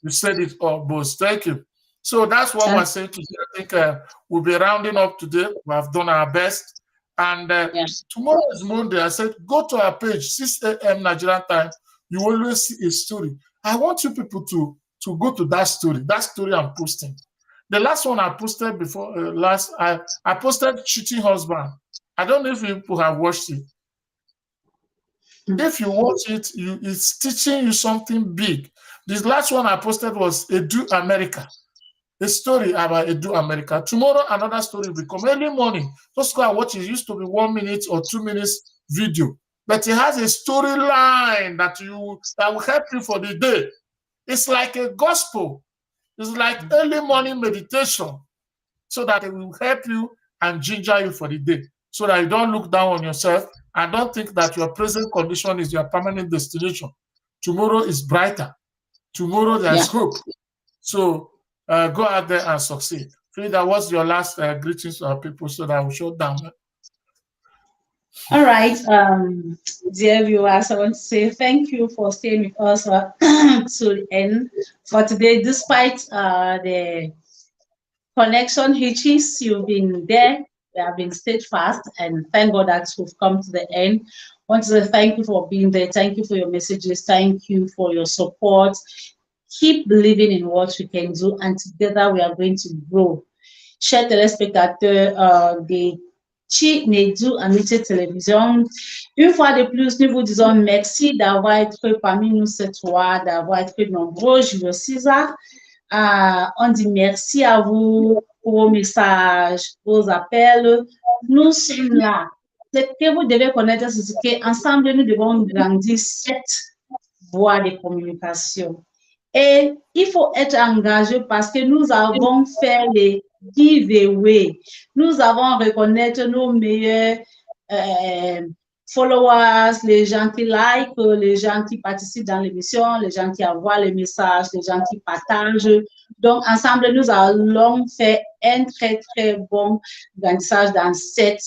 You said it all, boss. Thank you. So that's what we're saying today. I think we'll be rounding up today. We have done our best. And tomorrow is Monday. I said, go to our page, 6 a.m. Nigerian time. You always see a story. I want you people to go to that story I'm posting. The last one I posted before, I posted Cheating Husband. I don't know if people have watched it. If you watch it, it's teaching you something big. This last one I posted was Edu America. A story about Edu America. Tomorrow, another story will come early morning. Just go and watch it. It used to be 1 minute or 2 minutes video. But it has a storyline that will help you for the day. It's like a gospel. It's like early morning meditation so that it will help you and ginger you for the day so that you don't look down on yourself and don't think that your present condition is your permanent destination. Tomorrow is brighter. Tomorrow there's hope. So go out there and succeed. Frida, what's your last greetings to our people so that I will shut down? All right, dear viewers, I want to say thank you for staying with us to the end for today. Despite the connection hitches, you've been there, you have been steadfast, and thank God that we've come to the end. I want to say thank you for being there. Thank you for your messages. Thank you for your support. Keep believing in what we can do, and together we are going to grow. Chers téléspectateurs des Chinedu Amitié Télévision, une fois de plus, nous vous disons merci d'avoir été parmi nous cette fois, d'avoir été nombreux. Julio César, on dit merci à vous pour vos messages, vos appels. Nous sommes là. Ce que vous devez connaître, c'est qu'ensemble, nous devons grandir cette voie de communication. Et il faut être engagé parce que nous avons fait les giveaway. Nous avons reconnaître nos meilleurs followers, les gens qui like, les gens qui participent dans l'émission, les gens qui envoient les messages, les gens qui partagent. Donc, ensemble, nous allons faire un très, très bon grandissage dans cette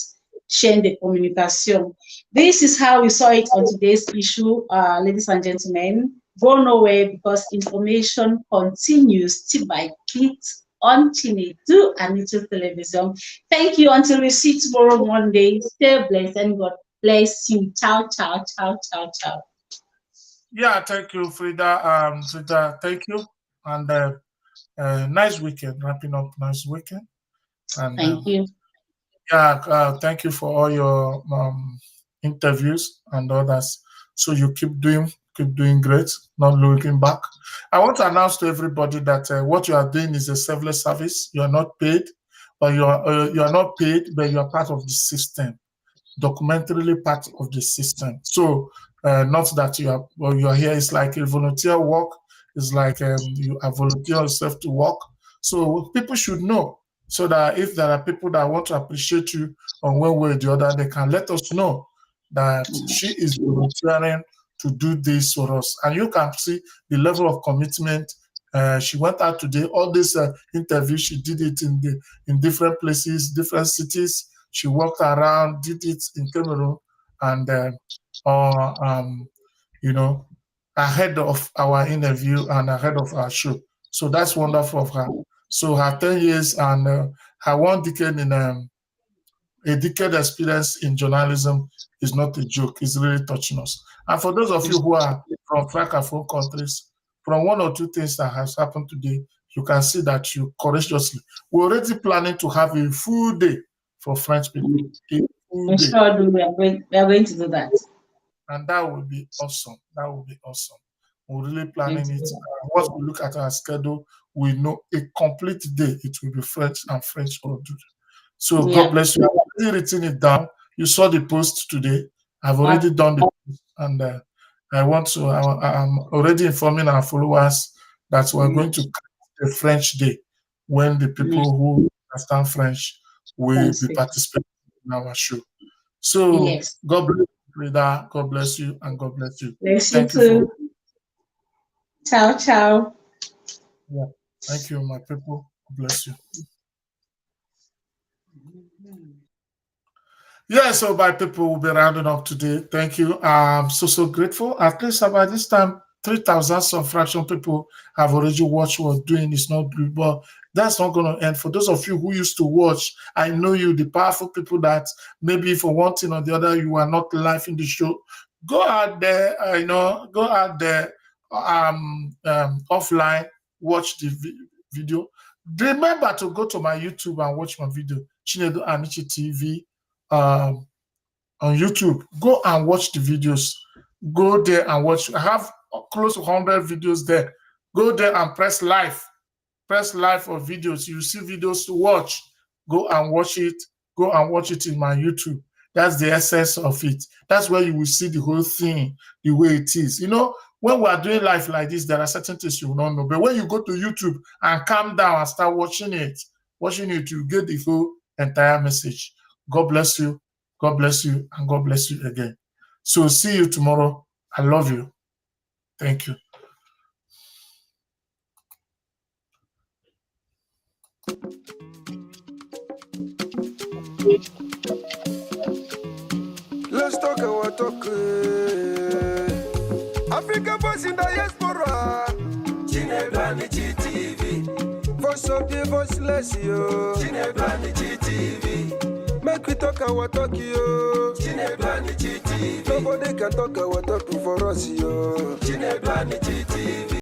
chaîne de communication. This is how we saw it on today's issue, ladies and gentlemen. Go nowhere because information continues tick by click on Chinedu Amitié Television. Thank you until we see tomorrow Monday. Stay blessed and God bless you. Ciao, ciao, ciao, ciao, ciao. Yeah, thank you, Frida. Frida, thank you. And nice weekend, wrapping up nice weekend. And, thank you. Yeah, thank you for all your interviews and others. So you keep doing great, not looking back. I want to announce to everybody that what you are doing is a selfless service. You are not paid, but you are not paid, but you are part of the system, documentarily part of the system. So not that you are here. It's like a volunteer work. It's like you are volunteer yourself to work. So people should know, so that if there are people that want to appreciate you on one way or the other, they can let us know that she is volunteering to do this for us. And you can see the level of commitment. She went out today. All these interviews, she did it in different places, different cities. She walked around, did it in Cameroon, and you know, ahead of our interview and ahead of our show. So that's wonderful of her. So her 10 years and her 1 decade in a decade experience in journalism is not a joke. It's really touching us. And for those of you who are from Francophone countries, from 1 or 2 things that has happened today, you can see that you courageously. We're already planning to have a full day for French people. A full We day. sure do. We are going to do that. And that will be awesome. That will be awesome. We're really planning it. Once we look at our schedule, we know a complete day it will be French and French all do. So God bless you. I've already written it down. You saw the post today. I've already done the post, and I'm already informing our followers that we're going to create a French day when the people who understand French will be participating in our show. So God bless you, Frida. God bless you, and God bless you. Bless you too. Ciao, ciao. Yeah. Thank you, my people. God bless you. Yeah, so my people will be rounding up today. Thank you. I'm so grateful. At least by this time, 3,000 some fraction people have already watched what we're doing. It's not good, but that's not going to end. For those of you who used to watch, I know you, the powerful people that maybe for one thing or the other, you are not live in the show. Go out there, go out there offline, watch the video. Remember to go to my YouTube and watch my video, Chinedu Aniche TV. On YouTube, go and watch the videos. Go there and watch. I have close to 100 videos there. Go there and press live for videos. You see videos to watch. Go and watch it. Go and watch it in my YouTube. That's the essence of it. That's where you will see the whole thing the way it is. You know, when we are doing life like this, there are certain things you will not know. But when you go to YouTube and calm down and start watching it, you get the whole entire message. God bless you. God bless you. And God bless you again. So see you tomorrow. I love you. Thank you. Let's talk our talk. Africa boys in diaspora. Chinedu Aniche TV. Voice of the voiceless, yo. Chinedu Aniche TV. Make we talk our talk, yo. Chinedu Aniche TV. Nobody can talk our talk for us, yo. Chinedu Aniche TV.